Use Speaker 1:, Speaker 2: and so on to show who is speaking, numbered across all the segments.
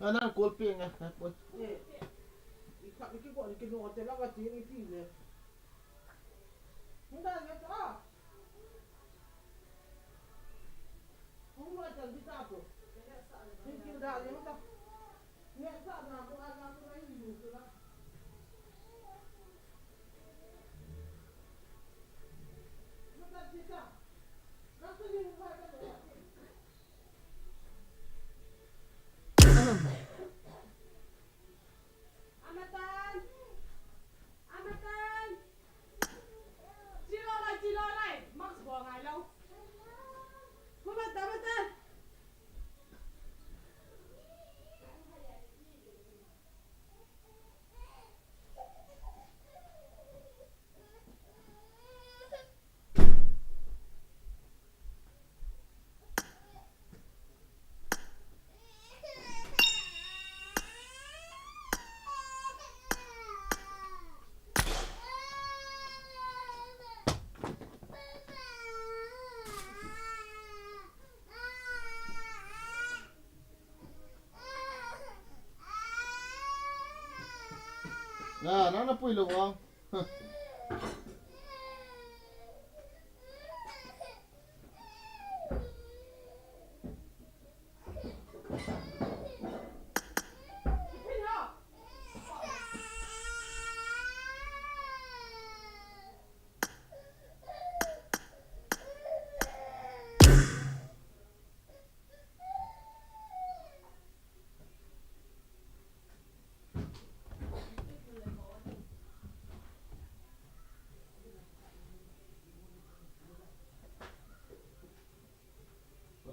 Speaker 1: Ana golpe nga boy.
Speaker 2: Ikak iki kok dikino hotel lah kati iki le. Munda ya ta. Munda jangan ditato. Ini dah ya munda. Ni sa na ko aga ko ai ni ko la. Munda kita. Nanti ni ko aga. Amatan. Amatan. Chi lo lại. Max bỏ ngày lâu. Amatan.
Speaker 1: Nah, nana pui lo wang.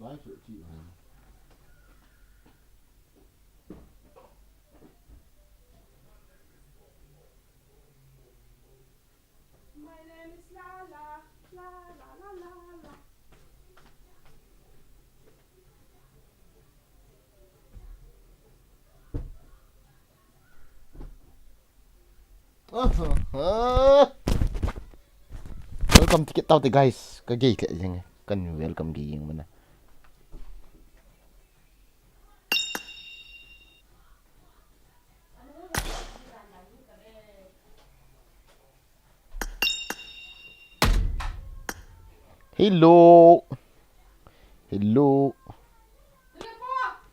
Speaker 1: Lái chịu chịu hả?
Speaker 2: My name is Lala, la la la la la.
Speaker 1: Welcome to tao thì guys, cái gì kệ gì cần welcome gì mà nè. Hello. Hello.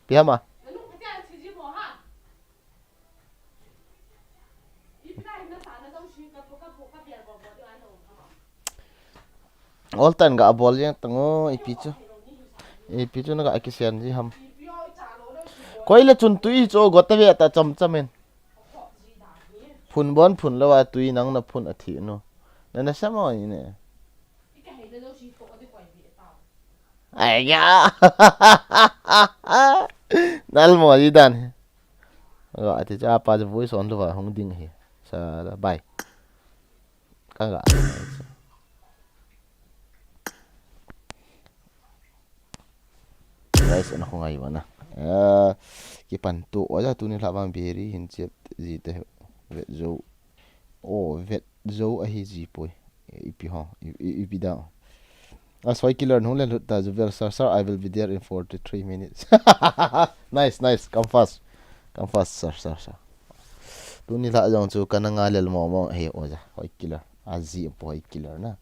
Speaker 1: Biết mà. All time ga ball yang tango ipichu na ga akisian ji ham. Koile chun tui cho gotta ve ta cham chamen. Phun bon phun lawa tui nang na phun athi no. Na sama ni ne. Ai ya. Nal mo ji dan. Ga ti cha pa voice on lo wa hong ding he. Sa bye. Ka ga. Guys, ano ko ngayon na. Kipanto wala tu ni labang beri hinchet ji te vet zo. Oh, vet zo a hi ji poi. Ipi ha, ipi da. As why killer no len ta zuver sir I will be there in 43 minutes. Nice, come fast. Sir. Tu ni la jong chu kanangalel mo he oja. Why killer. Azi poi killer na.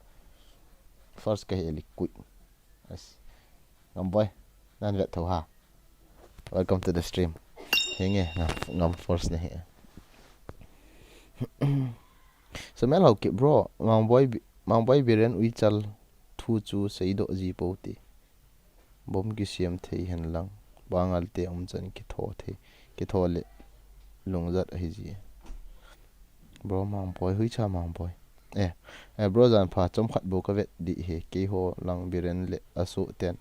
Speaker 1: First ka he quick. Yes. Boy. Nan vet thau ha. Welcome to the stream. Hinge ngam first ne he. So mel ho ke bro, mang boy biren ui chal thu chu sei do ji poti. Bom ki siam thei hen lang. Bangal te chan ki tho the. Ki tho le lungzat hi ji. Bro mang boy hui cha mang boy. Bro zan pha chom khat bo ka vet di he ke ho lang biren le asu ten.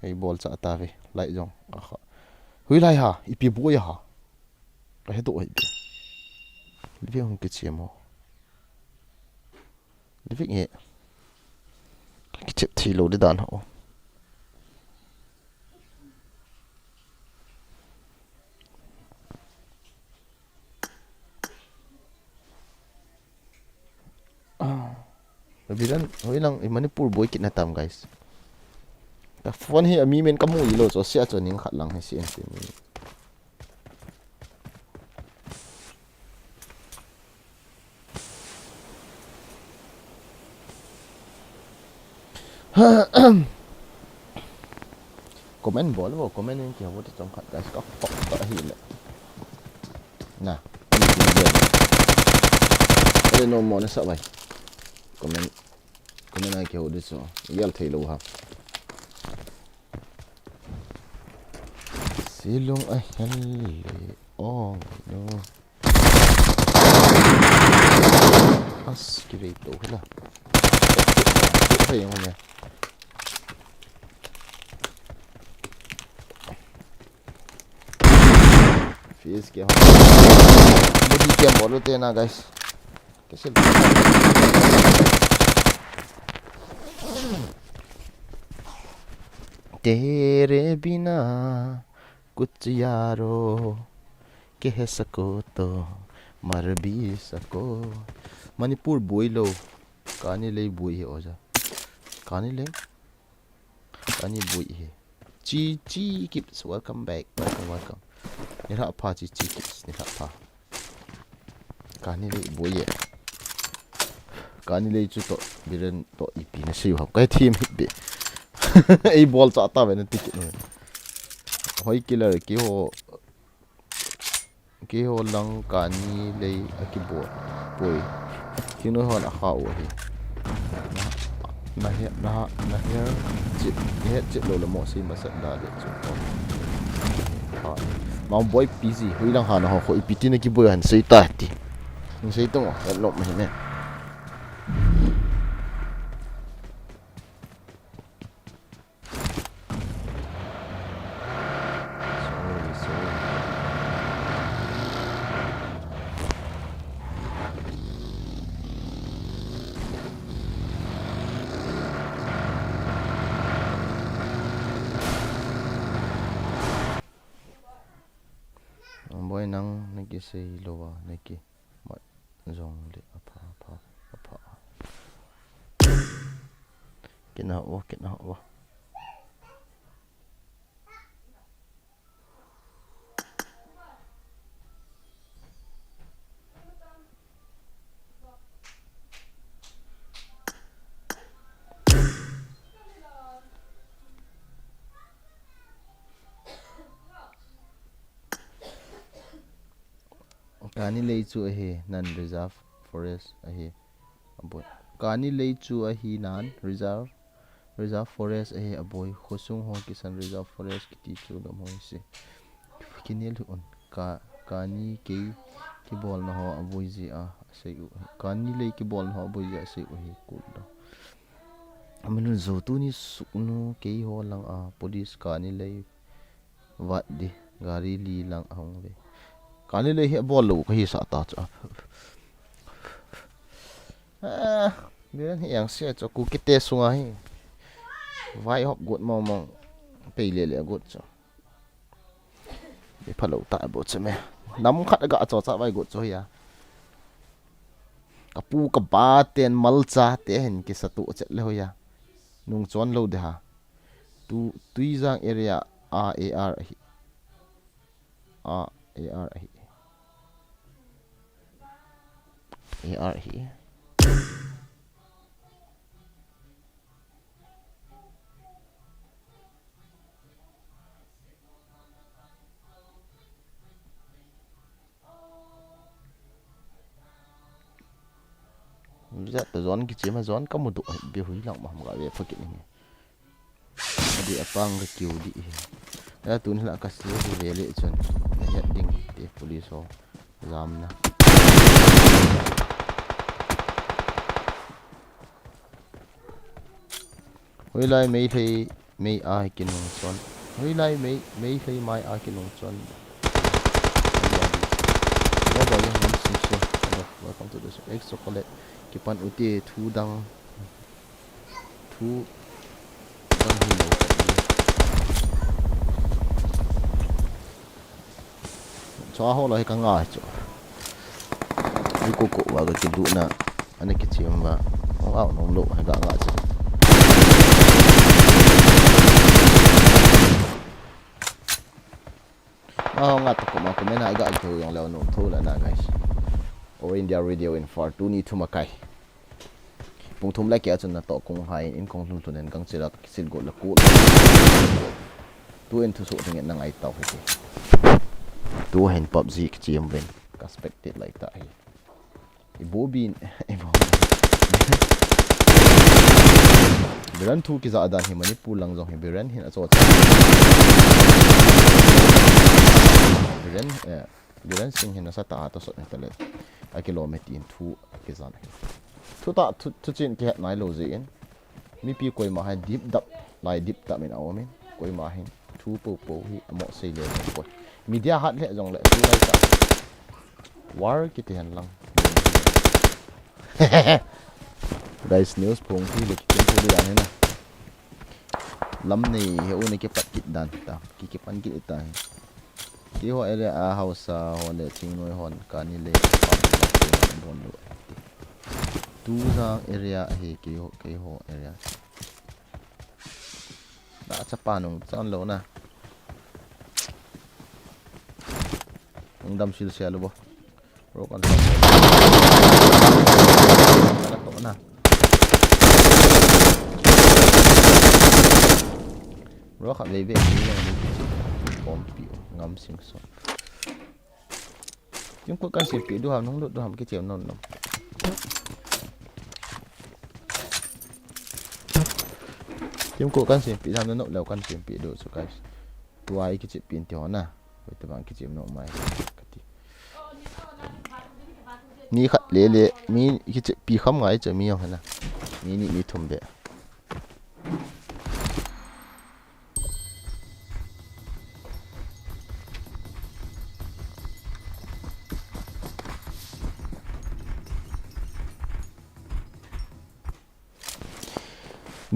Speaker 1: Cái ball cha ta về lại dòng hui lại hả ipi bôi hả cái hết tội đi không cái chuyện mà đi việc nhẹ cái chip thì lô đi đàn họ biran hoi lang Manipur boy kit na tam guys ta phone hi ami men kamu ilo cho sia cho ning khat lang he si en mi comment bol bo comment ni ki hawo trong khat guys ka pok ta hi le na ele no mo na sa bai comment ai ki hawo de so yal thei lo ha silung ai helle oh no as ki ve to la phải không nhỉ phía kia đi kiếm bỏ lô tên nào guys cái gì तेरे बिना कुछ यारो कह सको तो मर भी सको मणिपुर बोई लो कहानी ले बोई है ओजा कहानी बोई है ची keeps welcome back welcome ni ra pa chi keeps ni ra pa kani le boy ye kani le chu to biren to ipi na siu ha kai team hit be ei ball cha ta ben ticket no hoi killer ki ho lang kani le aki boy kino hon a kha o hi na chit lo la mo si ma sat da de chu ko mau boy busy hui lang han ho ko ipiti na ki boy han sei ta ti ni sei tong lo ma ne boy nang nagi sei lowa nagi ma zong le apa kena wa kani lei chu a hi nan reserve forest a hi aboy kani lei chu a hi nan reserve forest a hi aboy khosung ho kisan reserve forest ki ti chu lo moi se kinel on kani ke ki bol na ho aboy ji a sei u kani lei ki bol na ho aboy ji a sei u hi ku do amenu zo tu ni suknu ke ho lang a police kani lei wat di gari li lang hong ve kani le hi bol lo ka hi sa ta cha bian hi yang se cho ku kite sunga hi vai hop got mau mang pe le got cha be phalo ta bo che me nam khat ga cho cha vai got cho ya kapu ka ba ten mal cha te hen ki satu che le ho ya nung chon lo de ha tui jang area ar hi AR hi ta zon ki chema zon ka mu do be hui lang ma ga ve phaki ni adi apang ga kiu di ya tun la ka se ve le chon ya ding te police ho zam na hoi lai mei thei mei a kinung chon hoi lai mei thei mai a kinung chon welcome to the egg chocolate kipan uti thu dang hi lo cho ho lai ka nga cho ni ko wa ga ki du na ana ki chiam wa Wow, nông lộ hay gạ ngạ chứ. Ngạ tập cũng mà cũng nên hay gạ kiểu yung leo nông thô là nạ guys. Or India radio in far tu ni thu makai. Pung thum lai kia chun na to kung hai in kong thum tunen kang chira sil go la ku. Tu en thu so thing na ngai tau hi. Tu hen PUBG ki chiam ven. Ka expected like that hi. Ibo bin ibo. Biran thu ki za adan hi mani pu lang jong hi biran hin a cho cha. Biran sing hin sa ta to so ni tale. A kilometer in thu ki za na. Thu ta thu chin ki nai lo ji in. Mi pi koi ma ha deep dap lai deep ta min aw min. Koi ma hin thu po hi mo sei le ko. Media hat le jong le tu lai ta. War ki ti han lang. Guys news pung thi le ki thu dia ne na. Lam ni he u ne ki pat kit dan ta. Ki pan ki ta. Ki ho area a house ho le ching noi hon ka ni le bon lo. Tu za area he ki ho area. Da CHAPA nong chan lo na. Ang dam sil sia lo bo. Ro kan to na. Ro kha le ve ni lo ni bom pi ngam sing so. Chúng có can sim pi du ham nong du ham ki chem non no. Chúng có can sim pi ham no lo can sim pi do so guys. Tuai ki chip pin tio na. Với tụi bạn ki chem no mai. Ni khát lệ mi ki chip pi kham ngai che mi yo na. Mi ni mi thum be.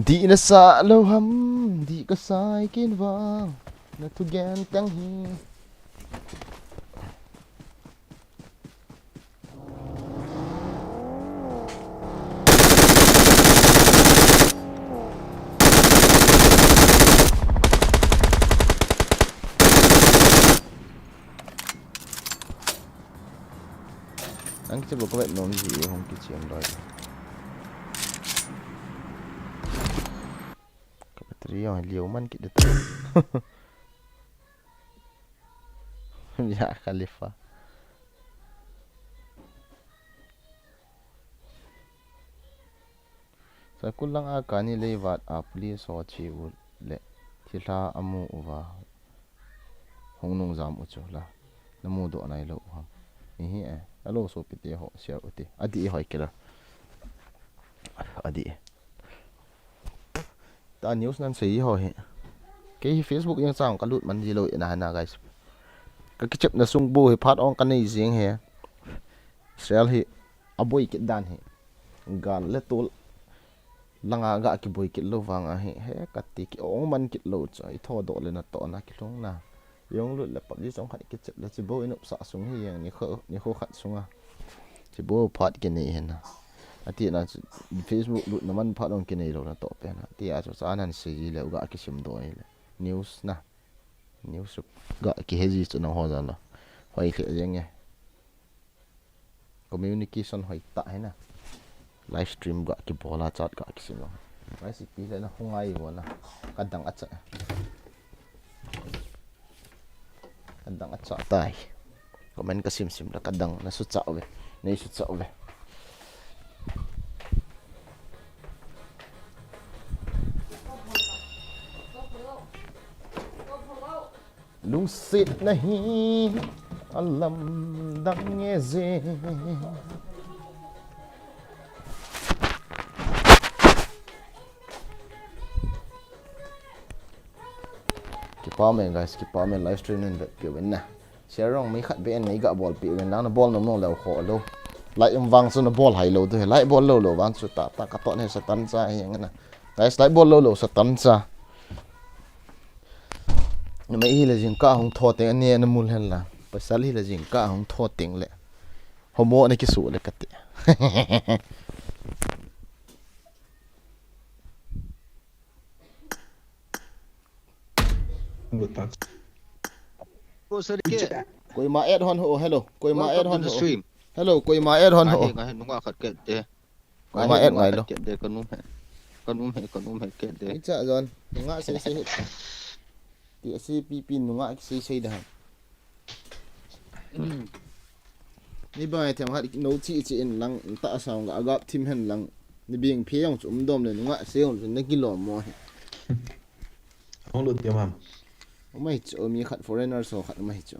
Speaker 1: Di na sa lo ham di ka sai kin wang na tu gen tang hi. Ang kita buka web nom gì không kia chiếm rồi. Battery liều man kita tu. Ya Khalifa. Sa kulang akani lewat apli so chi u le thila amu uwa hongnung jam uchu la namu do nai lo ham hi alo so pite ho share uti adi hoi kila adi ta news nan sei ho he ke Facebook yang sang ka lut man ji lo na na guys ka ki chep na sung bu he phat ong kan nei jing he sel hi aboi ki dan he gal le tol langa ga ki boy ki lo wanga he katti ki ong man ki lo chai tho do le na to na ki long na yong lut le pap ji chong khat ki chep le chi bo inu sa sung hi yang ni kho khat sunga chi bo phat ki nei he na ati na Facebook lut na man phat ong ki nei lo na to pe na ti a cho sa nan si le ga ki sim do le news na news ga ki he ji chu na ho za la hoi khe yeng e communication hoi ta he na live stream ga ki bola chat ga ki sim lo recipe le na hongai wo na kadang acha tai comment ka sim la kadang na su cha we nei su cha we lung sit nahi alam dang nghe ze kipa men guys kipa men live stream nen ke wen na share rong mai khat be nei ga ball pi wen na ball nom no lo kho lo lai wang su na ball hai lo de lai ball lo wang su ta ka to ne sa tan cha hi na guys lai ball lo sa tan cha mai hi la jing ka hong tho te ne na mul hen la pasal hi la jing ka hong tho teng le homo ne ki su le ka te
Speaker 3: Cô sơ đi kia.
Speaker 1: Koi ma add hon ho hello. Koi ma add
Speaker 3: Welcome to
Speaker 1: hon
Speaker 3: the
Speaker 1: ho.
Speaker 3: stream.
Speaker 1: Hello koi ma add hon ho.
Speaker 3: Ngay hết đúng không? Khật kiện thế.
Speaker 1: Koi
Speaker 3: Ngay
Speaker 1: ma
Speaker 3: hết
Speaker 1: add
Speaker 3: đúng
Speaker 1: ngai
Speaker 3: không?
Speaker 1: lo.
Speaker 3: Khật kiện thế con um hết thế.
Speaker 1: Icha zon. Nga se se hit. Ti si pi pin nga se dah. Ni ba tem ha no chi chi in lang ta saung ga agap tim hen lang ni bing phe yong chum dom le nga se yong na kilo mo.
Speaker 4: Không được tiêm hầm.
Speaker 1: Mai cho mi khat foreigner so khat mai cho.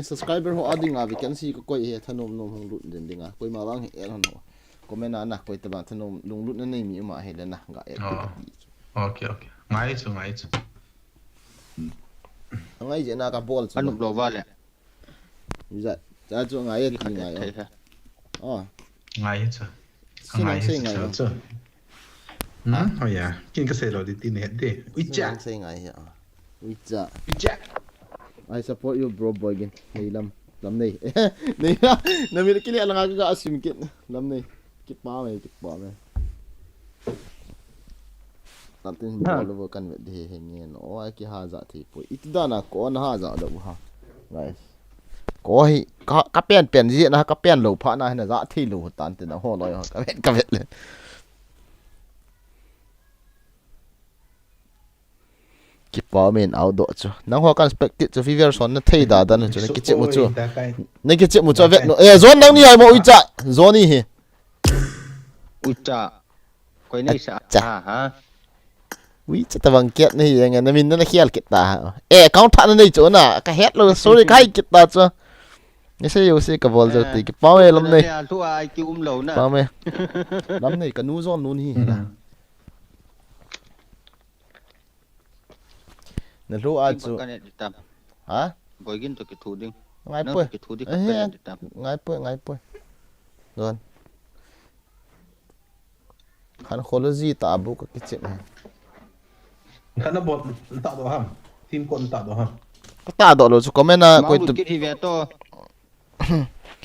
Speaker 1: Subscriber ho ading a vacancy ko koi he thanom nom hong lut den dinga koi ma wang he hon ho comment na koi ta ba thanom lung lut na nei mi ma he le na ga e
Speaker 4: Ok. Ngay chứ.
Speaker 1: ngai je na ka ball chu
Speaker 3: Anh đồ vào lẹ.
Speaker 1: dạ cha chu ngai e ti ngai o
Speaker 4: Ngay chứ.
Speaker 1: Sinang say ngai
Speaker 4: chứ. Oh yeah. Kinh cái xe rồi đi tin hết đi. Ui cha.
Speaker 1: say ngai ya ui cha
Speaker 4: Ui cha.
Speaker 1: I support you bro boy gen nei lam nei nei na mi ki le lang ga asim kit lam nei kit pa me natin ball kan ve de he nge no ai ki ha za thi pu itda na ko na ha za da ha guys có hi ka pen gì na ka pen lo pha na na za thi lo tan te na ho lo ka vet le ki pa men au do chu nang ho kan expected chu fever son na thei da dan chu ki che mu chu ne ki che mu chu vet no e zon nang ni ai mo ucha zon ni hi
Speaker 3: Ucha. Quay này sao? Hả?
Speaker 1: wi cha ta bang kiat ni yang na min na khial kit ta e count tha na nei chu na ka het lo sorry kai kit ta chu ni se yo se ka bol jo ti ki pa me lam nei
Speaker 3: Thu ai kêu lẩu nè.
Speaker 1: pa me lam nei ka nu zon nun hi la na lo a chu hả
Speaker 3: Bởi gin tôi cái thu đi.
Speaker 1: ngai
Speaker 3: Nó
Speaker 1: pui
Speaker 3: cái thu đi
Speaker 1: ngai pui rồi han khology ta bu ka kichim
Speaker 4: Khá nó bột tạo đồ hầm. Team con tạo đồ hầm.
Speaker 1: ta do lo chu comment na
Speaker 3: Máu
Speaker 1: koi
Speaker 3: lụt kết hi về to.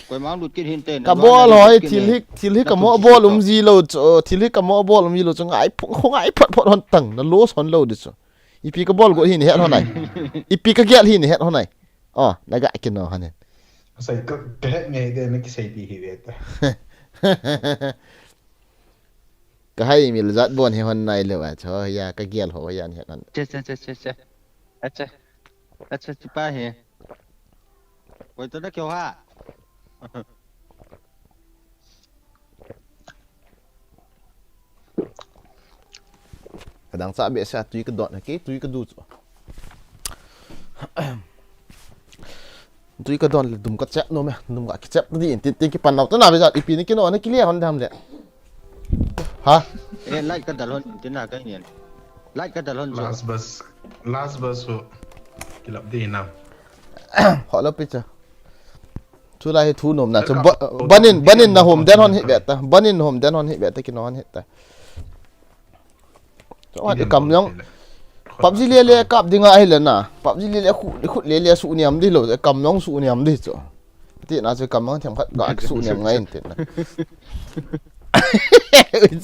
Speaker 3: Quay máu lụt kết hin tên.
Speaker 1: ka bol hoi thil hi ka mo bol ji lo chu thil hi ka mo bol ji lo chu ngai phung ngai phot hon tang na lo son lo de chu ipi ka bol go hi ni het hon này ipi ka gel hi ni het hon này na ga kin no hanen
Speaker 4: Sai cái hết ngày đây nó cái sai đi hết.
Speaker 1: ka hai mi zat bon hi hon nai le wa cho ya ka gel ho yan het han
Speaker 3: Chết. अच्छा चिपा है. Quay tôi đã kêu ha.
Speaker 1: kadang sa be sa tui ka dot na ke tui ka du chu tui ka don le dum ka chap no me dum ka chap di tin ki pan naw ta na be za ipi ni ki no na ki le hon dam le ha
Speaker 3: Ê like cái dalon thế nào cái nhỉ? Like cái dalon rồi.
Speaker 4: Last bus so. Kilap đi nào.
Speaker 1: họ lo picha chu lai thu nom na chu banin na hom den hon hi beta banin hom den hon hi beta ki no hon heta cho ha kam yong PUBG le kap dinga ai le na PUBG le khu le su niam di lo kam yong su niam di cho ti na chu kam yong them khat ga su niam ngai tin na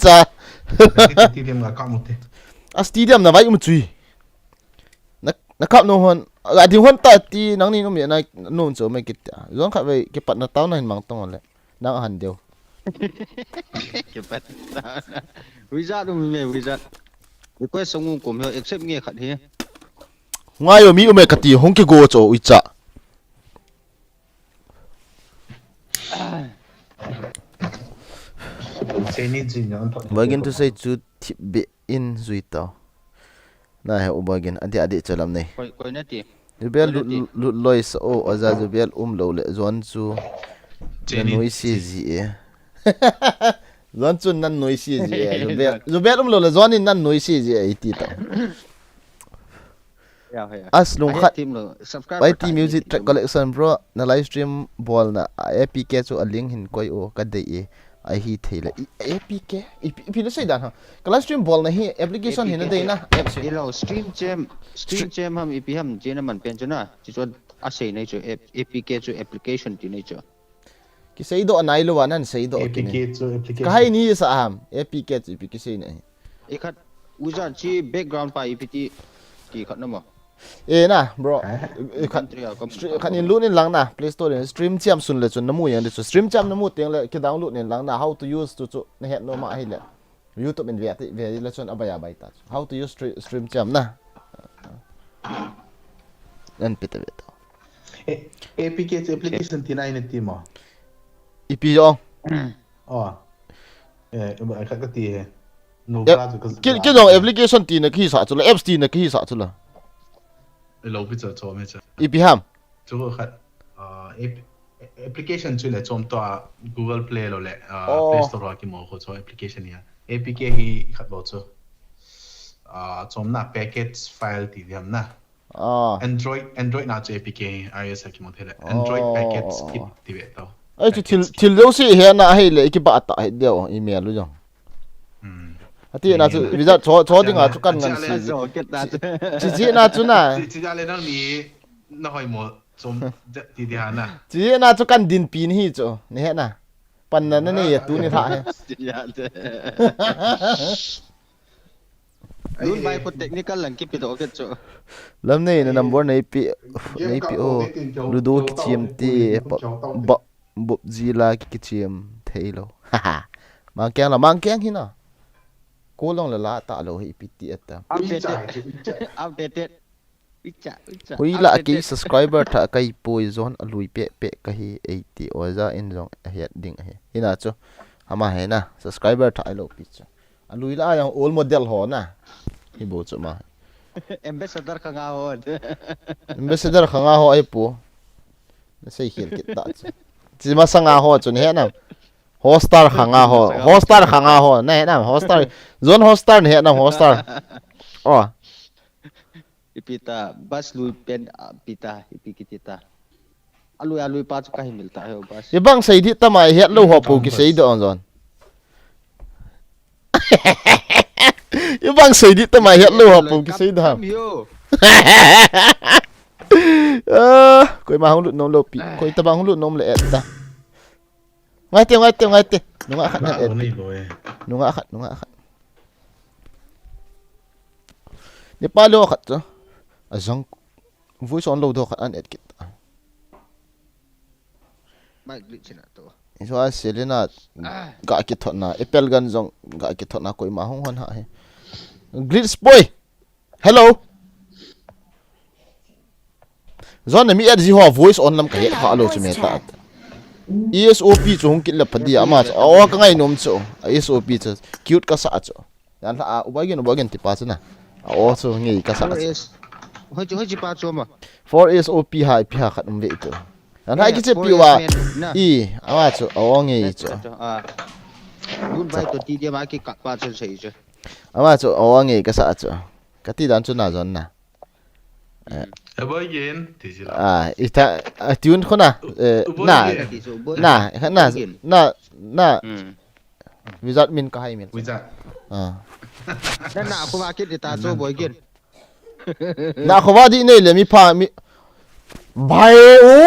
Speaker 1: cha
Speaker 4: Stadium là cộng một thế.
Speaker 1: a stadium na vai um chui na kap no hon ga ding hon ta ti nang ni no me na non cho me kit zong kha ve ke pat na taw na hin mang tong le na han deu
Speaker 3: Cái bắt. Wizard đúng không wizard? Cái quay sống của mình accept nghe khẩn hi.
Speaker 1: ngai yo mi ume ka ti hong ki go cho ui cha
Speaker 4: Sai ni gì nhá.
Speaker 1: bagin to say chu tip be in zui taw na he ubagin adi chalam nei
Speaker 3: Quay nét đi.
Speaker 1: Jubel lut lois o aza jubel lo le zon chu noi si ji e zon chu nan noi si ji e jubel lo le zon in nan noi si ji e ti ta as lung khat pai ti music track collection bro na live stream ball na apk chu a link hin koi o ka dei e ai hi thela apk ipi no sei dan ha ka live stream ball na hi application hin na dei na
Speaker 3: Hello stream jam ham ip ham je na man pen chuna chi cho a sei nei chu apk chu application ti nei chu
Speaker 1: cái xây độ này luôn anh xây độ cái này cái này sao ham APK cái xây này
Speaker 3: ấy khát wizard chi background pa EPT kỳ khát nó mà
Speaker 1: na bro khát in luôn in lang na Play Store stream chăm sun le chun namu yang de stream chăm namu tiếng le cái download in lang na how to use to ne het no ma hay le YouTube in về le chun abaya bai ta how to use stream chăm na anh pita beto
Speaker 4: APK application tinay na timo
Speaker 1: ipi ong
Speaker 4: khát cái gì
Speaker 1: cái dòng application tin là khi sao cho là apps tin là khi sao cho là
Speaker 4: lâu bây giờ cho mấy chứ
Speaker 1: ipi ham
Speaker 4: chú có khát application chú là trong tòa Google Play rồi lệ Play Store cái mẫu của cho application này APK hi khát bảo cho trong na package file thì điểm na Android nào cho APK iOS cái mẫu thế này Android package kit thì vậy tao
Speaker 1: ấy thì til đâu xí hiện na hay là cái bạn ta hay điều email luôn rồi thì na chú bây giờ cho đi ngã chú căn ngăn xí chỉ na chú na
Speaker 4: chỉ ra lên nó mi nó hỏi một trong thì đi hả na
Speaker 1: chỉ na chú căn din pin hi chú nè na pan na này tu ni thà
Speaker 3: luôn bay có technical lần kịp đó cái chỗ
Speaker 1: làm này là number này pi ô ludo cái chiêm ti bọc gì là cái chiêm thấy lo mang keng hi na cô long là lá tạ lo hi pt ta
Speaker 3: updated
Speaker 1: hui là cái subscriber tha kai poi zone alui pe ka hi 80 oza in zong hiat ding he hina chu ama he na subscriber tha lo pi chu alui la yang old model ho na hi bo chu ma
Speaker 3: ambassador
Speaker 1: khanga ho ai pu na sei hil kit ta chu chi ma sanga ho chu he na hostar khanga ho na he na hostar zone hostar he na hostar
Speaker 3: ipita bus lui pen pita ipikitita alui pa chu kai milta hai bus
Speaker 1: ye bang sei di tamai het lo ho pu ki sei do on zon ye bang sei di tamai het lo ho pu ki sei do koi ma hong lut nom lo pi koi ta bang hong lut nom le et ta ngai te nunga khat et nunga khat ni pa lo khat cho azang voice on lo do khat an et kit
Speaker 3: mai glitch na to
Speaker 1: so a selena ga ki thona apple gan jong ga ki thona koi ma hong hon ha he glitch boy hello zon mi at ji ho voice on lam ka he ha lo chme ta esop chu hong kit la phadi ama aw ka ngai nom chu esop chu cute ka sa chu yan la ubagen ti pa chu na aw chu ngi ka sa
Speaker 3: hoi chi pa chu ma
Speaker 1: for esop ha pi ha khat um ve chu yan hai ki che pi wa ama chu aw ngi chu
Speaker 3: luôn bay to ti dia ma ki ka pa chu sei chu
Speaker 1: ama chu aw ngi ka sa chu ka ti dan chu na zon na ita tune khona na wizard min ka hai min
Speaker 4: wizard
Speaker 3: na ko ma ki ta so boy gen
Speaker 1: na khowa di nei le mi pha mi bhai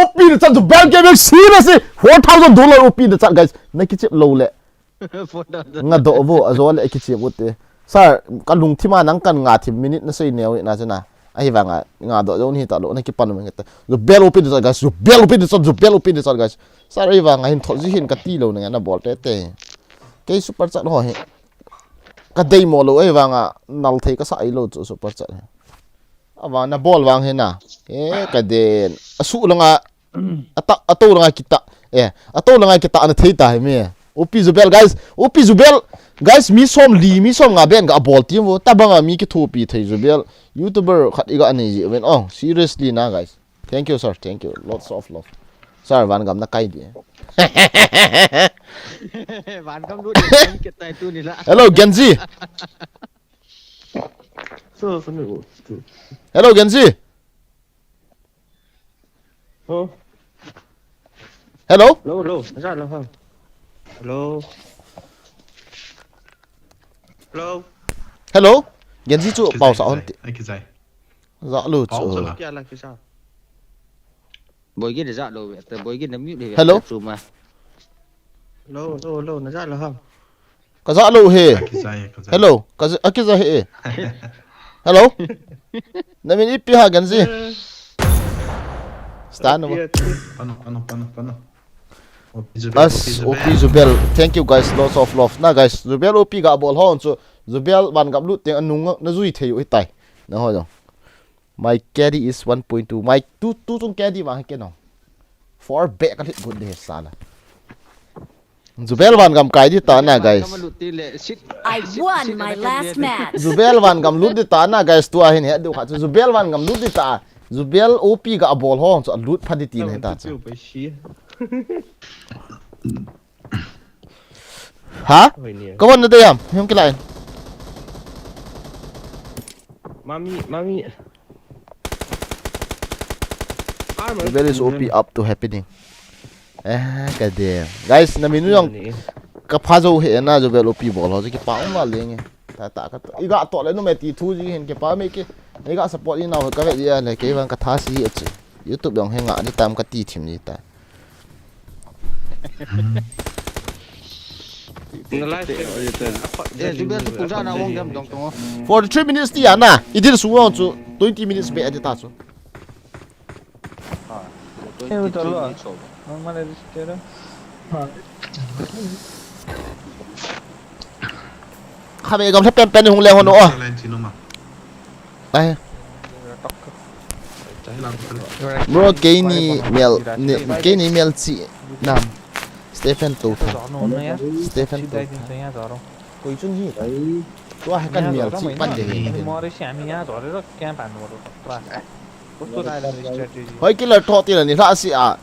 Speaker 1: op de chan to bank game seriously $4,000 op de chan guys na ki chep lo le nga do bo azol e ki chep wote sir kan lung thima nang kan nga thi minute na sei neu na chana ai vanga nga do zon hi ta lo na ki pan me ta zo bel op de guys zo bel op de guys sir ai vanga hin thol ji hin ka ti lo na bol te ke super chat ho he ka dei mo lo ai vanga nal thei ka sa ai lo super chat awa na ball wang he na ka den asu langa ato langa kita ato langa kita an thei ta he me opi zubel guys mi som nga ben ga ball team wo tabanga mi ki thopi thei zubel youtuber khat iga ani ji when seriously na guys thank you sir thank you lots of love sir van gam na kai di
Speaker 3: van gam lu ke tai tu ni la
Speaker 1: hello genji hello genji hello
Speaker 3: ra lo ha
Speaker 1: hello genji chu pau sa on
Speaker 4: ai cái gì
Speaker 1: dạ lu chu
Speaker 3: kia là cái sao boy gen za lo te boy gen nam yu de
Speaker 1: hello
Speaker 3: Lâu nó ra là không?
Speaker 1: Ka za lo he.
Speaker 4: Kizai.
Speaker 1: Hello. Ka akiza he. Hello. Namin ipiha ganzi. Stand over.
Speaker 4: Pano.
Speaker 1: As OP Zubel. Thank you guys. Lots of love. Na guys, Zubel OP ga ball hon so Zubel ban gap lut teng anung na zui theu itai. Na ho jong. My carry is 1.2. My 2 tung carry ma ke no. 4 back ka hit good de sala. Zubel van gam kai di ta na guys.
Speaker 5: I won my last match.
Speaker 1: Zubel van gam lut di ta na guys tu ahin he du kha Zubel van gam lut di ta. Zubel OP ga ball hon so lut phadi ti ne ta. Hả? Có vấn đề không? Không cái lại.
Speaker 6: Mami.
Speaker 1: Zubel is OP up to happening. God damn. Guys, na minu yung kapazo he na Zubel OP ball ho cái paung ma leng. Ta ka iga to le no me ti thu ji hen ke pa me ke. Iga support ni na ka ve ya le ke bang ka tha si ach. YouTube dong he nga ni tam ka ti thim ni ta. For the 3 minutes ti ana. Idil su on to 20 minutes be edit ta so. Khabe gam thap pen hung le hon o. Ai. Bro Gaini Mel chi nam. Stephen to. Stephen to. Koi chun hi. To ha kan Mel chi pan de. Hoi killer to ti la ni la si a.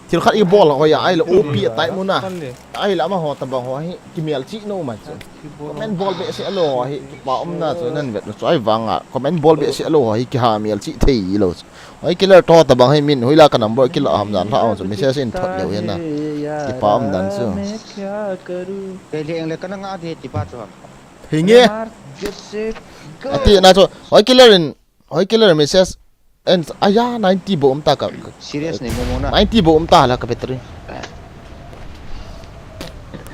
Speaker 1: Thil khat I ball ho ya ai la OP tai mu na. Ai la ma ho ta bang ho hi ki Mel chi no ma chu. Comment ball be se alo hi pa om na chu nan vet no choi wanga comment ball be se alo hi ki ha Mel chi thei lo. Hoi killer to ta bang hi min hoi la ka number killer ham jan la on chu message in thot leu yan na. Ki pa om dan chu.
Speaker 3: Cái liền là cái nó ngã thì chỉ bắt rồi.
Speaker 1: Hi nge. Ati na chu hoi killer message and aya 90 bom ta ka.
Speaker 3: Serious này mua na.
Speaker 1: 90 bom ta la ka battery.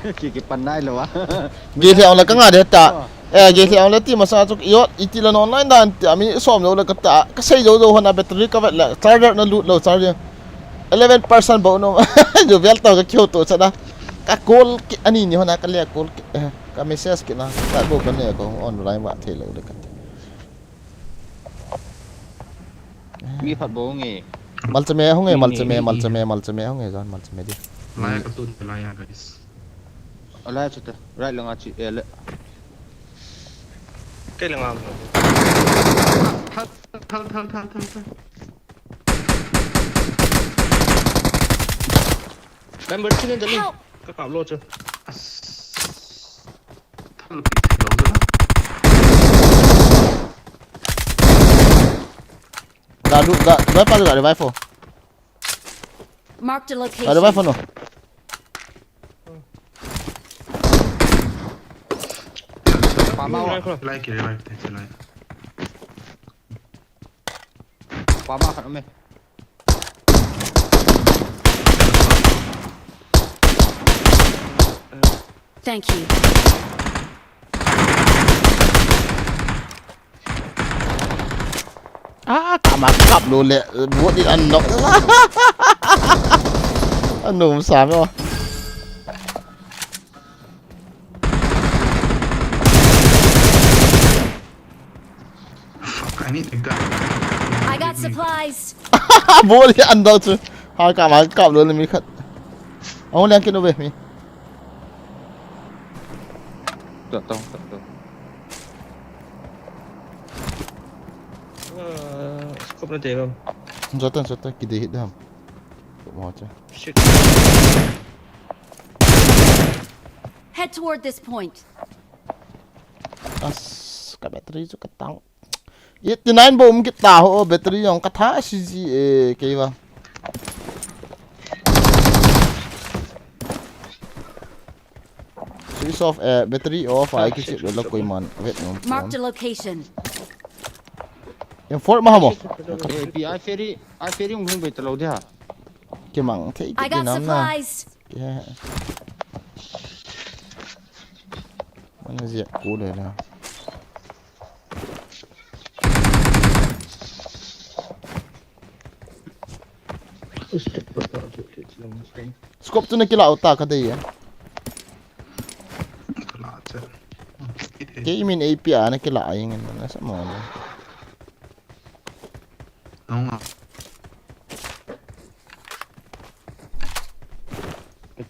Speaker 3: Cái pan này rồi á.
Speaker 1: Ge theo là ka nga de ta. Ge theo là ti ma sa chu yo iti la online dan ami som lo la ka ta ka sei jo hona battery ka la charger na loot lo charger 11% bo no jo vel to ka kyo to sa da ka call ani ni hona ka le call ka message ki na ta bo ka ne ko online wa the lo ka
Speaker 3: Nghĩ phật bố nghề.
Speaker 1: malchame hong e malchame hong e jan malchame di
Speaker 4: Laya ka tu laya guys.
Speaker 3: Lại chút thôi. Right là ngã chị lệ.
Speaker 6: Cái là ngon.
Speaker 4: Thal.
Speaker 6: Bạn bật trên lên các cặp lô chưa?
Speaker 4: Thal pi đâu rồi.
Speaker 1: da vai pa da vai fo
Speaker 5: Marked a
Speaker 1: da
Speaker 5: location.
Speaker 1: vai fo no
Speaker 3: Phá bao à?
Speaker 4: Like.
Speaker 3: Phá bao khẩn mày.
Speaker 5: Thank you.
Speaker 1: Tama kap lo le buat di unlock ano sa mo
Speaker 4: Fuck, I need a gun.
Speaker 5: I got supplies.
Speaker 1: buat di unlock tu ha kap lo le mi khat ông đang kia về mi
Speaker 3: Tông.
Speaker 6: Scope nó tiền không?
Speaker 1: Jota kita hit dah mau aja
Speaker 6: Shit.
Speaker 5: Head toward this point.
Speaker 1: ka battery chu katang it nine bom kita ho battery yang katha si ke ba switch off battery off ai ki chip lo koi man wait no
Speaker 5: Marked a location.
Speaker 1: em fort ma mo
Speaker 3: Ê, bị ai phê đi không về từ lâu thế hả?
Speaker 1: ke mang thei
Speaker 5: I
Speaker 1: ki
Speaker 5: got
Speaker 1: nam na
Speaker 5: supplies.
Speaker 1: Yeah. Mana siap ku dah lah. Scope tu nak kila otak kata ya.
Speaker 4: Kala aja.
Speaker 1: Kaya imin API nak kila ayang na sama ni.
Speaker 4: Nong.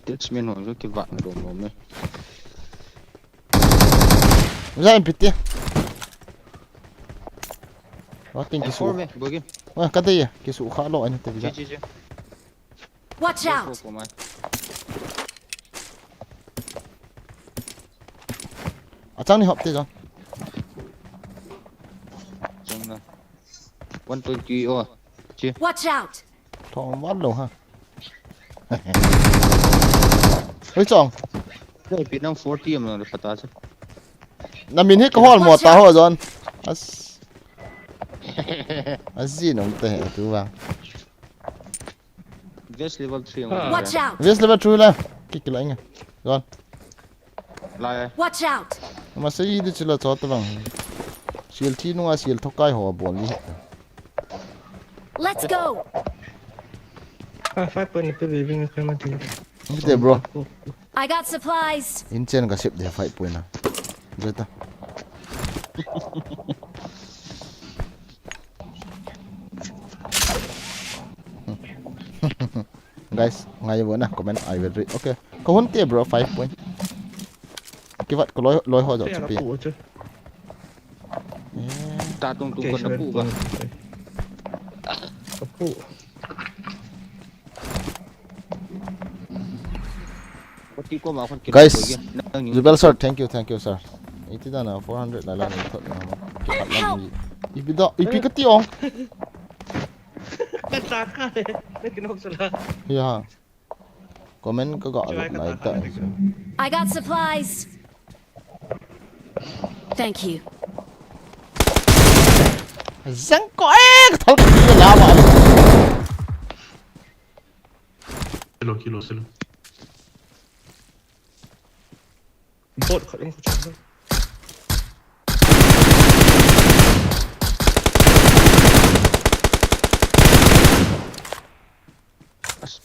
Speaker 3: It's me no ke va no no me.
Speaker 1: Masa impit ya. Wating kisu.
Speaker 3: For me, bogi.
Speaker 1: Wah kata ya, kisu khalo ani tabi.
Speaker 3: Ji.
Speaker 5: Watch out!
Speaker 1: Acang ni hop te John.
Speaker 3: Jong na. 120 oh. Chi.
Speaker 5: Watch out!
Speaker 1: Thong wat lo ha. Oi chong.
Speaker 3: Dai pit nang 40 am na pata cha.
Speaker 1: Na min hit ko hol mo ta ho John. As. Asi nong te tu bang.
Speaker 3: Vest level 3
Speaker 5: Watch out!
Speaker 1: Ves level true la. Kik la inga. John.
Speaker 3: La.
Speaker 5: Watch out!
Speaker 1: Masa yi de chila chot bang. Sial thi nu a sial thokai ho bol ni.
Speaker 5: Let's go!
Speaker 6: 5 point itu living ke mati.
Speaker 1: Inte bro.
Speaker 5: I got supplies.
Speaker 1: In chen ka sip de 5 point na. Jeta. Guys, ngay vừa nè, comment I will read. Okay. Có huấn tiệp bro 5 point. Cái vật có lối ho rồi chụp
Speaker 6: Aku je.
Speaker 3: Ta tung tung kon na pu ba.
Speaker 6: Kapu.
Speaker 3: Pati ko ma kon kilo.
Speaker 1: Guys, Zubel sir, thank you sir. Itu dah na 400 lah ni thot na. Ipi keti ong.
Speaker 6: Ketaka deh. Ini kena salah.
Speaker 1: Ya. Comment có gọi lại tại.
Speaker 5: I got supplies. Thank you.
Speaker 1: Răng có thật kia là mà.
Speaker 4: Kilo.
Speaker 6: Bot kat yang kucing.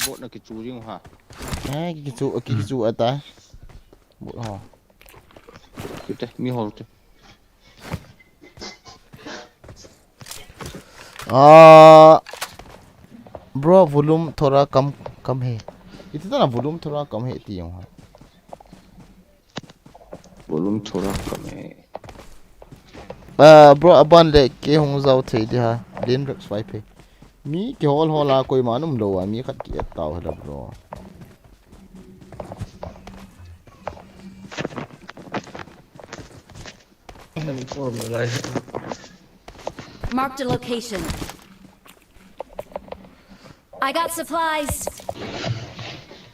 Speaker 3: Bot na kichu ring ha.
Speaker 1: Cái chú ở ta. Bộ ho.
Speaker 3: Kita mi hol tu.
Speaker 1: Bro volume थोड़ा कम है. इतना ना volume थोड़ा कम है ती हूँ.
Speaker 3: Volume थोड़ा कम है.
Speaker 1: Bro aban le ke hong zau thei dia din rak swipe pe. Mi ke hol hola koi manum lo a mi khat ki taw hela bro.
Speaker 6: Ini form lah.
Speaker 5: Marked a location. I got supplies.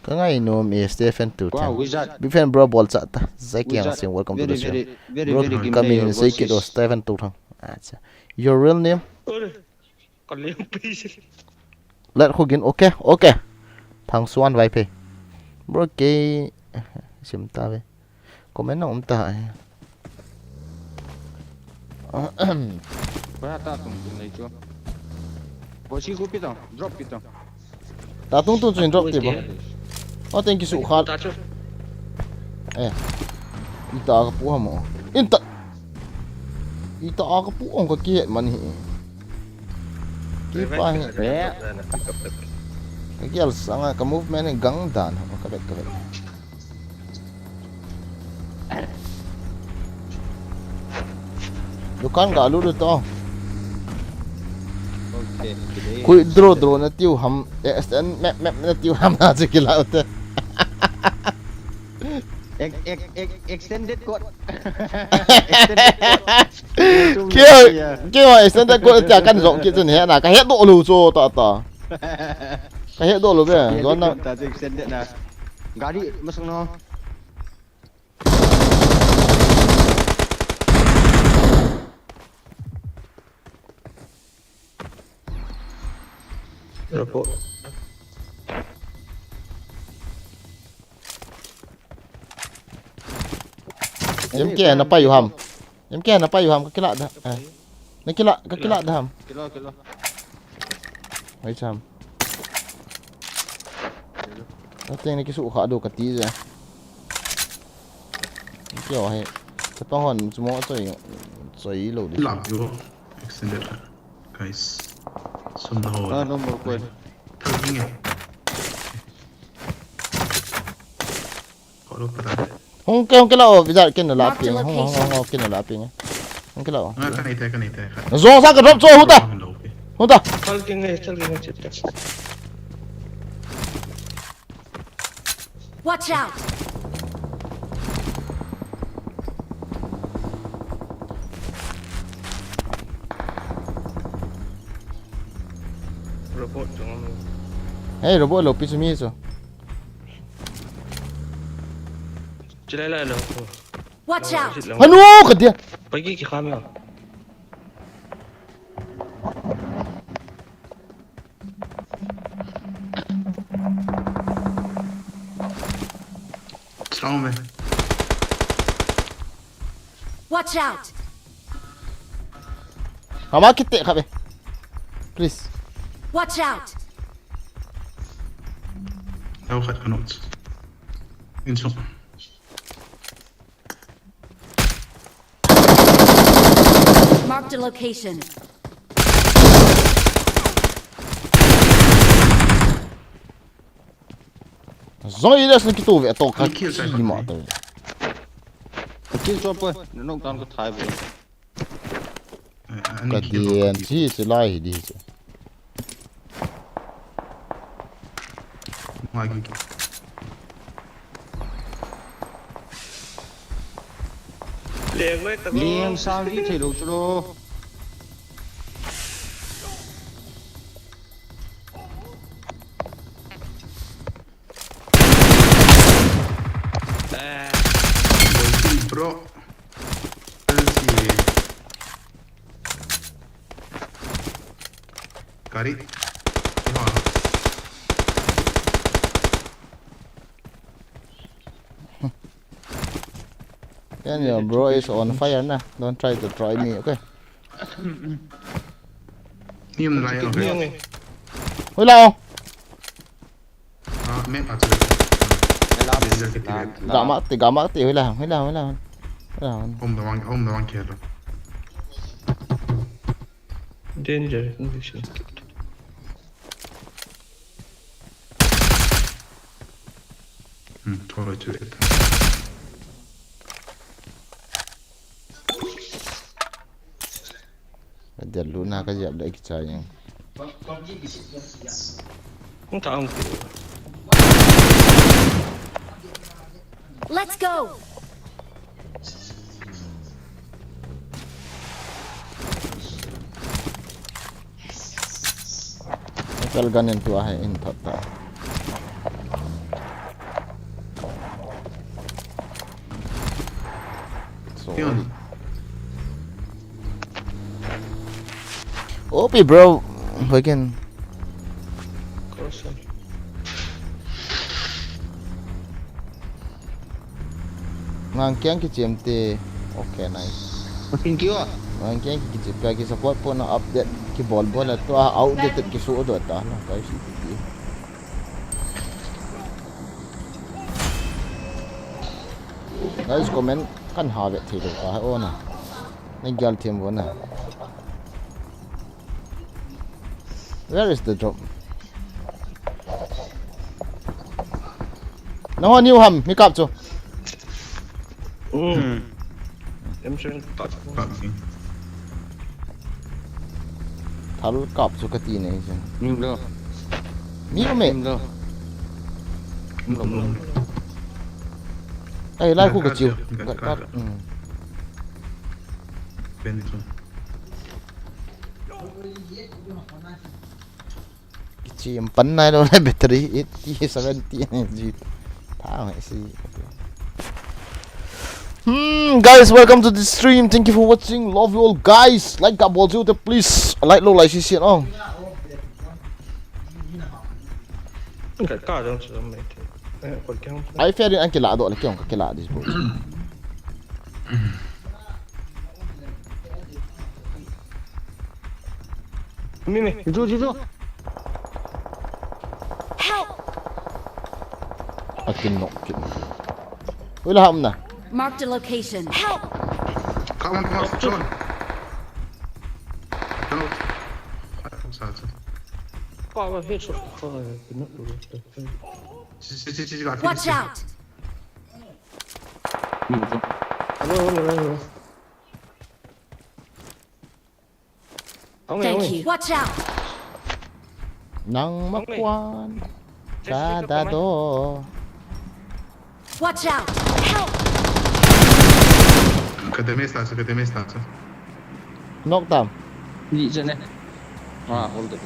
Speaker 1: Ka ngai no mi Stephen tu ta.
Speaker 3: Wow, wizard.
Speaker 1: Big fan bro ball cha ta. Zaki yang
Speaker 3: Wizard.
Speaker 1: sing welcome to the show.
Speaker 3: Very
Speaker 1: Bro
Speaker 3: game
Speaker 1: come
Speaker 3: player
Speaker 1: in say kid
Speaker 3: versus-
Speaker 1: Stephen tu thang. Acha. Your real name?
Speaker 6: Kalau yang please.
Speaker 1: Let Hugin okay. Thằng Swan vai pe. Bro ke sim ta ve. Comment nó ta.
Speaker 3: Ba ta tung tung nei chu. Bo chi ku pitang, drop pitang.
Speaker 1: Ta tung tung chuyên drop ti bo. Thank you su khat.
Speaker 6: Tak cuy.
Speaker 1: Ita ka pu ha mo. Ita ka pu ong ka ki man hi. Ki pa hi. Cái al sanga ka movement ni gang dan ha ka bet. Dukan ga lu to.
Speaker 3: Okay.
Speaker 1: Kui draw na tiu ham SN map na tiu ham na che kila ute.
Speaker 3: Extended code.
Speaker 1: Kia extended code cha kan rộng kia chân he na ka he độ lu cho ta. Ka he độ lu be. Gon na
Speaker 3: Ta extended na. Gari masuk no.
Speaker 6: Rokok.
Speaker 1: em kia na pa yu ham em kia na pa yu ham ka kila da na kila da ham
Speaker 3: Kilo.
Speaker 1: ai cham nó tên này cái sụ khá đồ cả tí rồi kiểu hay cái bao hòn chúng nó chơi lẩu đi
Speaker 4: Love you. Extended. Guys. Some the whole.
Speaker 3: No more quên.
Speaker 4: Taking it. Kalau pada.
Speaker 1: không cái lẩu bây giờ cái nó lá tiền không cái nó lá tiền không cái lẩu
Speaker 4: Kan itu.
Speaker 1: nó rong sang cái rộp rô hút ta
Speaker 6: Chal ke ngay chita.
Speaker 5: Watch out!
Speaker 6: Robot jangan.
Speaker 1: hey robot lo pisu mi so
Speaker 6: Celala lo.
Speaker 5: Watch out!
Speaker 1: hanu ke dia
Speaker 6: Pergi ke KAMU.
Speaker 4: Traum.
Speaker 5: Watch out!
Speaker 1: hama kitte khabe please
Speaker 5: Watch out!
Speaker 4: Tahu kat kanot. Insya.
Speaker 5: Marked a location.
Speaker 1: zoi das na kitu ve to ka ki ma to
Speaker 3: Kill chop ơi, nó nông tan có thái về.
Speaker 1: ka dien chi se lai di se
Speaker 4: Lagi.
Speaker 3: Liêng sao đi thì đâu cho đâu.
Speaker 4: Bro. Si. Kari.
Speaker 1: then your bro is on fire na don't try to try me okay
Speaker 4: Ni yang lain.
Speaker 6: Ni yang ni.
Speaker 1: hoi lao
Speaker 4: Map aja. Beza ketiga.
Speaker 1: gamak ti hoi lao
Speaker 4: Om the one kilo.
Speaker 6: Danger condition.
Speaker 4: Thôi chứ.
Speaker 1: dia luna ka jap dak kicha yang
Speaker 6: Không tahu.
Speaker 5: Let's go!
Speaker 1: kal ganen tu ah in ta so
Speaker 4: Yun.
Speaker 1: opi bro again
Speaker 6: Crossing.
Speaker 1: ngang kyang ki chemte okay nice
Speaker 3: Makin kêu à?
Speaker 1: ngang kyang ki chepka ki support po na update ki ball to outdated ki suo do ta na kai si ti guys comment kan ha ve thi do ka o na na gal them bo na where is the drop no new ham mi kap cho
Speaker 6: Em sẽ tắt.
Speaker 4: Pagi.
Speaker 1: thal kap cho ka ti nei chen
Speaker 3: Nhưng đâu?
Speaker 1: mi ko me
Speaker 3: Nhưng đâu?
Speaker 4: Belum.
Speaker 1: ai lai ku ka chiu gat
Speaker 4: Bento.
Speaker 1: chi em pan nai do na battery 70 ji tha mai si guys, welcome to the stream. Thank you for watching. Love you all, guys. Like that ball too, please. Like low, like shit. Oh,
Speaker 6: Enggak kadang sudah mati. Pergi
Speaker 1: I fear anh kila do like yung kakila this bro.
Speaker 6: Mimi.
Speaker 3: Jujur.
Speaker 5: Help!
Speaker 1: Akin nok kin. Wala ham na.
Speaker 5: Marked a location. Help!
Speaker 4: Come on. Come on.
Speaker 6: Qua headshot. Not
Speaker 5: Watch out! Thank you. Watch out!
Speaker 1: Nang makwan. Kada do.
Speaker 5: Watch out! Help!
Speaker 4: Câte mi stață?
Speaker 1: Knock down.
Speaker 3: Gì trên đây? Hold it.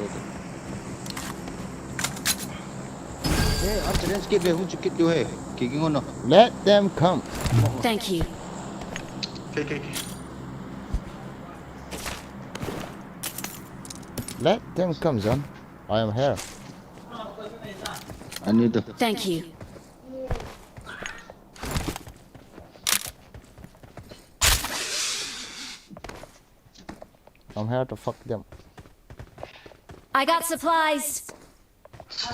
Speaker 3: Anh sẽ đến skip về không chụp kit điều hè. Kỳ kinh ngon nào.
Speaker 1: Let them come.
Speaker 5: Thank you.
Speaker 4: Okay.
Speaker 1: Let them come, John. I am here.
Speaker 3: I need the.
Speaker 5: Thank you.
Speaker 1: I'm here to fuck them.
Speaker 5: I got supplies.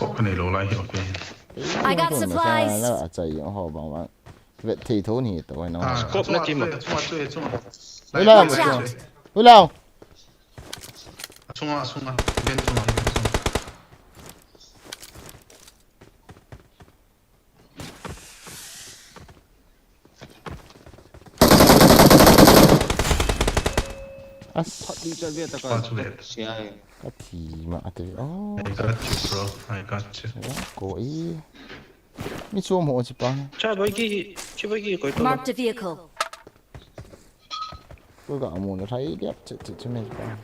Speaker 4: Cái này lộ lại hiểu cái.
Speaker 5: I got supplies.
Speaker 1: Nó chạy họ bảo mà vậy thì thốn thì tụi nó.
Speaker 6: Scope nó chìm.
Speaker 1: Ui lao. Ui lao.
Speaker 4: Xung bên xung.
Speaker 1: As.
Speaker 3: Đi chơi biết ta coi. Xe.
Speaker 1: Cái thì mà tôi. Oh.
Speaker 4: I got you, bro. I got you.
Speaker 1: Cô ý. Mi zoom hộ chứ ba.
Speaker 6: Cha bagi koi to.
Speaker 5: Marked a vehicle.
Speaker 1: Tôi gặp một nó thấy đẹp chứ này ba.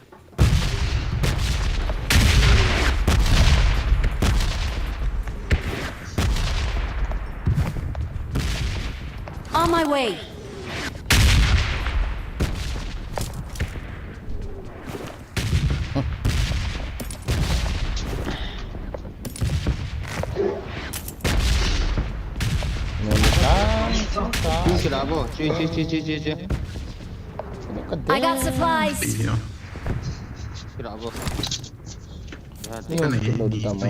Speaker 5: On my way.
Speaker 3: Cái đó vô. Chơi.
Speaker 5: I got supplies.
Speaker 4: Video.
Speaker 3: Cái đó vô.
Speaker 1: Cái này được tao mà.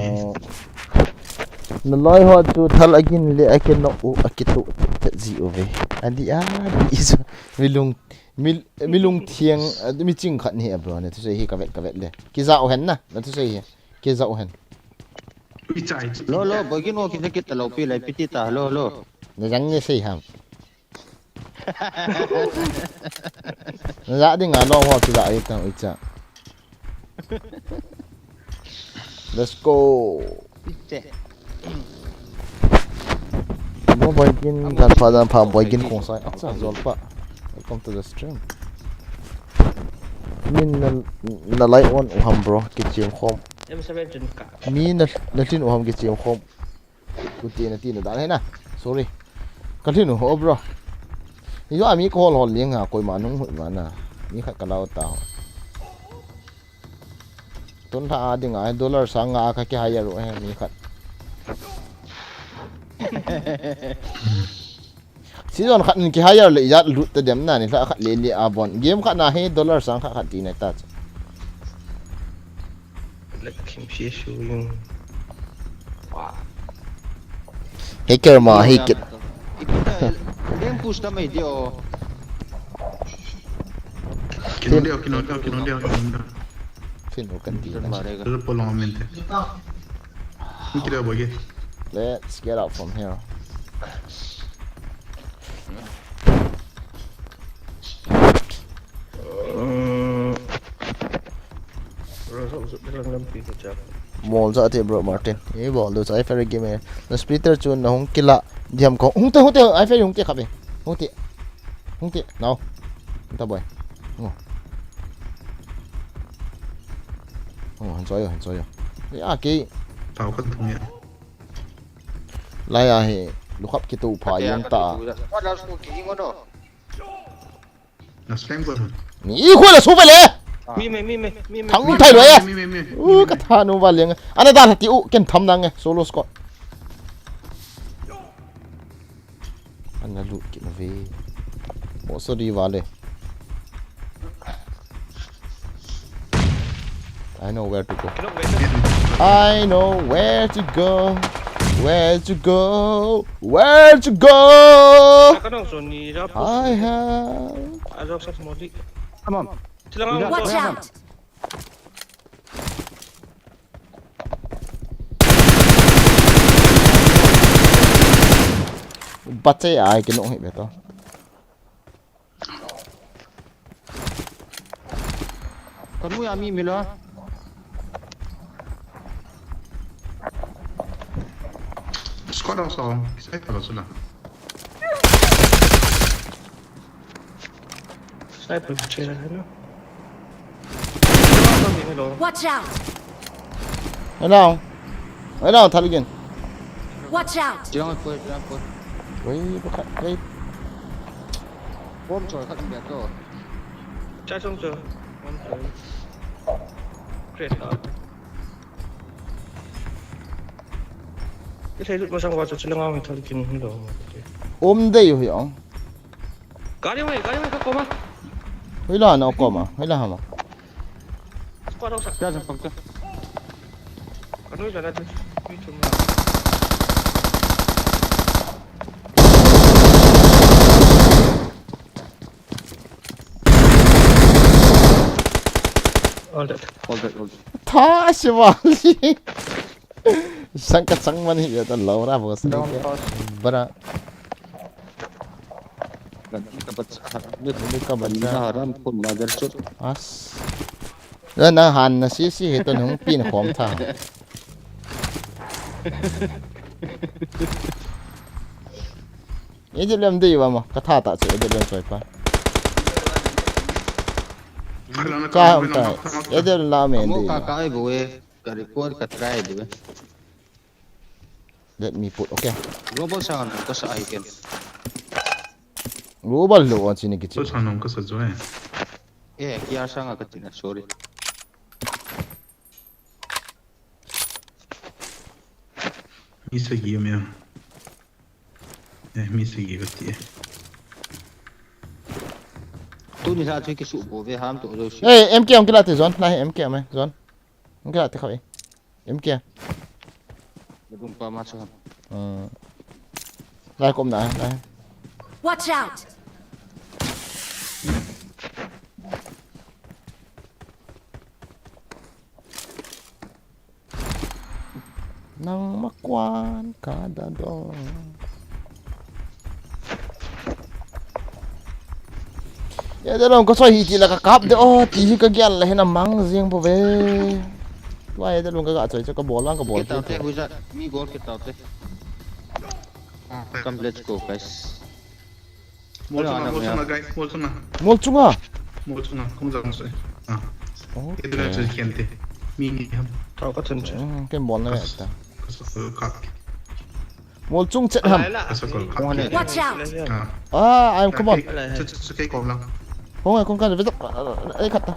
Speaker 1: Nó lôi họ tu thal again le akin no o akito zi ove. Andi is milung thiang mi ching khat ni bro ne tu sei hi ka vet le. Ki zao hen na tu sei hi. Ki zao hen.
Speaker 4: Ui chạy.
Speaker 3: Lo bởi cái nó cái kit tao pi lại piti ta lo.
Speaker 1: Nó răng như sei ham. Nó dạ đi ngã lo ho tu lại tao ít cha. Let's go. Mo boy kin dan pada pa boy kin kong sai acha zol pa. Welcome to the stream. Min na light on uham bro ke chiam khom.
Speaker 6: Em sẽ bên cả.
Speaker 1: Mi na tin uham ke chiam khom. Ku ti na dan he na. Sorry. Continue ho bro. Ni yo ami ko hol liang ha koi manung hui mana. Ni khat kalau ta. Tun tha ding ai dollar sang nga ka ke haya ro he mi khat. Season khat ki hire le ya lut ta dem na ni la khat le abon game khat na he dollar sang khat ti na ta
Speaker 6: Let him see you. Wow.
Speaker 1: hacker ma he kit
Speaker 3: Game push ta mai dio.
Speaker 4: Kinondio.
Speaker 1: fin o kan ti na
Speaker 4: Pero prolongamente. Ni kira boy.
Speaker 1: let's get out from here mall za te bro Martin e ball do sai fair game na splitter chun na hong kila diam ko hung te ai fair hung te khabe hung te now ta boy han soyo ya ki
Speaker 4: Tao cất thùng nhẹ.
Speaker 1: lai a he lu khap ki tu pha yang ta
Speaker 3: What else ko ki ngon no.
Speaker 4: Nó slang bơ.
Speaker 1: ni khoi la su pe le
Speaker 6: Mimi.
Speaker 1: thang thai lo ya
Speaker 4: Mi.
Speaker 1: ka tha nu ba leng ana da ti u ken tham nang solo squad ana lu ki na ve Ủa sao đi vào đây? I know where to go. I know where to go. Where to go? Where to go? I have.
Speaker 3: Come on.
Speaker 5: Watch out!
Speaker 1: Bắt tay ai cái nỗi hệ vậy to.
Speaker 3: Còn mũi ami mình nữa.
Speaker 4: Squad also. Saya kalau sudah.
Speaker 6: Saya berbicara hello.
Speaker 5: Watch out!
Speaker 1: Ở đâu thật again.
Speaker 5: Watch out!
Speaker 3: Jangan pun.
Speaker 1: Wait.
Speaker 3: Bom rồi khát đẹp rồi.
Speaker 6: Trái xong chưa? Great. Cái thế lúc mà sang qua cho chơi ngang mình thôi kinh không đâu.
Speaker 1: Ôm đây rồi ông.
Speaker 6: Cái gì mày các cô mà.
Speaker 1: Hay là nó có mà, hay là hả mà.
Speaker 6: Qua đâu sao?
Speaker 3: Ra rồi không chứ.
Speaker 6: Cái núi là đây. All that.
Speaker 1: Tha shivali. Sangkat sang man hi ta laura bos. Bara. Ka banda
Speaker 3: haram pun magar sut.
Speaker 1: As. Na han na si heton hung pin khom tha. Ye lem dei wa ma ka tha ta che de lem soi pa. Cha không phải, cái đó là mình đi.
Speaker 3: Cái bùi, cái record cái try đi.
Speaker 1: Let me put, okay.
Speaker 3: Global sang có sợ hay kiện.
Speaker 1: Global lo anh xin cái
Speaker 4: Tôi sang nông có sợ rồi.
Speaker 3: Kia sang cái chuyện sorry.
Speaker 4: Misa gì mà? Misa gì cái gì?
Speaker 3: Tu ni sa chơi cái sụp của về ham tụi rồi.
Speaker 1: Ê, em kia lại từ John, này em kia mày, John. Em kia lại từ khỏi. Em kia.
Speaker 3: Đừng qua mắt sao.
Speaker 1: Lại cũng này, này.
Speaker 5: Watch out!
Speaker 1: Nang makwan kada do. Ya dalam ko soi hiti la ka kap de oh ti ka gyan la hena mang riêng po ve. Wa ya dalam ka ga choi cho ka bol lang ka bol.
Speaker 3: Kita te hujan, mi gol kita te. Come let's go guys.
Speaker 4: Mol sana guys, mol sana.
Speaker 1: Mol chunga.
Speaker 4: Mol sana, không dám rồi. À.
Speaker 1: Okay.
Speaker 4: Cái đó là khen te. Mi ni ham.
Speaker 6: Tao có thân chứ.
Speaker 1: Cái bol này ta.
Speaker 4: Kaki.
Speaker 1: Mol chung chet ham.
Speaker 5: Watch out!
Speaker 1: Ah, I'm come on.
Speaker 4: Cái còn lắm.
Speaker 1: Không ai con cái với ấy khát ta.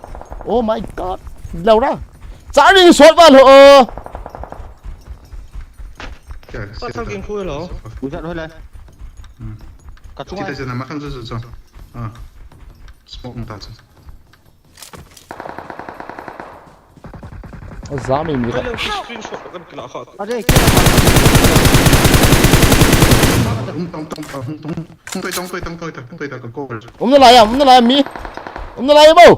Speaker 1: Oh my god. Lâu ra. Trả đi sốt vào lỗ.
Speaker 6: Có sao kinh khui lỗ.
Speaker 3: Hujan thôi này. Cắt xuống.
Speaker 4: Kita jangan makan susu. Ah. Smoke entah.
Speaker 1: Zami mi.
Speaker 6: Cái lượng screenshot kan kena khot.
Speaker 3: Ada
Speaker 4: Tung tôi cái cô.
Speaker 1: Nó lại mi. Nó lại bao.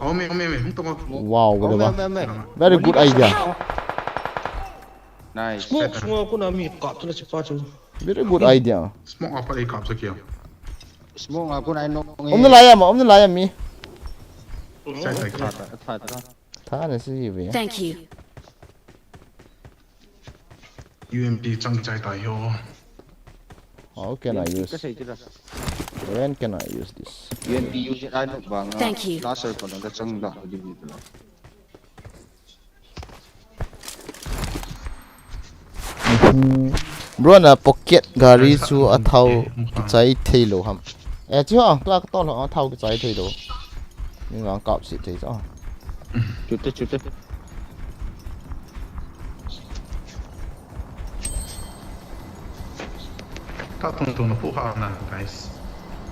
Speaker 4: Tung.
Speaker 1: Wow, cái đó. Very good idea.
Speaker 3: Nice.
Speaker 6: Semua aku nak ambil kat tu lah cepat tu.
Speaker 1: Very good idea.
Speaker 4: Smoke apa lagi kap sekian.
Speaker 3: Smoke aku nak nok.
Speaker 1: Nó lại mi. Tha này gì vậy?
Speaker 5: Thank you.
Speaker 4: UMP trăng trái tài hiệu.
Speaker 1: How can I use? When can I use this?
Speaker 3: UMP use it I nok bang.
Speaker 5: Thank you.
Speaker 3: Laser ko lang kacang dah di dito.
Speaker 1: Bro na pocket gari chu a thau chai thailo ham. E chu ang tla ka ton a thau chai thailo. Ni ngang kap si thai cha.
Speaker 3: Chute.
Speaker 4: Ta tung nó PHAH na guys.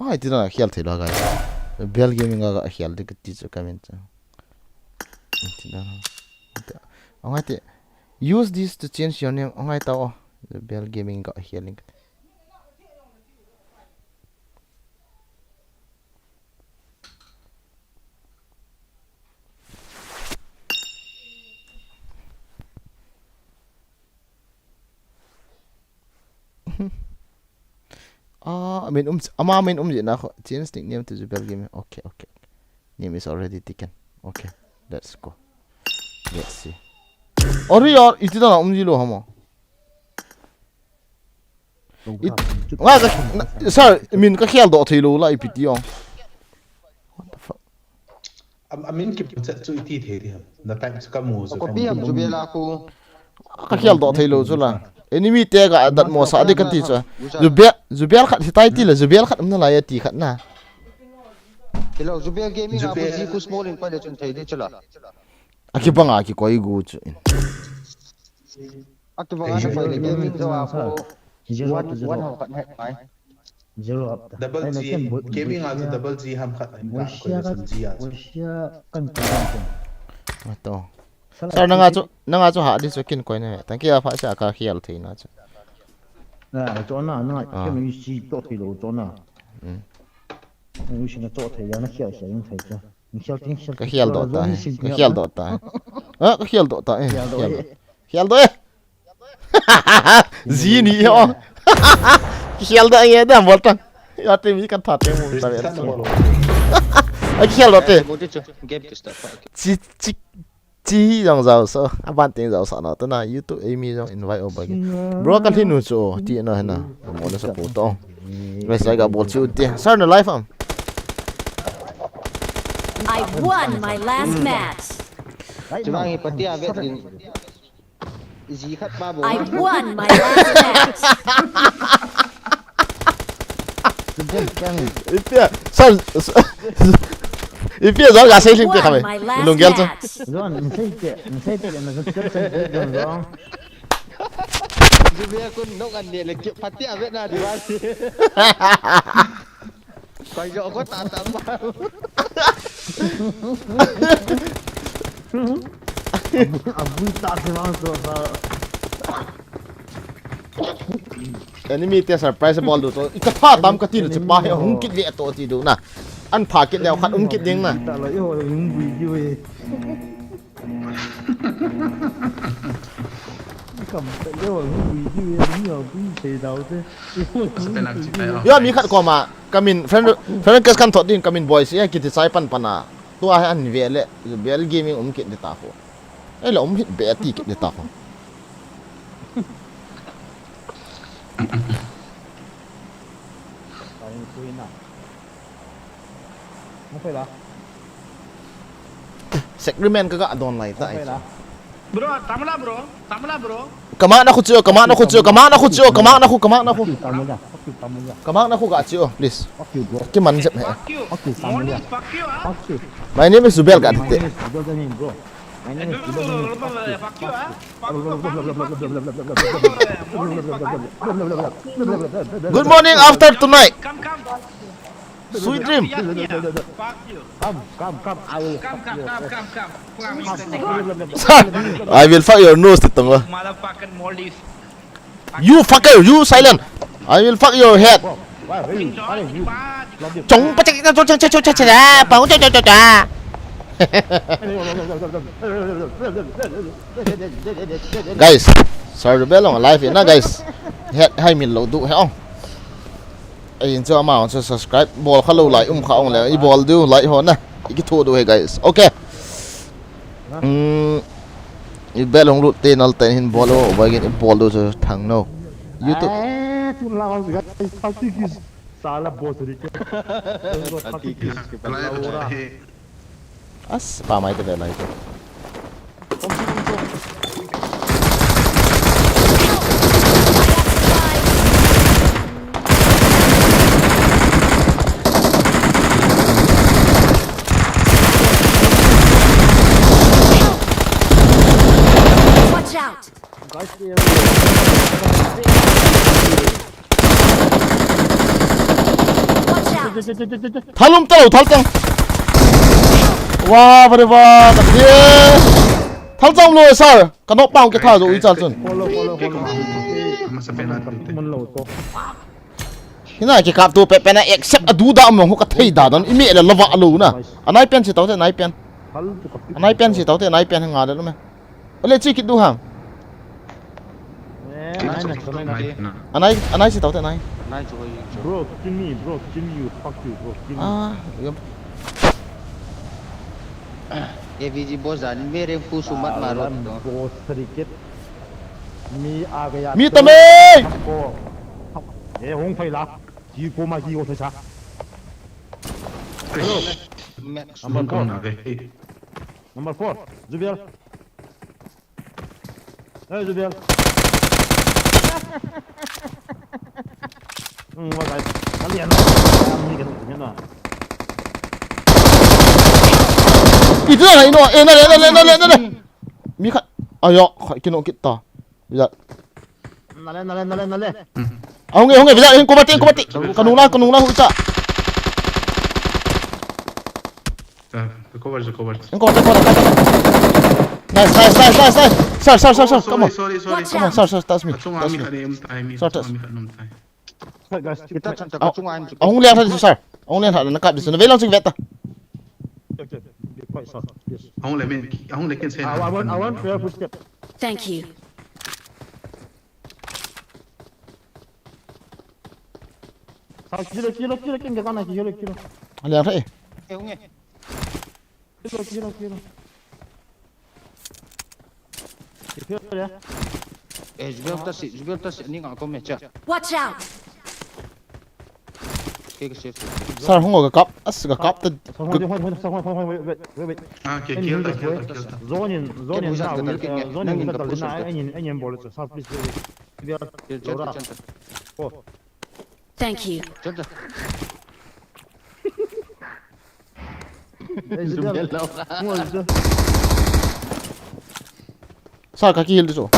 Speaker 1: ai ti na khial thilo ga bel gaming ga khial de ti chu comment ti na angai te use this to change your name angai ta o bel gaming ga khialing I mean ama min na change nickname to Zubel Gaming. Okay. Name is already taken. Okay, let's go. Let's see. Ori yaar itida na lo hamo. Sir, I mean ka khial do thilo la IPT on. What the fuck?
Speaker 4: I mean keep to it here. The time to come was.
Speaker 3: Ko biam Zubela ko.
Speaker 1: Ka khial do thilo chu la. Enemy tag that mo sa de kan ti cha. Zubel khat hitai ti la Zubel khat amna la ya ti khat na.
Speaker 3: Hello Zubel gaming abu ji ku small in pa de chun thai de chala.
Speaker 1: Aki banga ki koi gu chu.
Speaker 3: Ak banga na pa gaming jo apo. One ho khat hai.
Speaker 7: Zero up.
Speaker 4: Double G gaming also double G ham khat ai ka ko G ya.
Speaker 7: Kan
Speaker 1: To. Sir nanga chu ha di chu kin koi na. Thank you fa cha ka khial thei na chu.
Speaker 7: na chỗ nào nó cái mình xí chỗ thì lỗ chỗ nào mình xin chỗ thì nó hiểu sẽ những thầy chưa mình hiểu tiếng hiểu
Speaker 1: cái hiểu độ ta cái hiểu độ ta cái hiểu độ ta hiểu độ gì nhỉ ông hiểu độ nghe đã một tăng ya tìm gì cần thật em muốn sao vậy hiểu độ thế chỉ dòng giàu sao anh bạn tiếng giàu sao nó tên là YouTube Amy dòng invite over bro continue cho tí nó hả một nó sẽ phụ tông bây giờ gặp bộ chiếu tiền sao nó live không
Speaker 5: I won my last match.
Speaker 3: Jangan ipatia bet din. Isi khat ba bo.
Speaker 5: I won my last match.
Speaker 1: sao If you're not saying
Speaker 5: I won my last match.
Speaker 7: rồi mình thấy nó rất rất rồi
Speaker 3: Jubia kun nok an dia lek patia bet na diwasi. Koi jo ko ta ta ba.
Speaker 7: abu tak memang tu
Speaker 1: enemy te surprise ball do to ikatha tam ka ti le pa he hung kit le to ti do na an pha kit le khat kit ding na
Speaker 7: tak lah yo yung video eh cầm tay yo yung video eh nhiều cũng thấy đâu thế
Speaker 1: yo mi khat ko ma kamin friend kas kan thot din kamin boys ya kit sai pan pana to a an ve le bel gaming kit de ta ko ai lo hit be ti kit de ta ko
Speaker 7: không phải là
Speaker 1: Segment kagak don lai ta
Speaker 6: Bro, tamla bro.
Speaker 1: kama na khutio kama na ku ga chio please ki man jep he
Speaker 6: Fuck you.
Speaker 1: my name is Zubel ga te
Speaker 7: bro
Speaker 6: Fuck you.
Speaker 1: good morning after tonight
Speaker 6: Come.
Speaker 1: sweet dream
Speaker 6: Fuck you.
Speaker 7: come
Speaker 1: I will fuck your nose tong
Speaker 6: Motherfucking Maldives.
Speaker 1: you fucker you silent I will fuck your head chống pa cha pa cha guys sorry Zubel on live na guys head hai min lo du he ong ai cho ma cho subscribe ball khalo like kha ong le I ball du like ho na ki thu du he guys okay Zubel ong lut te nal ten hin ball o ba gen ball du cho thang no YouTube
Speaker 7: tu lawan guys pasti kis salah bos dikit
Speaker 1: as pa mai te ve lai
Speaker 5: Watch out. Watch out.
Speaker 1: Thalum talo thaltang. Wah, bare ba ka ye. Thaltang lo sir. Kanok pang ke tha zo i chal chun.
Speaker 7: Follow.
Speaker 4: Masa pena dute.
Speaker 7: Mun lo to.
Speaker 1: Hina ke kap tu pe na accept adu da am ho ka thei da don imi le lova alu na. Anai pen si tawte nai pen.
Speaker 7: Hal tu ka.
Speaker 1: Anai pen si tawte nai pen nga da lu me. Ole chi kit du ham. Anai si tawte nai.
Speaker 3: Nai cho
Speaker 7: Bro, kill me, you, fuck you, bro, kill me.
Speaker 1: Ah, yum.
Speaker 3: AVG boss dan mere pu sumat marot to.
Speaker 7: Boss sedikit. Mi आ गया.
Speaker 1: Mi tame.
Speaker 7: Ko. Hong Fei la. Ji ko ma ji ko sa. Number 4. Zubiel. Hey Zubiel. What guys? Kalian. Ni kan ni na.
Speaker 1: Itu lah ini. Nah. Mi khat. Ayo, kino kita. Bisa.
Speaker 7: Nale.
Speaker 1: Hong bisa ko mati. Kanung lah huca.
Speaker 4: Recover.
Speaker 1: Engkau mati. Nice. Sir. Come on.
Speaker 4: Sorry.
Speaker 1: Come on, sir. Touch me.
Speaker 7: Guys,
Speaker 3: Kita chan tak chung am.
Speaker 1: Ông liang thật sir. Ông liang thật nó cắt đi nó về lòng chừng vẹt ta.
Speaker 7: okay. Be quite soft. Yes.
Speaker 4: Ahong le ken say.
Speaker 7: I want prayer footstep.
Speaker 5: Thank you.
Speaker 7: Kilo kin ga kana kilo.
Speaker 1: Liang thật.
Speaker 3: Ong e.
Speaker 7: Kilo. Kilo ya.
Speaker 3: Jubel ta si ni nga ko me cha.
Speaker 5: Watch out!
Speaker 3: Ke safe.
Speaker 1: Sir không có cái cắp ta.
Speaker 7: Wait.
Speaker 4: Ah, kill ta.
Speaker 7: Zonin na anh em boleh so please wait.
Speaker 5: Thank you.
Speaker 3: Chan ta.
Speaker 1: Sir kaki hill đi rồi.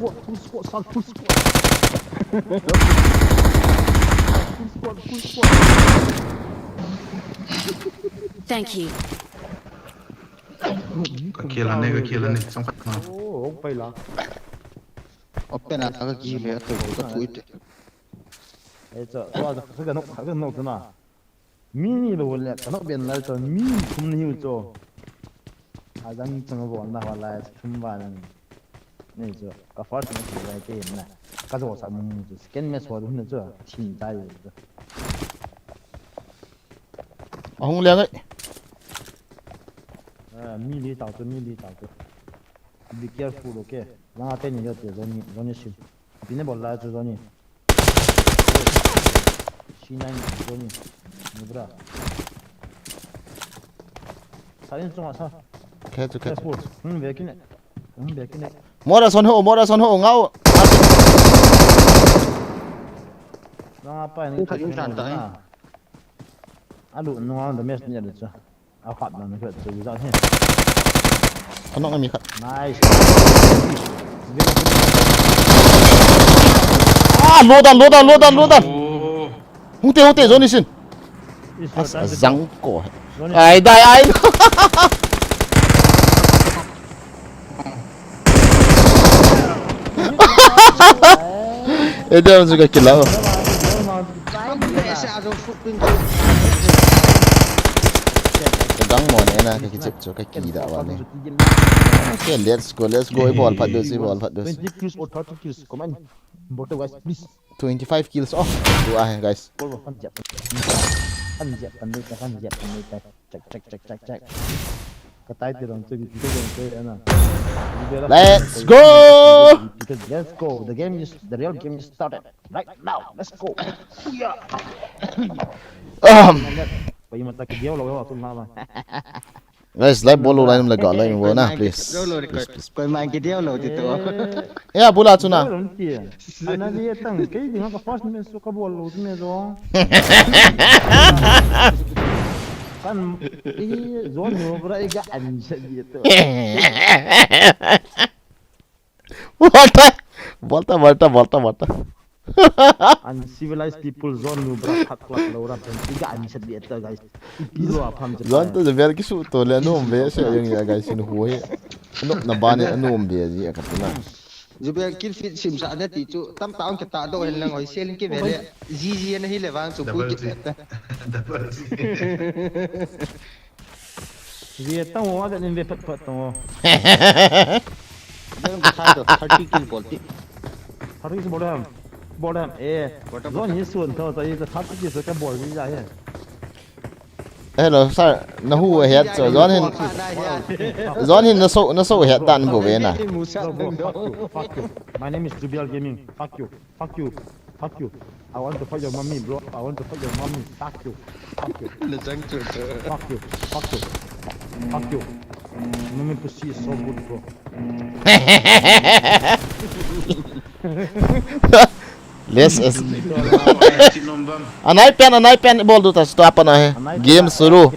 Speaker 7: Full squad.
Speaker 5: Thank you.
Speaker 4: Kill ane. Xong phát nào.
Speaker 7: Không phải là.
Speaker 3: Open na ka gi le to ka tuit.
Speaker 7: cái nốt thế nào? Mini lo le, cái nốt bên lại cho mini không nhiều cho. Đang trong cái bọn nào lại không vào này cho. Cái phát nó lại cái này. Cái chỗ sao mình scan mesh vào đúng chưa? Chính tại rồi.
Speaker 1: Ông liang ấy.
Speaker 7: Mini tạo cho. Be careful, okay? Lang tên nhiều thì Johnny xin. Bine bol lại cho Johnny. C9 Johnny. Nubra. Salin chung sao?
Speaker 1: Kẹt.
Speaker 7: Về cái này.
Speaker 1: Mua ra son hộ ngao.
Speaker 7: Lang apa ini? Alu nong the mess ni ada tu. Aku nak nak buat tu juga ni.
Speaker 1: Kanok na mi khat.
Speaker 7: Nice.
Speaker 1: Ah, lodan.
Speaker 4: Oh.
Speaker 1: Hung te Johnny sin. Zang ko. Ai dai ai. Edam juga kilau. Gang mo na cái chip cho cái kỳ đạo vào này. Okay, let's go. Ball phát dos.
Speaker 7: 20 kills or 30 kills. Come on. Boto guys, please.
Speaker 1: 25 kills off. Dua guys.
Speaker 7: Panjat check. Katai tirong tu na.
Speaker 1: Let's go.
Speaker 7: Let's go. The real game is started right now. Let's go. Pakai mata ke dia lo tu nama.
Speaker 1: Guys, live ball line lag line wo na please.
Speaker 3: Koi main ke dia lo tu.
Speaker 1: Ya bola tu na.
Speaker 7: Ana dia tang kai dia ka first match suka bola lo tu me zo. Kan ini zone ni berai ga anjat dia tu.
Speaker 1: Volta, volta, volta, volta.
Speaker 7: Uncivilized people zone nu bra khat klak lo ra pen tiga ani set biet guys. Pilo apam je.
Speaker 1: Zon to the very kisu to le no be se yung ya guys in huwe. No na bane no be ji akapuna.
Speaker 3: Jubel kill fit sim sa na ti chu tam taong ka ta do hen lang oi selin ki vele ji na hi le wang chu pu ki
Speaker 4: Double Z.
Speaker 7: Viet tang wa da nin ve pat tang.
Speaker 3: Dang ka sa do 30 kill bolti
Speaker 7: Hari se bodam. Bodam zone hi suan to ta ta thap ki se ka bol ji ja he.
Speaker 1: Hello sir, na hu head so zon hin na so head dan bo ve na.
Speaker 7: Fuck you. My name is Jubial Gaming. Fuck you. Fuck you. Fuck you. I want to fuck your mommy, bro. I want to fuck your mommy. Fuck you. Fuck you.
Speaker 3: le jang chu
Speaker 7: Fuck you. Fuck you. Fuck you. Mommy pussy is so good, bro.
Speaker 1: Let's anai pen bol do ta stop na hai. Game suru.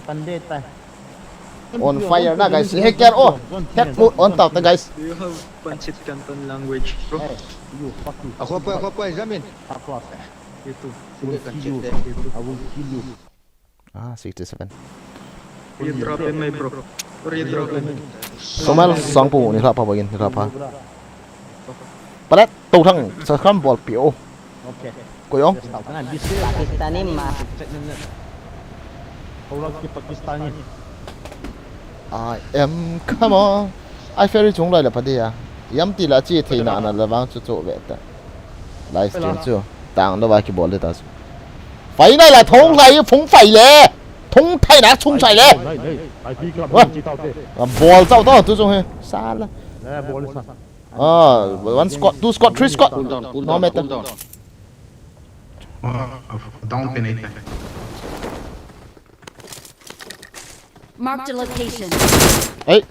Speaker 1: On fire na guys. Hacker oh. Hack mode on top na guys.
Speaker 6: Do you have Pancit Canton language, bro?
Speaker 7: Hey, you fuck you.
Speaker 3: ako pa jamin
Speaker 7: Fuck off.
Speaker 6: You too.
Speaker 7: I will kill you. I will kill you.
Speaker 1: Ah 67.
Speaker 6: You drop in my bro. Or you drop in me.
Speaker 1: Somal sang pu ni pa bagin ni pa. Parat tu thang sa kham bol pio.
Speaker 7: Okay.
Speaker 1: Ko yong.
Speaker 8: Pakistani ma
Speaker 7: Orang ki Pakistani.
Speaker 1: I am come on. I ferry chung lai la pa dia. Yam ti la chi thei na na la wang chu chu ve ta. Live stream chu. Tang do ba ki bol de ta. Fai nai la thong lai phung fai le. Thong thai na chung sai le.
Speaker 7: I pick up chi tao te.
Speaker 1: Ball zao to tu chung he. Sa la.
Speaker 7: Bol sa.
Speaker 1: One squat, two squat, three squat.
Speaker 3: pull down
Speaker 1: No matter.
Speaker 3: pull down
Speaker 4: Down penate.
Speaker 5: Marked a location.
Speaker 1: Hey.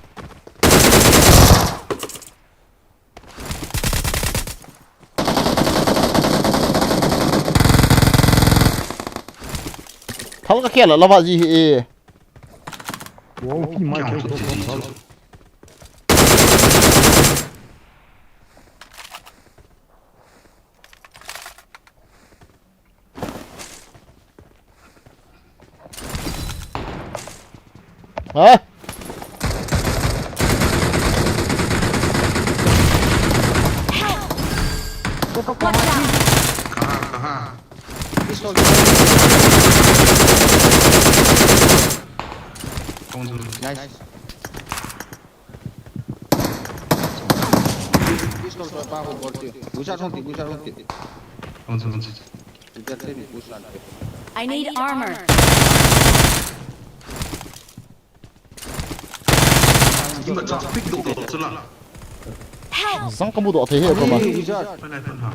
Speaker 1: Tháo cái kia là gì?
Speaker 7: Wow, ki mai
Speaker 4: Count
Speaker 7: ko.
Speaker 4: to GG.
Speaker 1: Hả?
Speaker 3: pistol nice pistol to pa bolti busa sonti Jubel ni busa
Speaker 5: I need armor.
Speaker 4: Chúng ta chọn pick độ độ số lận.
Speaker 1: Sang kamu độ thế hệ của bạn.
Speaker 4: Bên này bên hả?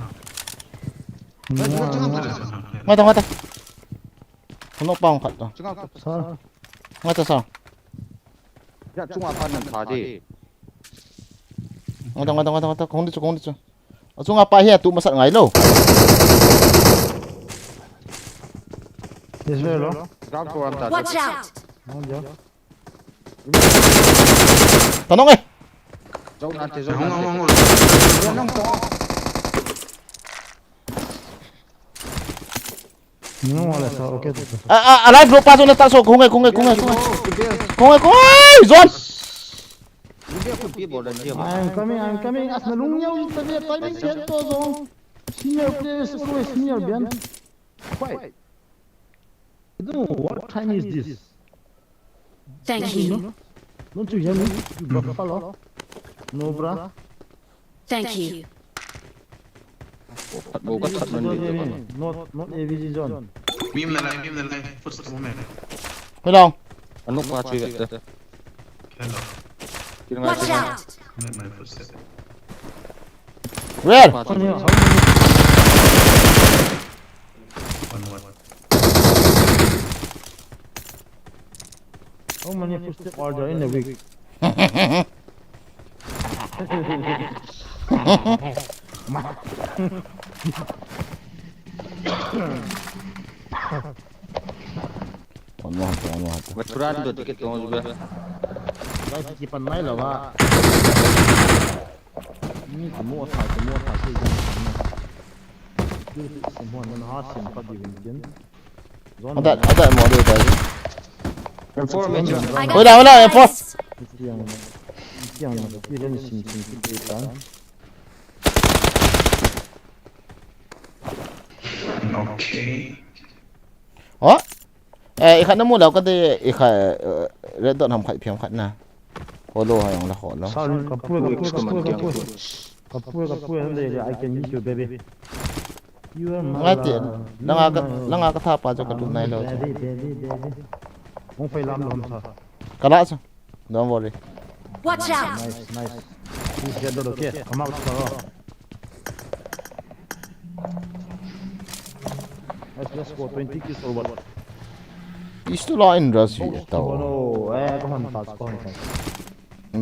Speaker 1: Ngay ta. Không nó bong thật rồi.
Speaker 7: Sa.
Speaker 1: Ngay ta sao?
Speaker 3: ya chung apa nan tha de
Speaker 1: Ngay ta. Không đi cho. Ở chung apa here tụ mà sợ ngay lâu.
Speaker 7: Yes, velo.
Speaker 3: ground ko am ta
Speaker 5: Watch out.
Speaker 7: Không giờ.
Speaker 1: Tao nói ngay.
Speaker 3: zau nan te
Speaker 4: Không.
Speaker 3: ya nong to
Speaker 7: No wala sa okay.
Speaker 1: Alive bro paso na taso. Kung ngay. Zon.
Speaker 3: Jubel ko pi bolan dia
Speaker 7: I'm coming. As na lung nhau ta ve timing get to zo. Senior players always senior bian. Why? I don't know what time is this.
Speaker 5: Thank you.
Speaker 7: Don't you hear me? You buffalo. No bra.
Speaker 5: Thank you.
Speaker 3: bo ka that man
Speaker 7: Not AVG zone.
Speaker 4: Mim này lại. First moment.
Speaker 1: Hơi đông.
Speaker 3: anu pa chui vector
Speaker 4: Hello.
Speaker 5: Watch out.
Speaker 4: My first set.
Speaker 1: Where?
Speaker 4: One.
Speaker 7: How many footstep order in a week?
Speaker 1: One more.
Speaker 3: Maturan do tiket ko Jubel
Speaker 7: Guys, keep an eye lah, mi kamu tha se mo na ha sim ka di win
Speaker 1: ada mo do da
Speaker 3: Information.
Speaker 5: I got
Speaker 1: Hola, hola,
Speaker 5: supplies.
Speaker 7: yang na ki ren sim ki ta
Speaker 4: Okay.
Speaker 1: อีกขันน้ำมูกเราก็ได้อีกขันเรดดอททำขัดเพียงขัดนะโคโลหายองละขอแล้ว
Speaker 7: sa ka pu han de I can meet you baby you are my
Speaker 1: ง่ายเจ๋งแล้วงาก็ท่าปลาจะกระดุมในเรา
Speaker 7: mong phải làm lom sa
Speaker 1: กระละซะ don't worry
Speaker 5: Watch out.
Speaker 7: nice please get the okay come out sa let's go 20 kills or what
Speaker 1: isto la in Russia tao
Speaker 7: no come on fast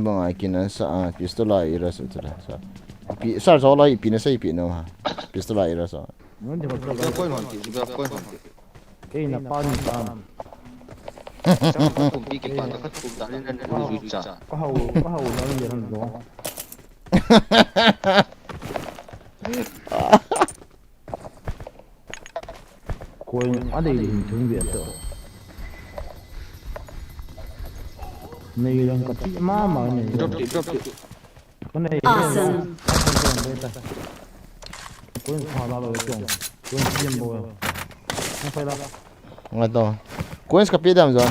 Speaker 1: bang ai kina sa isto la ira sa tala sa pi sa zo la pi na sa pi no ha isto la ira sa
Speaker 7: ngon de ko
Speaker 3: Coin hòn thì chúng coin hòn.
Speaker 7: cái na pa ni ta
Speaker 3: Trong các công ty kịch bản các công ty nên duy trì.
Speaker 7: có hậu nó như thằng đó coi ở đây hình thương việt rồi này là cái chị má mà này
Speaker 3: Drop it.
Speaker 7: cái này
Speaker 5: Awesome.
Speaker 7: coi thằng nào rồi chồng coi chiêm bò không phải là
Speaker 1: ngai to coins ka pi dam zon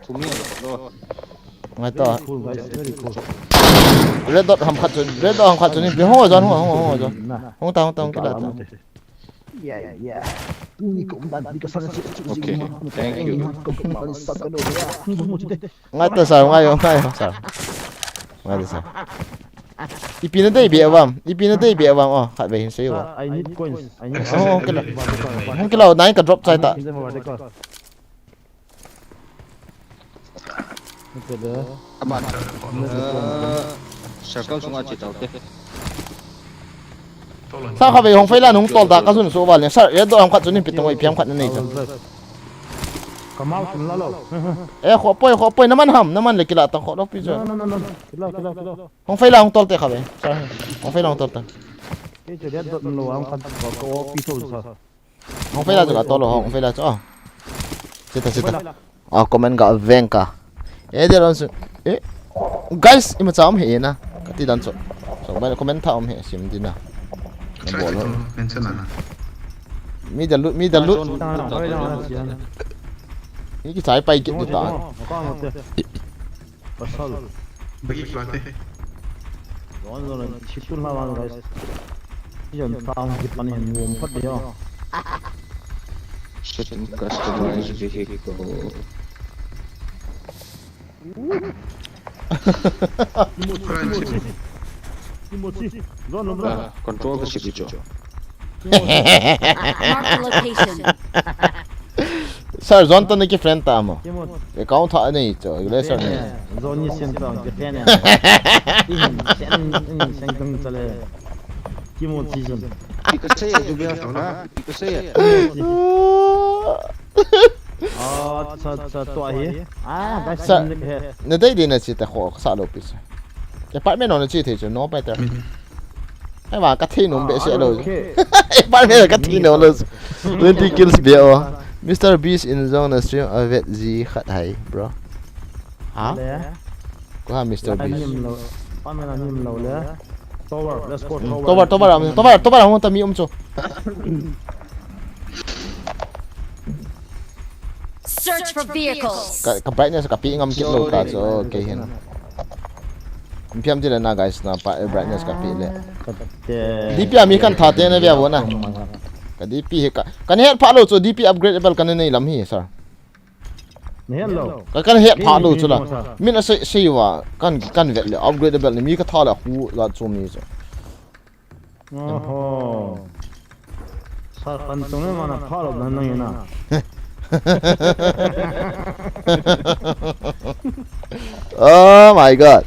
Speaker 3: Thu miếng rồi.
Speaker 1: ngai to
Speaker 7: cool guys very cool
Speaker 1: red dot ham khat chun ni bi ho zon ho zon hong ta ki la ta
Speaker 7: yeah ini cũng đang đi cái sân
Speaker 3: Okay. Thank you.
Speaker 1: ngai ta sa ngai sa ipina dei bi awam khat ve hin sei wa
Speaker 7: I need coins I need
Speaker 1: hong ki lo nai ka drop chai ta
Speaker 3: Các bạn circle xuống chỉ tàu thế.
Speaker 1: sa kha ve hong phai la nung tol ta ka sun so wa le sa red dot ham khat chun ni pi tong ai phiam khat na nei cha
Speaker 7: come out from lalo
Speaker 1: kho poi naman le kila ta kho do pi jo
Speaker 7: no kilo
Speaker 1: hong phai la hong tol te kha ve sa hong phai la hong tol ta
Speaker 7: cái chỗ đấy đột nổ ông phát có pistol sao
Speaker 1: hong phai la jo ka tol hong phai la cho sita comment ga venka there also guys ima cham he na kati dan so ba comment tha he sim dina
Speaker 4: Try to mention ana.
Speaker 1: mi da lu ni ki chai pai ki ta
Speaker 7: pasal
Speaker 4: Bagi plate.
Speaker 7: rồi chitun la wan guys yon taong ki pan hen ngom phát đi ho
Speaker 3: Setting customized vehicle.
Speaker 7: Timothy ron bro
Speaker 3: Control cái ship cho.
Speaker 5: Mark the location.
Speaker 1: sir zon to ni ki friend ta mo
Speaker 7: Timothy
Speaker 1: account tha nei cho le sir nei
Speaker 7: zone ni sen taong ki pen ya sen kang chale Timothy zon
Speaker 3: Because say you be na. Because say.
Speaker 7: अच्छा तो आहे guys
Speaker 1: Sa- na dai din na chi ta kho sa lo pi sa apartment on chi the no pa ta ai wa ka thi num be se lo apartment ka thi no lo 20 kills be o Mr Beast in zone stream avet z khat hai bro ha ko ha Mr Beast
Speaker 7: nim lo pamen nim lo le tower let's go tower
Speaker 1: tobar hong ta mi cho
Speaker 5: Search for vehicles.
Speaker 1: ka brightness ka pi ngam kit lo ta so ke hin piam ti na guys na pa brightness ka pi le dp mi kan tha te na bia bo na ka dp he kan he pha lo cho dp upgradeable kan nei lam hi sir
Speaker 7: hello
Speaker 1: kan he pha lo cho la min se wa kan vet le upgradeable ni mi ka tha la hu la cho mi so
Speaker 7: oho sar kan tong mana follow dan nang na
Speaker 1: oh my god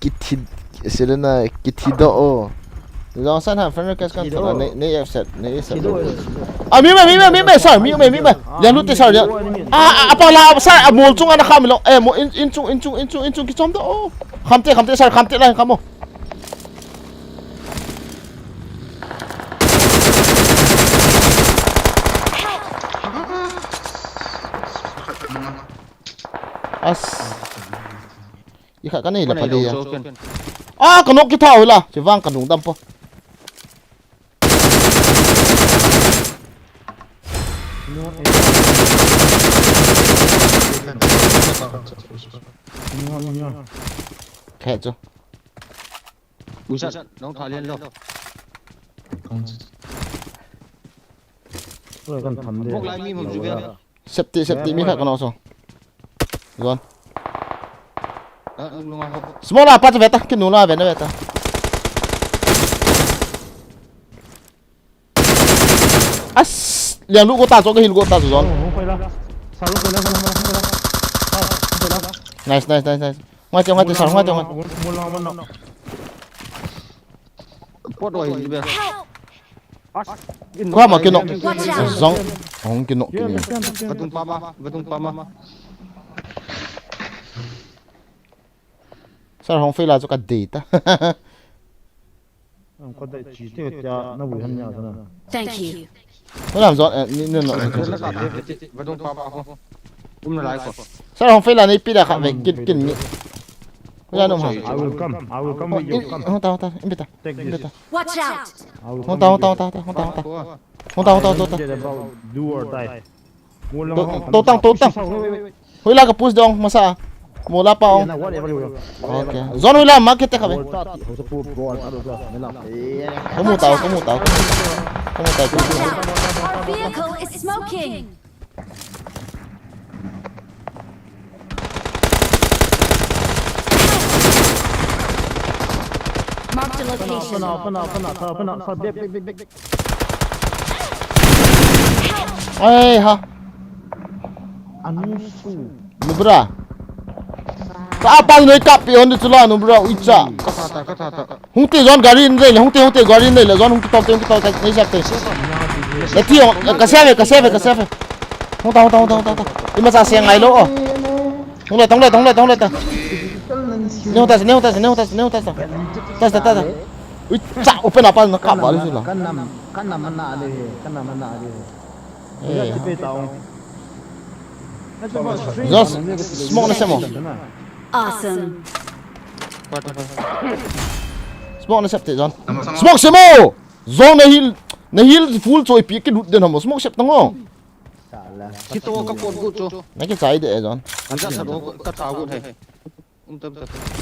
Speaker 1: kiti selena kiti do o Long san han friend request kan to ne set mi me sir mi me ya lu te sir ya apa la sir amol chung ana kham lo mo in chung ki chom do khám tiếc sao khám tiếc lên khám không ý khả cái này là phải đi cái nóc cái thao là chỉ vang cả đúng đâm po khẹt chưa
Speaker 3: Ui giời, nó thả lên đâu.
Speaker 7: Rồi còn thầm đi.
Speaker 3: Bốc lại mi một chút biết.
Speaker 1: xếp tí mi khả cái nó xong rồi
Speaker 3: Đúng không?
Speaker 1: small là bắt về ta cái nụ là về nó về ta liền lũ của ta cho cái hình của ta rồi
Speaker 7: Không phải là. Sao lúc này
Speaker 1: nice ngoài tiếng sao ngoài tiếng
Speaker 3: Bốc rồi hình biết.
Speaker 1: qua mà cái nọ giống không cái nọ cái gì
Speaker 3: Betung pama.
Speaker 1: sao không phải là cho cả data
Speaker 7: có thể chỉ tiêu cho nó bùi hơn nhau thôi.
Speaker 5: Thank you.
Speaker 1: nó làm rõ nên nó
Speaker 3: Betung pama. Nó lại có.
Speaker 1: sao không phải là này pi là khả về kinh mi bây giờ nó hả
Speaker 7: I will come with you.
Speaker 1: không tao em biết ta
Speaker 5: Watch out.
Speaker 1: không tao
Speaker 7: Do or die.
Speaker 1: tô tăng hồi là cái push dong masa một là bao ok zone hồi là market thế khả về có một tàu
Speaker 5: Our vehicle is smoking. Mark the location.
Speaker 7: Big.
Speaker 1: ê ha
Speaker 7: Anusu.
Speaker 1: nubra apa này cặp pion itu lah nubra icha hung te zone garin đây là hung te garin đây là zone hung top này sắp tới là thiêu cái xe về hung tao đi mà ra xe ngay lỗ tông lại ta nêu ta ui chả open apa nó cặp vào đấy là
Speaker 7: Kan nama nak dia.
Speaker 1: zone smoke nó xem không
Speaker 5: Awesome.
Speaker 1: smoke nó sắp tới zone smoke xem không zone này heal full rồi bị cái đụt đến không smoke sắp tăng không
Speaker 3: Kita các con cụ cho.
Speaker 1: mấy cái trái để zone
Speaker 3: Anh ra thật các thảo cụ thể.
Speaker 1: cái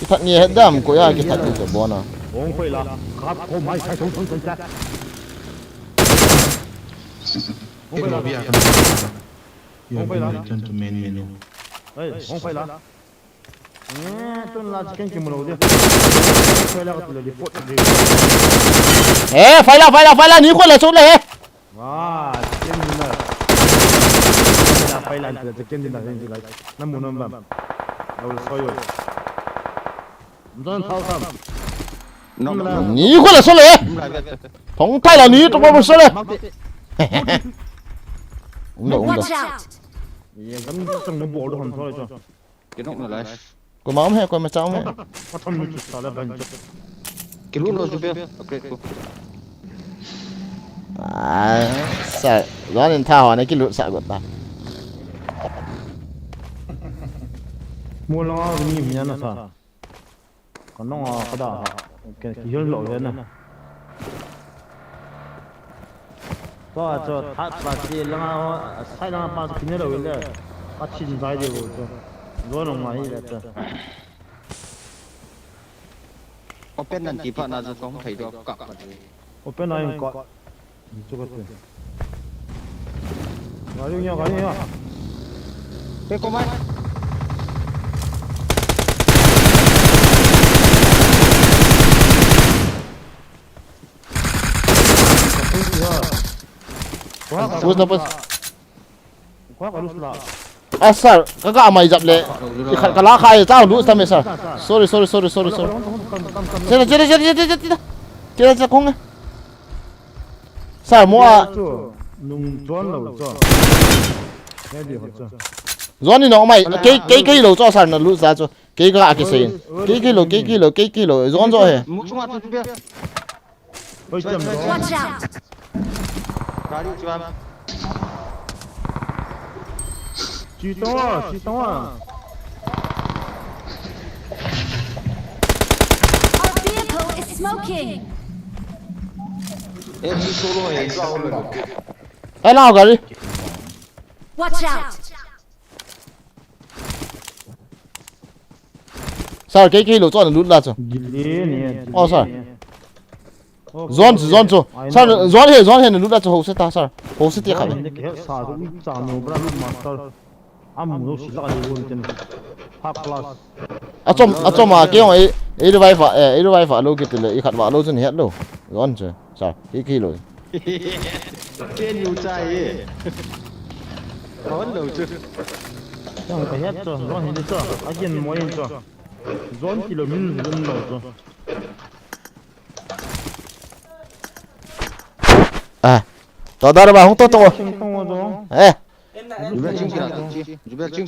Speaker 1: thật nghe hết đam của ai cái thật thì cho bọn nó
Speaker 7: Không phải là khắp không phải sai không chắc.
Speaker 4: Không phải là turn to main menu.
Speaker 7: Không phải là. Tôi là cái gì mà đâu đi. Phải là cái gì phốt đi.
Speaker 1: phải là ní quên là số này
Speaker 7: Cái gì này. Phải là cái gì này Năm muốn năm. Đâu soi rồi. Don't thao thầm.
Speaker 1: ní quên là số này thống thay là ní trong bao số này đúng
Speaker 5: Watch out.
Speaker 7: Gắn trong nó bộ đồ hòn thôi cho.
Speaker 3: Cái nóc này.
Speaker 1: coi máu hay coi mà cháu hay
Speaker 7: Có thằng mình sao là bằng chất.
Speaker 3: Cái lũ nó chưa biết. Ok.
Speaker 1: sợ gió nên thao này cái lụt sợ của ta
Speaker 7: Mua lo nhìn nhá nó sao. Còn nó có đỏ cái hiếu lộ lên nè. Có cho thắt và chỉ là sai là bao nhiêu tiền rồi đấy. Bắt chín vài điều rồi. Rồi nó mà đi đấy.
Speaker 3: Open nan chỉ phải là cho không thấy được cặp.
Speaker 7: Open này có. Chỗ cái. Gọi đi nhau.
Speaker 3: Cái con máy.
Speaker 7: Quá có lúc là.
Speaker 1: sir kakak amai jap le kalau khai tahu lu sampai sir sorry Chết không sir mua
Speaker 7: Nung trốn lẩu cho. Cái gì hả cho.
Speaker 1: zone ni no mai cái lẩu cho sir nó lu ra cho cái gạ cái xin cái kilo dọn rồi
Speaker 3: Múc xuống mặt tôi biết.
Speaker 7: ôi chầm đó
Speaker 5: Watch out!
Speaker 3: Cá đi chú em.
Speaker 7: chỉ tao à
Speaker 5: Our vehicle is smoking!
Speaker 3: Em đi solo ấy sao rồi.
Speaker 1: ai nào cả đi
Speaker 5: Watch out!
Speaker 1: sao cái kilo dọn lút là sao
Speaker 7: gile nè
Speaker 1: sao dọn cho sao dọn hết lút là cho hồ sẽ ta sao hồ sẽ tiệt khẩu
Speaker 7: cái sao cũng chạm nó bra master am nó xí lại luôn chân half class
Speaker 1: à mà cái ông ấy vai lâu cái từ khát vạ lâu chân hết đâu dọn chứ sao cái kilo
Speaker 3: Trên nhiều trai ấy. Có đầu chưa.
Speaker 7: chẳng cái hết cho nó hiện cho anh nhìn mọi hiện cho dọn kilo min luôn rồi cho
Speaker 1: à tao đã bảo không tốt rồi ê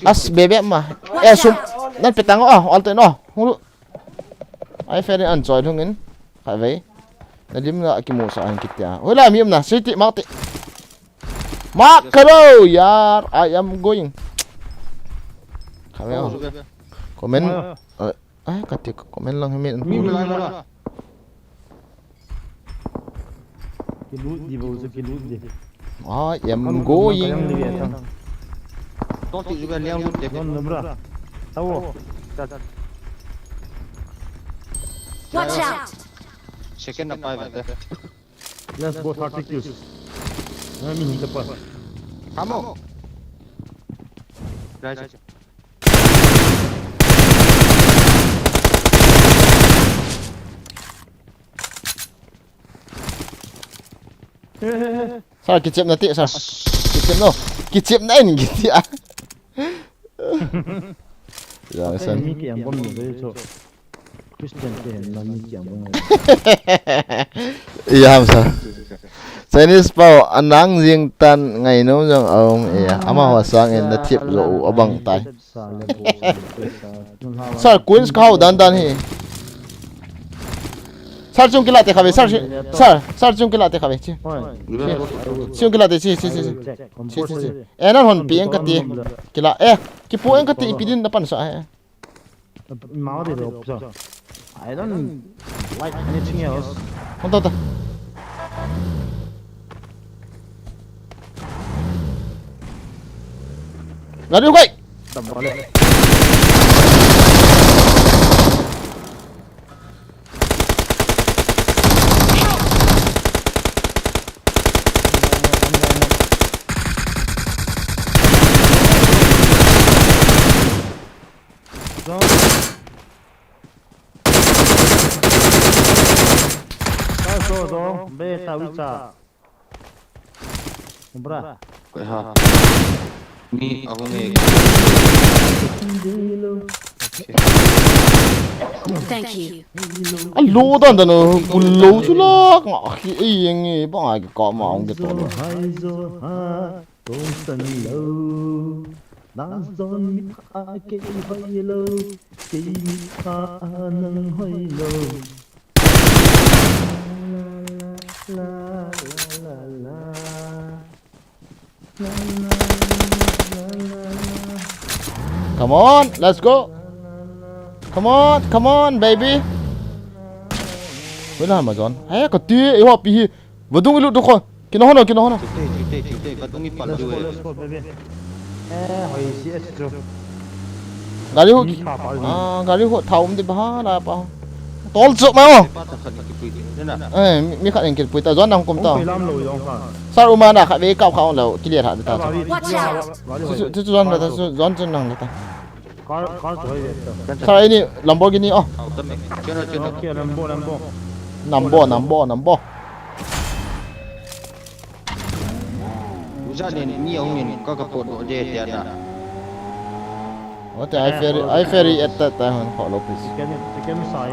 Speaker 1: as bebe mà ê sumนั่นเป็ดตังอ๋ออันเตนอ๋อฮู้ไอ้เฟรนอันจอยทั้งนั้นใครไว้นั่นลิมละกิโมสอันกิตยาเฮ้ยล่ะมีมนะสิติมาติมาคาโลยาร์ I am going ใครไว้อ๋อคอมเมนต์ไอ้กัดติคอมเมนต์ลงให้มี
Speaker 3: Mi lại mà.
Speaker 7: cái lút gì vô cái lút gì
Speaker 1: I am going
Speaker 3: Con chị chú em leo luôn đẹp.
Speaker 7: dọn nó bra tao
Speaker 5: Watch out!
Speaker 3: Second up vậy đấy.
Speaker 7: let's go 30 kills nó mình tập
Speaker 3: KAMU. Ra chứ.
Speaker 1: sao cái chém nó tiện sao cái chém đâu cái chém này nhìn cái tiện rồi
Speaker 7: Sen mi ki ambon mo de so Christian ke na mi ki ambon
Speaker 1: iya sao Chinese bao anang riêng tan ngày nấu rằng ông iya ama hoa sang en na thiệp rộ ở bằng tay
Speaker 7: sa le bo
Speaker 1: sao queens khâu dan hi sao chung cái lại khabe sao chung cái lại khabe chi chung cái lại chi eh nan hon pi en ka ti kila ki po en ka ti pidin na pan sa
Speaker 7: ma de ro so I don't like anything else
Speaker 1: hon ta Gak ada koi.
Speaker 7: tập balik so beta wica bra
Speaker 3: Vậy hả? Mi ở hôm nay.
Speaker 5: Thank you.
Speaker 1: Alo dan dan kullo chula ngọ khi ngi ba ai ko ma ong de to
Speaker 7: hai zo ha tong san lo na zon mi kha ke hai lo ke mi kha nang hai lo la la la la
Speaker 1: Come on, let's go. Come on, baby. Với nào mà giòn? Hay có tí ấy họp đi. Vừa đúng cái lúc đó con. Cái nó hôn nào.
Speaker 3: Chị có tung đi phần
Speaker 7: let's
Speaker 3: rồi.
Speaker 7: go let's go baby hồi CS rồi
Speaker 1: Gari hộ thầu thì ba là bao. Tol sợ mà.
Speaker 3: Bắt thật khẩn cái quỷ thế nào?
Speaker 1: Mi khát anh kêu bụi ta giòn nào không tao.
Speaker 7: 15 lồi rồi phải
Speaker 1: Sao mà đã khát với cao khao là cái liệt hả ta.
Speaker 5: Watch out!
Speaker 1: Thế giòn là ta giòn chân năng là ta.
Speaker 7: có rồi
Speaker 1: Sao ấy đi Lamborghini
Speaker 3: Tâm mình. Chưa nó.
Speaker 7: ok
Speaker 1: nằm bò.
Speaker 3: Gia đình nhiều mình có cái bộ đồ dê tiền à?
Speaker 1: What I ferry at that time họ lopez.
Speaker 7: cái sai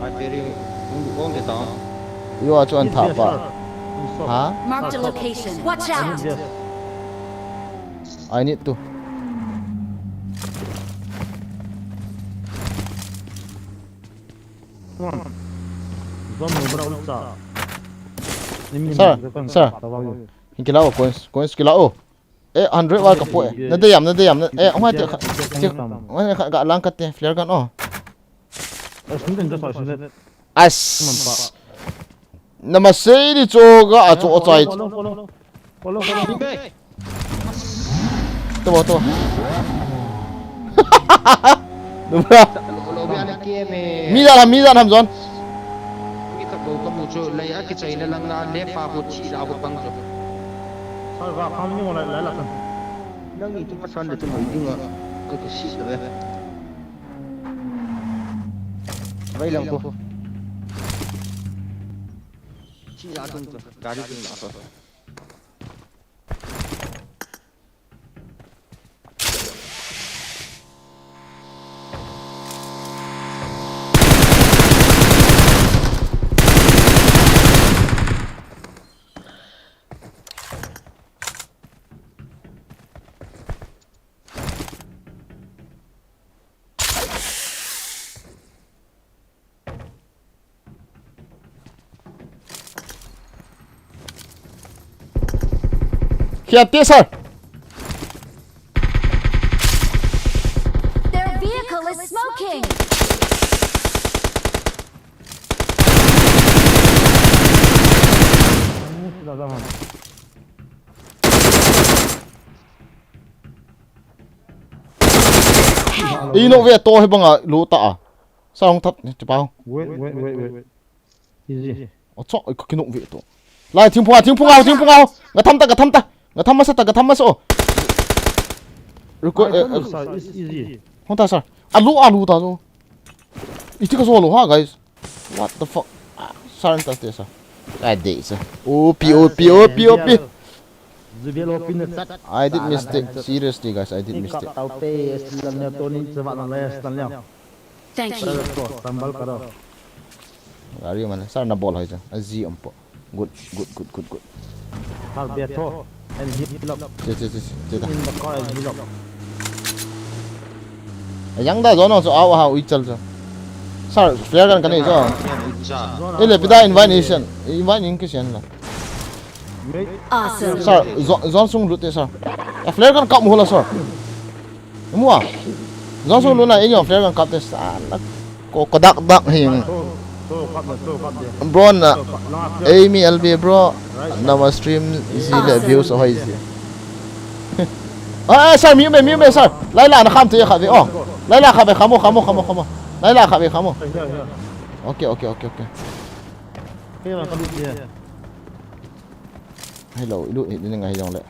Speaker 3: Ai phải đi uống để tao.
Speaker 1: You are on CHAPA. Hả?
Speaker 5: Marked a location. Watch out!
Speaker 1: I need to. Sir, kila coins kila eh 100 wa ka po na deyam eh ang mate ka langkat te flare gun as namasay di choga a cho chai to Midan Hamzon.
Speaker 3: Kita go kamu jo lai a ki chai na lang na le fa ho chi da ho pang jo.
Speaker 7: Sao gặp không nhưng mà lại là
Speaker 3: Nang i tu pasan de tu mai dinga ka ki si da. Vai lang ko. Chi ya tung jo gari tung la so.
Speaker 1: Here, sir.
Speaker 5: Their vehicle is smoking.
Speaker 1: Ino ve to he banga lu ta a. Sao không thật chứ bao.
Speaker 7: Wait. Easy.
Speaker 1: Ở chỗ cái nụng ve to. Lại thiên phung ao. Nga tham ta. Nga tham masa o.
Speaker 7: Easy.
Speaker 1: Không ta sir. Alu ta zo. Iti ka solo ha guys. What the fuck? Sao ta te sir. I did sir. OP. I did mistake. Seriously guys, I did mistake.
Speaker 5: Thank you.
Speaker 1: Gari mana? Sir na ball hai cha. Azi ampo. Good. Yang da zo no so aw ha ui chal cha. Sir, flare gun kanai zo. Ele pida invite ke sian la.
Speaker 5: Awesome.
Speaker 1: Sir, zon sung lute sir. Ya flare gun kap mo la sir. Mua. Zon sung luna ini flare gun kap te sa la. Ko dak hing. Bro na Amy LB bro nama stream zile views so hoi zi. Sir miu sir. Laila na kham te ya khabe oh. Laila khabe khamo. Laila khabe khamo. Okay. Hello, ilu ini ngai jong le.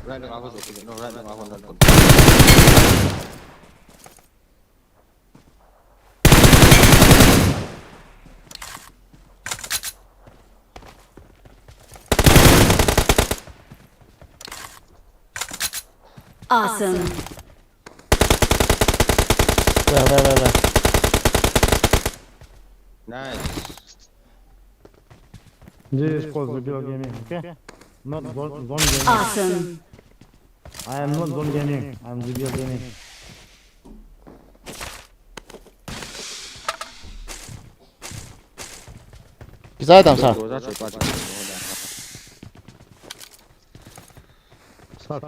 Speaker 3: Right now aku okay. No, right now aku nak.
Speaker 5: Awesome.
Speaker 1: Where.
Speaker 3: Nice.
Speaker 7: This is called video gaming, okay? Not zone gaming.
Speaker 5: Awesome.
Speaker 7: I am not zone gaming. I am video gaming.
Speaker 1: Kisah tam sir.
Speaker 7: Call.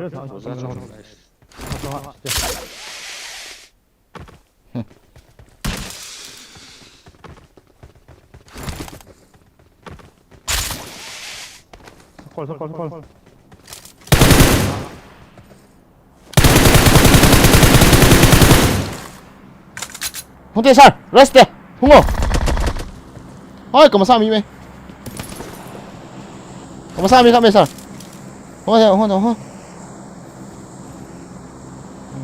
Speaker 1: Hunte sir, rest there. Hungo. Oi, kamasami me. Kamasami kami sir. Hungo.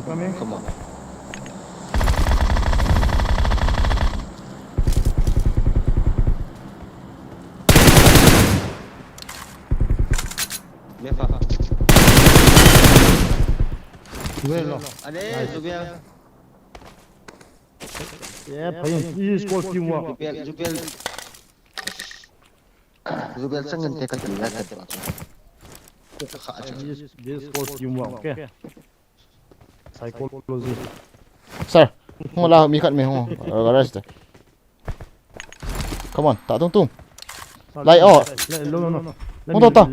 Speaker 3: Come on. Mefa.
Speaker 7: Duelo.
Speaker 3: Ade, Zubel.
Speaker 7: Yeah, payin. This is called teamwork.
Speaker 3: Zubel sangan tekat gila kan.
Speaker 7: This is called teamwork. Okay. Psychology.
Speaker 1: Sir, không lao mi cận mình không? Garage. Come on, tạ tung tung. Lại ở.
Speaker 7: No.
Speaker 1: Không tao tao.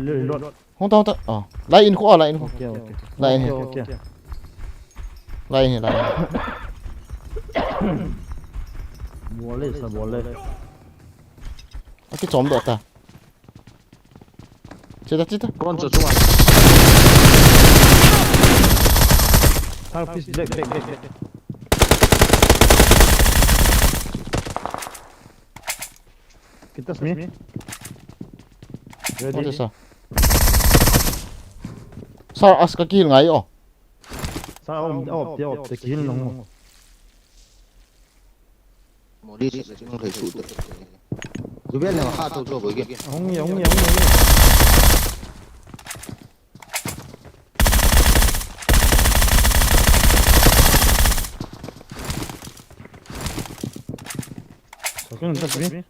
Speaker 1: Không tao. Lại in khu lại in khu.
Speaker 7: Okay, okay.
Speaker 1: Lại in.
Speaker 7: Okay.
Speaker 1: Lại in.
Speaker 7: Boleh.
Speaker 1: Cái chóm được ta. Chết.
Speaker 3: Pronto, semua.
Speaker 7: Please, back. Kita sini.
Speaker 1: What is that? Sir, as ka kill ngay oh.
Speaker 7: Sa op, te kill long.
Speaker 3: Modi sẽ không thể trụ được. Zubel là hạ tàu cho với kia.
Speaker 7: Ông. Sakın tak bir.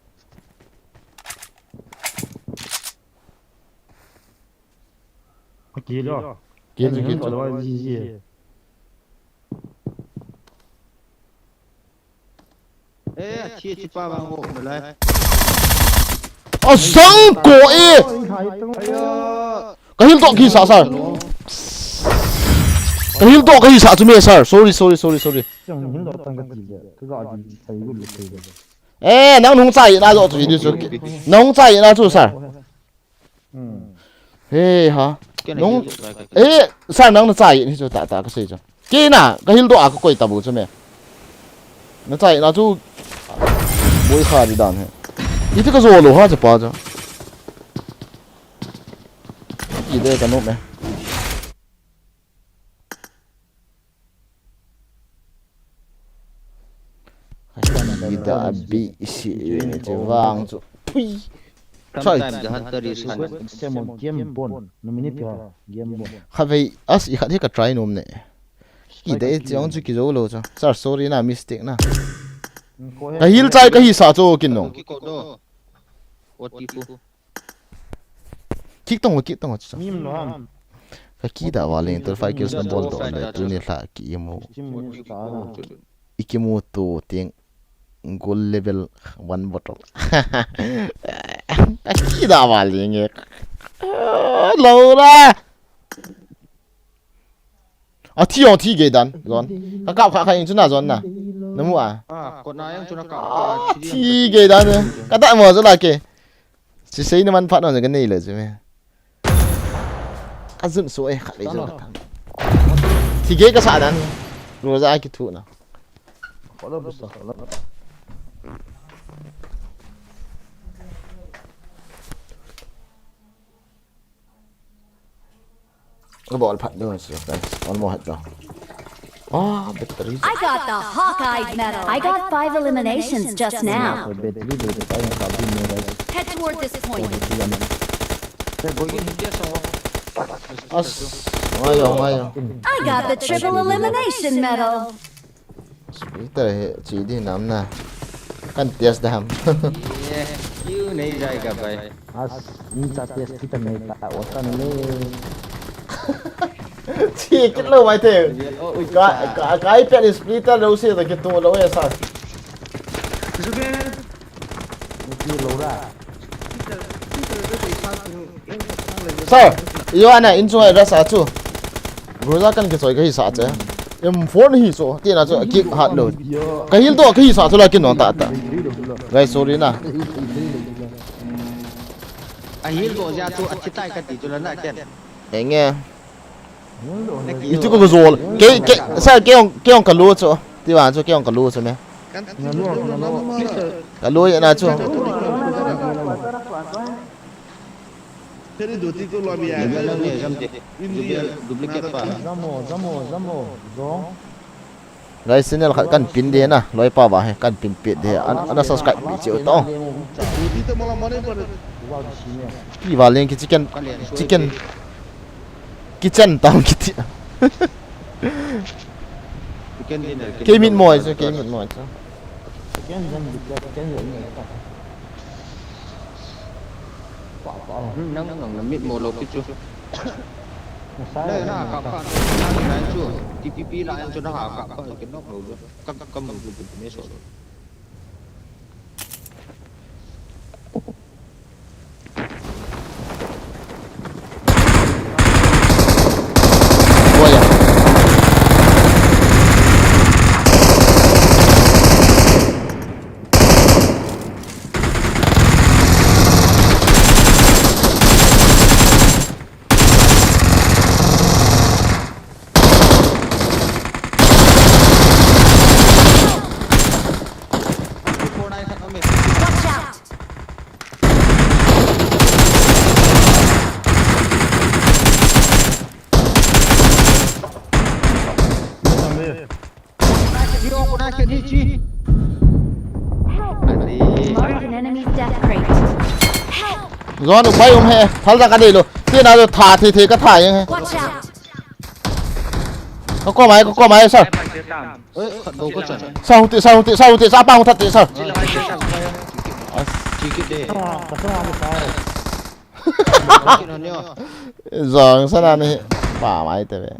Speaker 7: Geliyor. Geliyor. Gì.
Speaker 3: Ê, chia CHAPA vào hộ một lại.
Speaker 1: Sang cổ e. Cái hill to khi sao sir? Cái hill to khi sao cho mẹ sir? Sorry.
Speaker 7: Trong những độ tăng cái gì vậy? Cái gọi gì thầy cũng được thầy.
Speaker 1: Ê, nắng nóng chạy na rồi tụi đi xuống. Nóng chạy na chú sir. Ê hả? Nóng. Ê, sir nắng nó chạy đi cho tạ cái gì cho. Cái nào? Cái hill to à cái quậy tabu cho mẹ. Nó chạy na chú. Bôi khá đi đàn hết. Ý thức cái rồ lỗ ha cho bỏ cho. Ý đây cái nốt này. Ý đã bị xị cho vang cho.
Speaker 3: Sometimes the hunter is hungry.
Speaker 7: Xem một game bon, nó mình biết game bon.
Speaker 1: Khá vậy, as ý khá thế cả try nôm này. Ý đây chỉ ông chú kì rồ lỗ cho. Sir, sorry na, mistake na. Cái hill chạy cái hi sa cho kinh nông. Kick tông chứ.
Speaker 7: Mim nó.
Speaker 1: Cái kỹ đã vào lên tôi phải kêu nó ball đó này tôi nên là kỹ mu. Ikimu tu tiếng goal level 1 bottle. Cái kỹ đã vào lên nghe. Lâu ra. Thi cái đàn rồi. Các cậu khác hay chúng nào rồi nè. Đúng không ạ?
Speaker 3: Còn ai em cho nó cạo.
Speaker 1: Thi cái đàn nữa. Các bạn mở ra là kì. Chỉ xây nóมันphát nó cái này là chứ mẹ. Các dựng số ấy khá lấy rồi. Thì cái xã đàn. Rồi ra cái thủ nào.
Speaker 7: Có đâu bisa.
Speaker 1: Cái ball phát nữa rồi. One more hit rồi. Battery.
Speaker 5: I got the Hawkeye medal. I got 5 eliminations just now. Head toward this point.
Speaker 1: Ngayon.
Speaker 5: I got the triple elimination medal.
Speaker 1: Speaker chỉ đi nắm nè. Kan tias dam.
Speaker 3: Yeah, you này dài cả vậy.
Speaker 7: Minta tias kita này tak wasan le.
Speaker 1: Chỉ cái lâu mày thế. Cái pet splitter đâu xí rồi cái tua lâu vậy sao? Sir, yêu anh này enjoy ra sao chú? Rồi ra căn cái sợi cái sao chứ? Em phone hi so, tiền là cho kick hard load. Cái hill to cái sao cho là cái nó tạ. Guys sorry na.
Speaker 3: Hill bộ ra cho अच्छी tay cái gì cho nó lại tiền.
Speaker 1: Anh nghe. Itu ko gozol. Cái ông cả lúa cho. Đi vào cho cái ông cả lúa cho mẹ. Cả lúa vậy nào cho.
Speaker 2: Thế đi tụi tôi lo bia.
Speaker 3: Duplicate pa.
Speaker 7: Zamo. Zong.
Speaker 1: Guys ini lah kan pin dia na. Loi pa ba kan pin pit dia. Ana subscribe bi chịu to.
Speaker 2: Kita malam mana pada.
Speaker 1: Đi vào lên cái chicken. kitchen tao kitchen cái mít mồi chứ cái mít mồi chứ
Speaker 7: cái dân bị cái người này
Speaker 3: nắng nắng mít mồi lột cái chưa
Speaker 7: sai
Speaker 3: đây là cả cả này chưa TPP lại cho nó hạ cả cái nóc đầu luôn các cầm một cái mấy số
Speaker 1: gió nó bay he tháo ra cái này rồi kia nào rồi thả thì cái thả như có máy sao sao sao bao thật thì sao giờ sao là này bà máy thế vậy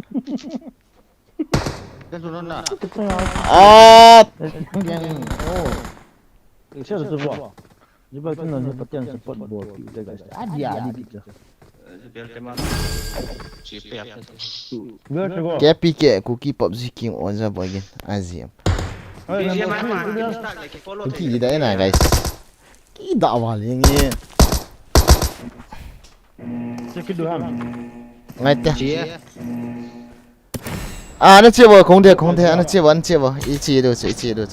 Speaker 7: Сейчас разговор. Не потяну, не потянется подбор.
Speaker 1: cái pike cookie PUBG King on ra boy again azim cái đấy này guys cái đạo vào liền nghe ngay thế à nó chưa vào không thể nó chưa vào ý chí được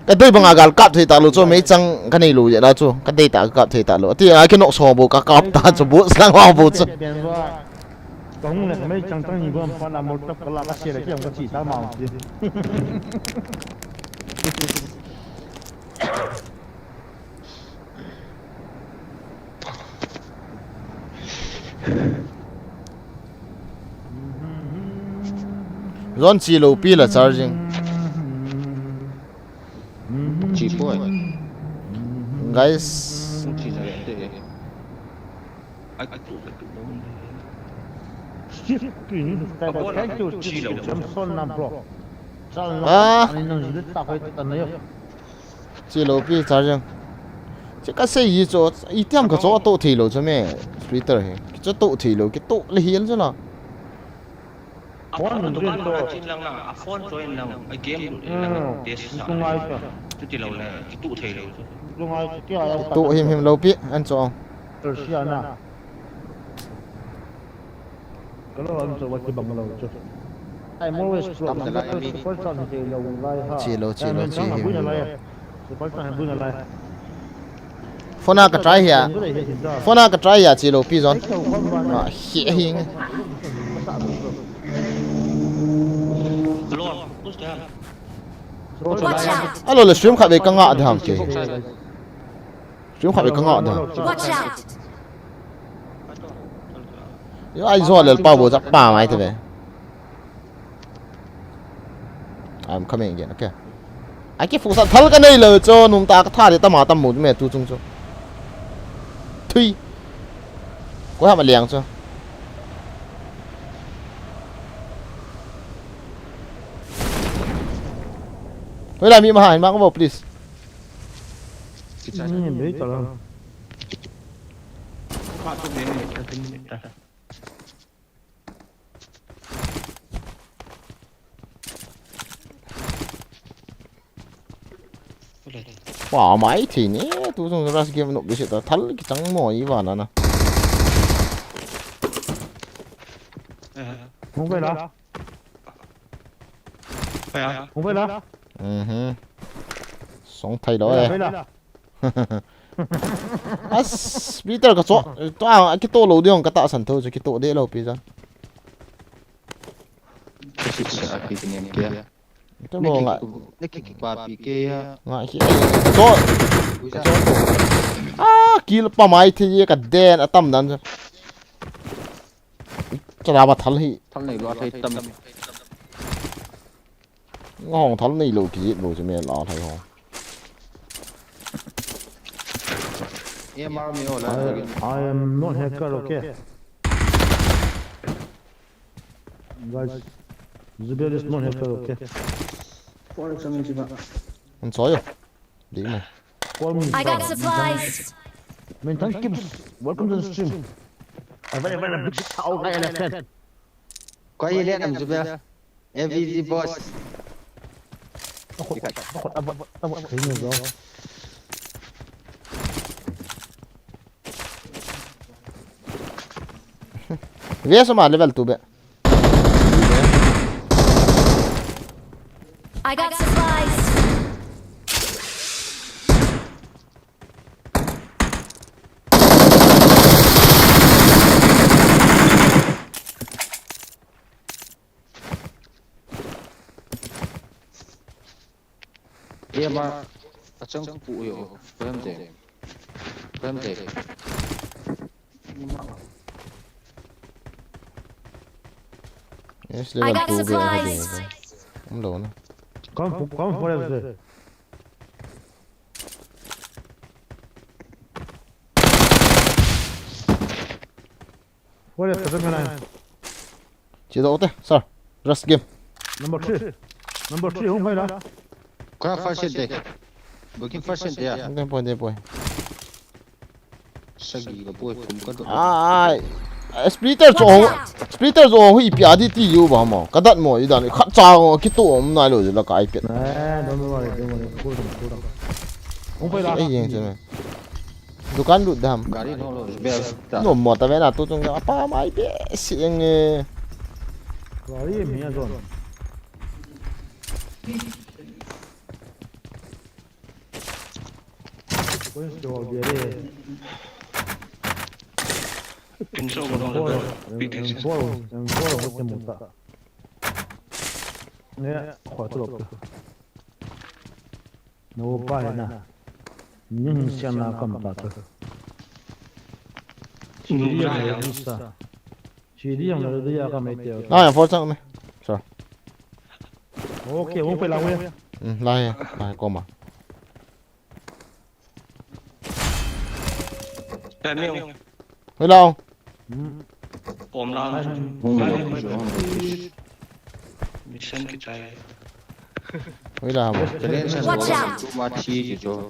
Speaker 1: cái đây bằng agal cắt thì ta lo cho mấy trang cái này lo vậy đó cho cái đây ta cắt thì ta lo thì cái nọ sò bộ cái cắt ta cho bộ sang hoa bộ cho
Speaker 7: cũng là mấy trang trang nhiều hơn phần là một tập là cái xe là cái ông chỉ sao màu chứ
Speaker 1: Ron chỉ lo pi là charging
Speaker 3: chỉ boy
Speaker 1: guys chỉ lo pi charging chứ cái xe gì cho ít thêm cái chỗ tổ thì lo cho mẹ Twitter hay cho tổ thì lo cái tổ là hiến chứ nào
Speaker 6: phone mình tôi trên lăng là phone cho em lăng cái game lăng test tôi chỉ lâu là cái tụ thể rồi
Speaker 1: tụ hiểm lâu biết anh cho
Speaker 7: cái đó anh cho cái bằng lâu chứ I'm always first time thì lâu lại
Speaker 1: chỉ hiểm
Speaker 7: lại
Speaker 1: phone cái try here phone cái try here chỉ lâu biết rồi à hiểm alo là stream khai về căng ngọ thì hỏng kì stream khai về căng ngọ thì nếu ai do là bao bố giặc bà mày thế vậy I'm coming again okay ai cái phụ sản thල් cái này là cho nung ta cái thà để ta mà tâm một mẹ tu chung cho thui có hàm mà liền cho với lại mi mà hành mang vào please
Speaker 7: biết rồi
Speaker 1: quả máy thì nhé tôi dùng ra game nộp cái chuyện thල් cái trắng mỏi ý vào nè
Speaker 7: không phải đó không phải đó
Speaker 1: sống thay đó đây Peter cái chỗ cái tô lầu đi không cái tạo sản thôi rồi cái tô để lầu Peter tôi mua ngại
Speaker 3: cái quả bị kia
Speaker 1: ngại cái chỗ kill pa mai thi ka den atam dan chara ba thal hi
Speaker 3: thằng này lo thấy tâm
Speaker 1: ngong thal nei lo ki lo je me la thai ho
Speaker 3: em mar mi hola
Speaker 7: I am not hacker, okay? Guys, Zubair is not hacker, okay?
Speaker 1: anh soi rồi đi này
Speaker 7: Call me.
Speaker 5: I got supplies.
Speaker 7: Man, thank you. Welcome to the stream. A very big shout I understand.
Speaker 3: quay lên làm giúp em MVG boss
Speaker 7: Thấy nhiều rồi.
Speaker 1: về số mà level 2 be
Speaker 5: I got supplies.
Speaker 3: em mar ở trong phụ hiệu em để
Speaker 1: yes
Speaker 5: I
Speaker 1: level
Speaker 5: got
Speaker 1: 2 be
Speaker 5: supplies.
Speaker 1: không đâu nữa
Speaker 7: Come for everything. What is the number 9?
Speaker 1: chỉ độ thế sao rush game
Speaker 7: Number 3. Number 3 không phải là.
Speaker 3: qua phát hiện đây booking phát hiện đây à
Speaker 1: không tem point
Speaker 3: sao gì cái bôi cũng có được
Speaker 1: splitter cho hui pia đi ti yu ba mo ka dat mo i dan kha cha ki to om nai lo la kai pet
Speaker 7: Don't worry. Cool down. Không phải là.
Speaker 1: ai yeng chen dukan lu dam
Speaker 3: gari nó rồi bel
Speaker 1: no mo ta ve na tu chung apa mai be sieng
Speaker 7: Rồi mía rồi. Pues yo viene.
Speaker 6: Pinso ko dong level. Bitin.
Speaker 7: En foro que monta. Nè, khỏi tôi đọc. Nó ba na. Nhưng xem là cầm ta thôi. Chỉ đi là đi sa. Chỉ đi là đi ra cái mấy tiêu.
Speaker 1: à phô sang này sao
Speaker 7: Ok, không phải là quên.
Speaker 1: lai có mà
Speaker 6: Cái miêu.
Speaker 1: hơi lâu
Speaker 6: Ôm lao. Mission cái trái.
Speaker 1: hơi là mà
Speaker 3: cho nên sẽ
Speaker 5: Watch out.
Speaker 3: chú mà chi chỉ cho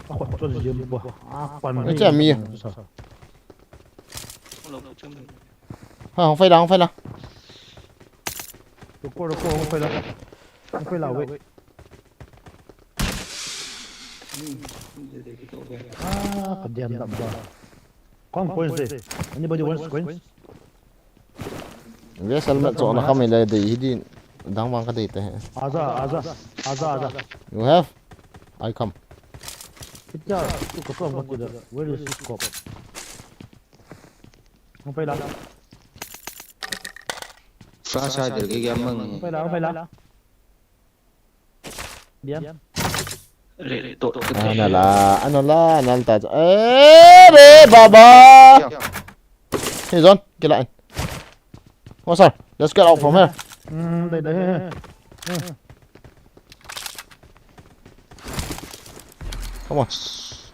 Speaker 7: Khỏi tôi gì mà. Quan.
Speaker 1: cái chém mi không phải đâu
Speaker 7: Cô không phải là. Không phải là quên. Cầm đèn đậm vào. Con coins đây. Anybody wants coins?
Speaker 1: về sân mẹ chỗ nó không mình lại để đi đang mang cái gì thế
Speaker 7: Aza.
Speaker 1: you have I come
Speaker 7: Cái cha, tôi có không có được. Where is his scope? Không phải là.
Speaker 3: phá sai được cái game mừng
Speaker 7: Không phải là. Bien.
Speaker 1: ano la nanta re baba hey John get lại what's up let's get out from here
Speaker 7: Đây.
Speaker 1: come on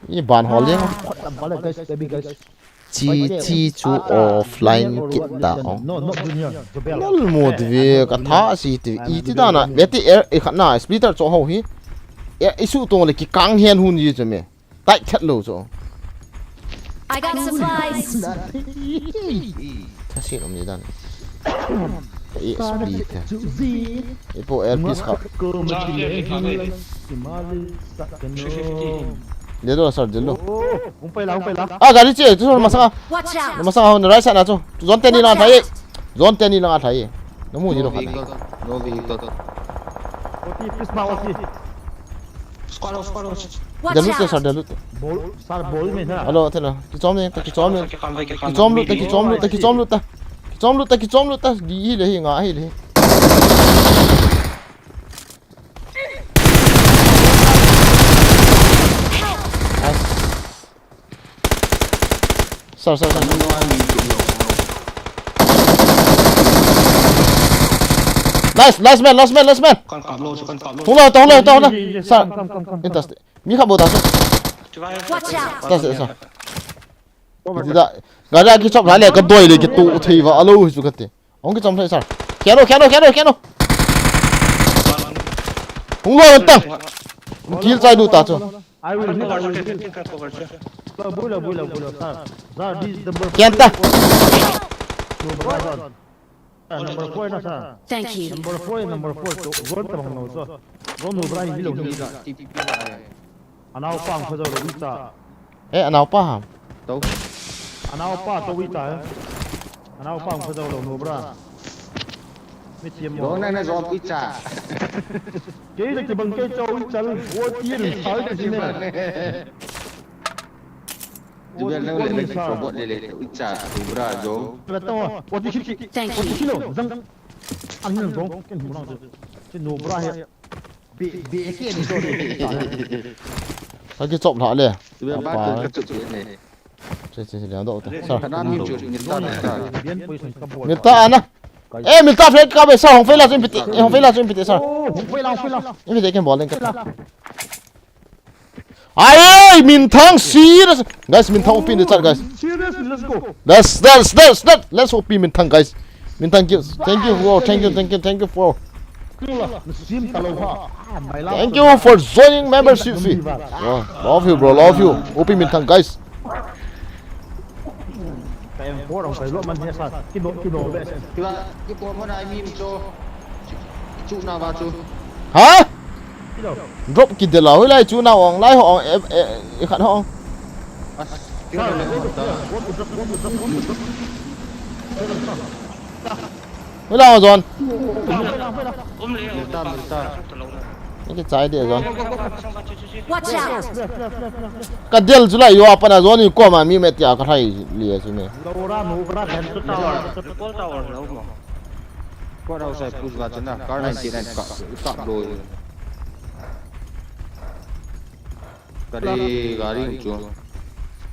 Speaker 1: ये bàn hỏi liền chi chu offline kita
Speaker 7: No, not junior.
Speaker 1: nol mod vi ka tha si ti I ti da na beti e khana splitter cho ho hi e isu to le ki kang hian hun yi chme tai khat lo cho
Speaker 5: I got supplies.
Speaker 1: ta si om ni dan e splitter e po earpiece kha de do sar de lo
Speaker 7: Không phải là.
Speaker 1: gari che tu ma sa
Speaker 5: Watch out.
Speaker 1: ma sa on right side na cho zon ten ni na thai zon ten ni na thai no mu ji lo khana
Speaker 3: no vehicle
Speaker 7: Oti, please now oti.
Speaker 5: Watch
Speaker 1: de lu te
Speaker 5: out.
Speaker 1: sar de lu
Speaker 7: Ball, sar ball में था.
Speaker 1: alo thế nào ki chom ni ki chom ni
Speaker 6: Cái con vậy cái con.
Speaker 1: ki chom lu ta di le hi nga hi le Sar. Last man.
Speaker 6: Con cọp lô, con cọp lô.
Speaker 1: Hung lo. Sar. Intas. Mi khabo da.
Speaker 5: Watch out!
Speaker 1: Ta se sa. Tidak. Gada ki chop hale ka doi le ki tu thei wa alo su ka te. Ong ki chom thai sar. Kano. Hung lo tang. Kill chai du ta cho.
Speaker 7: I will hit.
Speaker 6: Cover chưa?
Speaker 7: Bola. Sir, this is number.
Speaker 1: Kenta.
Speaker 7: Number 4 na sir.
Speaker 5: Thank you.
Speaker 7: Number 4. Goal ta bang no so. Ron no bra hi lo ni. Anao pang pho lo wi ta.
Speaker 1: Anao pa ham.
Speaker 7: Anao pa to wi ta. Anao pang pho lo no bra. Mi tiêm
Speaker 3: Đó này là do ít trả.
Speaker 7: Cái là cái bằng cây châu chal wo tiền sai cái gì này.
Speaker 3: Chúng ta đang lên robot để ít trả đủ ra rồi.
Speaker 7: Là tao, wo ti ki.
Speaker 5: Thank
Speaker 7: Wo
Speaker 5: you.
Speaker 7: ti lo, zang. Anh nhân rong cái hùng nào cái no bra he. Bị cái này rồi.
Speaker 1: Sao ki chop tha le.
Speaker 3: Chúng ta bắt được cái chuyện này.
Speaker 1: Che 2 độ ta. Sar.
Speaker 3: Khả năng nhiều chuyện người ta là
Speaker 7: Biến position ka ball.
Speaker 1: Milta ana. Milta flight ka be sa hong phela chim piti. Hong phela chim piti sar.
Speaker 7: Hùng phơi lao.
Speaker 1: Ini dia kan ball ka. Ai min thang serious. Guys min thang open the chat guys.
Speaker 7: Seriously, let's go.
Speaker 1: Let's open min thang guys. Min thang you. Thank you for.
Speaker 7: Sim talo ha.
Speaker 1: Thank you for joining membership fee. Love you bro, love you. Open min thang guys.
Speaker 7: Em phố đồng phải lộn mình hết sao? Cái độ vậy.
Speaker 3: cái bộ món này mìm cho chú nào vào chú.
Speaker 1: Hả?
Speaker 7: Cái độ.
Speaker 1: Drop kì de la lai chu na ong lai ho e khat ho.
Speaker 3: Cái này là
Speaker 1: Mới lao rồi.
Speaker 3: người ta.
Speaker 1: Cái trái địa rồi.
Speaker 5: Watch out!
Speaker 1: Cái deal chú lại yo apana rồi ni ko ma mi met ya ka thai lia chu ne.
Speaker 7: Đâu ra nụ ra thèm chút tao.
Speaker 3: Qua đâu sẽ push vào chân nào. Cái này chỉ là cọp rồi. Gari không chú.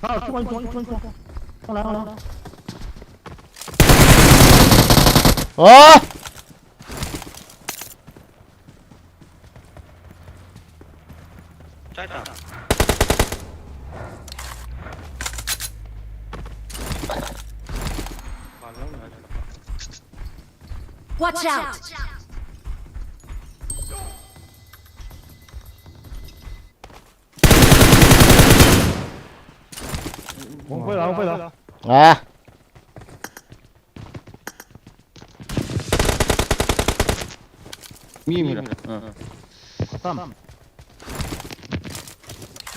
Speaker 7: Sao chú anh. Nào.
Speaker 6: Trái tao.
Speaker 5: Watch out!
Speaker 7: Không phải là.
Speaker 1: À.
Speaker 3: Mìm rồi.
Speaker 7: Tâm.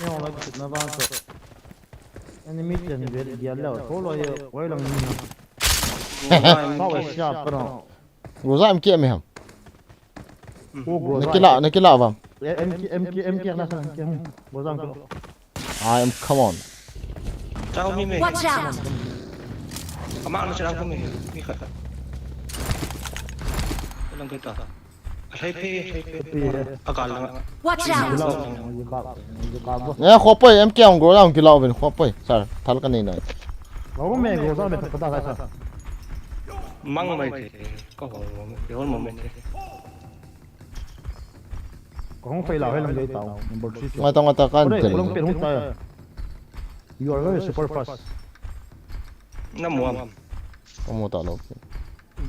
Speaker 7: Nhưng mà nó vang rồi. Enemy tiền về dia lao, số lo quay lần nữa. Sao vậy sharp rồi.
Speaker 1: Groza em kia mày hả?
Speaker 7: Ô
Speaker 1: Nó kia lạ vào.
Speaker 7: Em kia là sao kia không? Bố rằng
Speaker 1: I am come on.
Speaker 6: Chào mi mày.
Speaker 5: Watch out!
Speaker 6: Mạng nó sẽ đang không mi khởi. Lần cái tao. Hay phê. Agal lang.
Speaker 5: Watch out!
Speaker 1: Nè khó bơi em kia ông groza ông kia lạ về khó bơi. Sao? Thal cái này này.
Speaker 7: Nó mẹ bố rằng mẹ thật ta sao?
Speaker 6: Mang mày thì có cái hôn một mình.
Speaker 7: Không phải là hay làm cái tàu.
Speaker 1: Ngay ta kan
Speaker 7: Đây
Speaker 1: tel.
Speaker 7: không biết không tay. You are very super fast.
Speaker 6: Năm mùa.
Speaker 1: Kamu tak lo.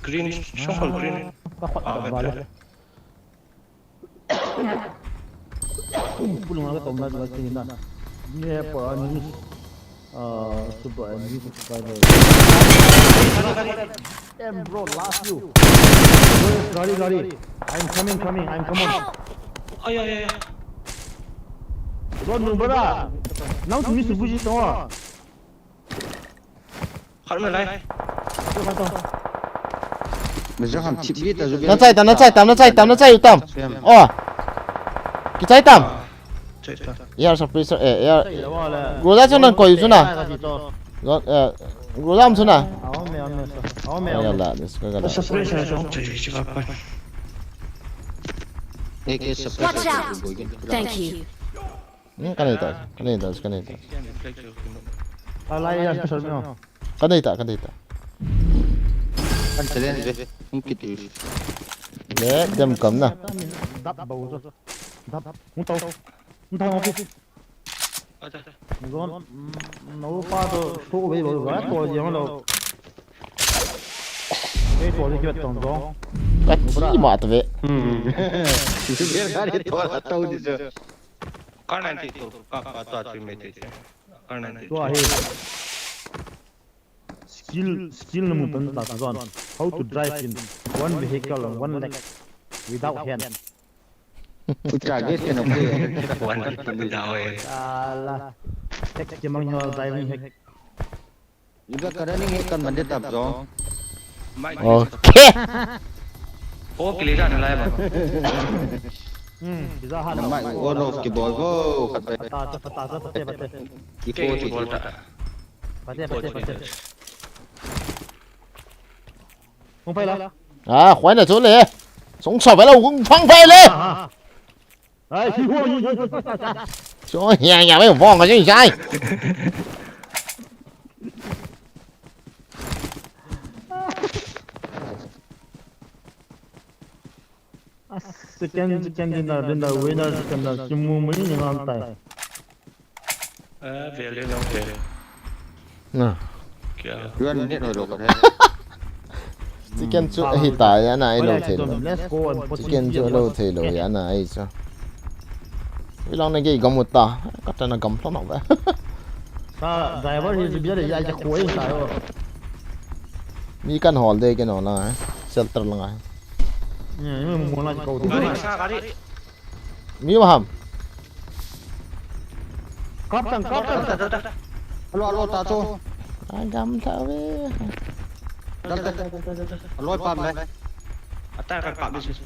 Speaker 6: Green, social green.
Speaker 7: Belum ada tomlah juga sini dah. Ni apa ni? Super ni subscriber. Bro, last you. Gari. I'm coming.
Speaker 6: Ay.
Speaker 7: Ron number. Nau tu ni subuh je tau.
Speaker 6: Khẩn mày lại.
Speaker 3: Mình sẽ làm chip biết là rồi.
Speaker 1: Nó chạy tam. Cái chạy tam. Air suppressor air. Groza cho nó coi chứ nào. Groza am chứ nào. Ya lah, this guy got.
Speaker 6: Suppressor cho chị CHAPA.
Speaker 5: Watch out! Thank you.
Speaker 1: Cái này ta.
Speaker 7: Alai ya special meo.
Speaker 1: Kan đây ta
Speaker 3: Kan challenge về không kịp đi.
Speaker 1: le dem kam na
Speaker 7: Dap bau zo. Dap. Mu tau ngopi. Ngon no pa do so be bo ga to je ma lo. Cái to je kibat tong zo.
Speaker 1: kaki ma ta ve
Speaker 3: Biar kali tu lah tahu di sana.
Speaker 6: Kanan itu kakak tu acuh mete. Kanan itu.
Speaker 7: To ahe. Skill namu tan ta zon. How to drive in one vehicle on one leg without hand.
Speaker 3: Ucap guys kena boleh.
Speaker 6: Kawan itu jauh.
Speaker 7: Alah. Hack je mang yo driving hack.
Speaker 3: Juga kadang ni kan mandai tak zong.
Speaker 1: okay
Speaker 6: Oh, keliran lah bang.
Speaker 7: Bisa hal.
Speaker 3: Nampak orang keyboard go.
Speaker 7: Pate.
Speaker 3: Keyboard
Speaker 6: tak.
Speaker 7: Pate. Không phải là.
Speaker 1: à khoái là chỗ lệ sống sờ phải đâu cũng phăng phê lên
Speaker 7: Ai chi hua gì.
Speaker 1: chỗ nhà mấy vòng cái gì sai
Speaker 7: Second dinner winner second cuma mấy những ăn tay.
Speaker 6: Về lên đâu về.
Speaker 1: nè
Speaker 3: Jual ni rồi rồi.
Speaker 1: chicken chỗ hiện tại anh này lâu thế rồi
Speaker 7: Let's go and put
Speaker 1: chicken chỗ lâu thế rồi anh này sao cái lòng này cái gầm một ta cắt ra nó gầm lắm vậy
Speaker 7: Sa driver thì biết là ai chắc khuấy sao rồi.
Speaker 1: mi căn hòn đây cái nó là shelter là ngay
Speaker 7: Nhưng mà muốn là cầu thủ.
Speaker 6: Kali sa kali.
Speaker 1: mi mà hầm
Speaker 7: Cóp tăng.
Speaker 3: Alo ta tu.
Speaker 1: gầm thao về
Speaker 3: Alo pam đây.
Speaker 6: Atas kakak bisnis.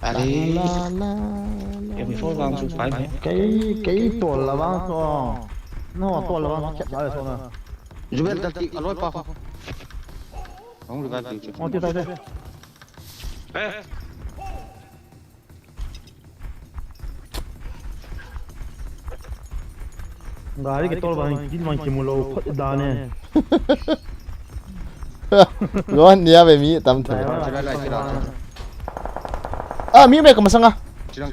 Speaker 3: Ali.
Speaker 6: Em before vang su phải nhé.
Speaker 7: Cái tuần là bao to. Nó tuần là bao chặt lại rồi nè.
Speaker 3: Jual tadi alo pam. Không được cái gì.
Speaker 7: Ô tiêu tay. Gari cái tuần bằng chín bằng chim lô phật đà nè.
Speaker 1: ngon nha về mi tầm thử
Speaker 3: Cilang.
Speaker 1: à mi mẹ cầm sang à
Speaker 3: Cilang.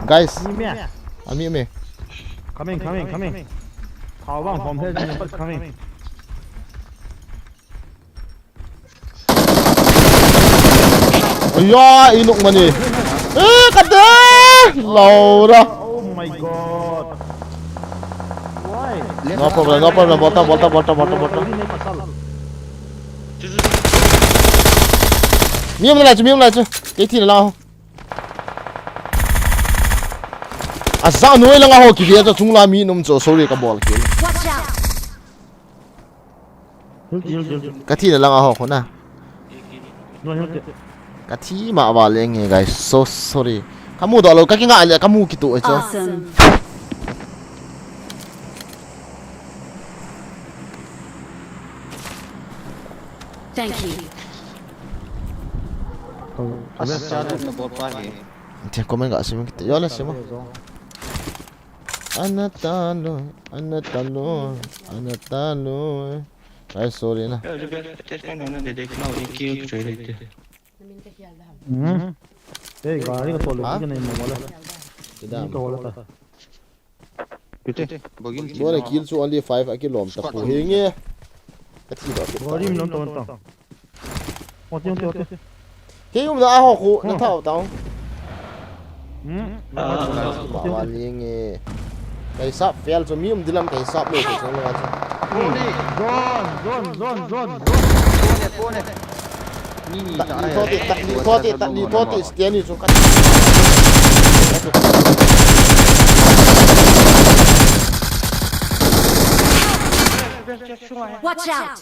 Speaker 1: guys
Speaker 7: Ni mẹ.
Speaker 1: à mi mẹ
Speaker 7: Coming. Thảo vang phòng thế nhưng vẫn coming.
Speaker 1: ya inuk mani kata lâu đó
Speaker 7: Oh my god. Why?
Speaker 1: no problem bota miếng lại chứ cái gì nào à sao nuôi là ngao kì cho chúng la mi nôm cho sorry cái ball kì
Speaker 5: Watch out!
Speaker 1: cái gì là ngao khó na cái gì mà vào lên nghe guys so sorry kamu đó lo cái ngại là kamu gitu aja
Speaker 5: Awesome. Thank you.
Speaker 3: Asal nak buat apa ni?
Speaker 1: Nanti komen gak sih kita ya lah semua Anatalo guys sorry na
Speaker 6: Ya, juga tesnya nana dedek mau dikiu cuy itu.
Speaker 7: Hey, gari cái tuần
Speaker 1: Hả?
Speaker 7: cái này mà bola.
Speaker 1: tidak
Speaker 7: Cái bola ta.
Speaker 3: Itu bagian
Speaker 1: bố này kill số only 5 cái lom tập của hình nghe cái gì đó
Speaker 7: Gari mình nonton. Ô tiêu.
Speaker 1: cái hôm đó họ cụ nó thảo tao
Speaker 6: Ah,
Speaker 1: bảo liền nghe cái sắp fail cho miếng đi làm cái sắp luôn cho nó
Speaker 7: Zone.
Speaker 3: Ni
Speaker 1: Tadi toti sekian itu kan.
Speaker 5: Watch out!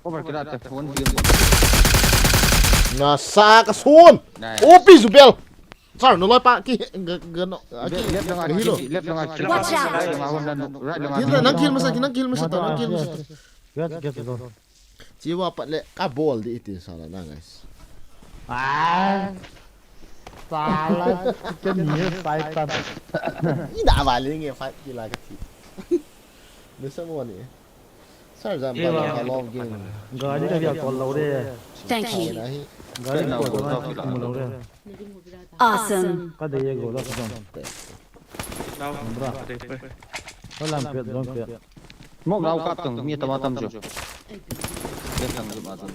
Speaker 3: Kau berkira telefon film.
Speaker 1: Nasa ka sun.
Speaker 3: Nice.
Speaker 1: Opi zubel. Sar no loy pa ki gano.
Speaker 3: Left dengan kiri.
Speaker 5: Watch out.
Speaker 3: Right dengan
Speaker 1: Kita nang kill masa ta nang kill.
Speaker 7: Get zone.
Speaker 1: Jiwa pat le ka ball di itu salah na guys.
Speaker 7: À, salah jenis Titan.
Speaker 1: Ini dah balik ni fight gila kecil. Bisa semua ni. Sao ra mà là long game.
Speaker 7: Gari cái việc còn lâu đấy.
Speaker 5: Thank you.
Speaker 7: Gari còn lâu đấy.
Speaker 5: Awesome.
Speaker 7: Cái đấy gọi là xong.
Speaker 6: Đâu?
Speaker 7: Nó làm việc giống việc.
Speaker 3: Mok lau kap tong mi tamatam jo. Le tang jo ma tong.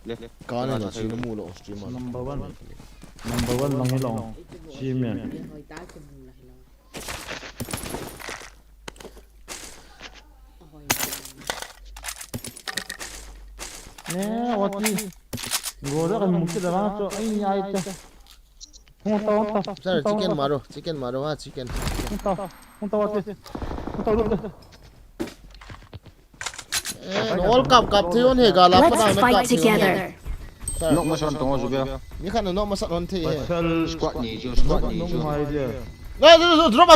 Speaker 3: Le.
Speaker 1: Cái này là chỉ nó mua lộ stream mà.
Speaker 7: Number one long long. Chim miền. Nè, what đi? Ngồi đó cần một cái đó cho anh nhai cho. Không tao.
Speaker 1: Sao chicken maro ha chicken.
Speaker 7: Không tao đi. Không tao luôn.
Speaker 1: All cup thiếu này cả là
Speaker 5: Let's
Speaker 1: bắt đầu nó
Speaker 5: fight
Speaker 1: cup
Speaker 5: together.
Speaker 3: Nok ma son tong jo be.
Speaker 1: Ni kan nó mà sát non thế.
Speaker 3: Squat ni jo, squat ni jo.
Speaker 7: Không ai đi.
Speaker 1: Đây, drop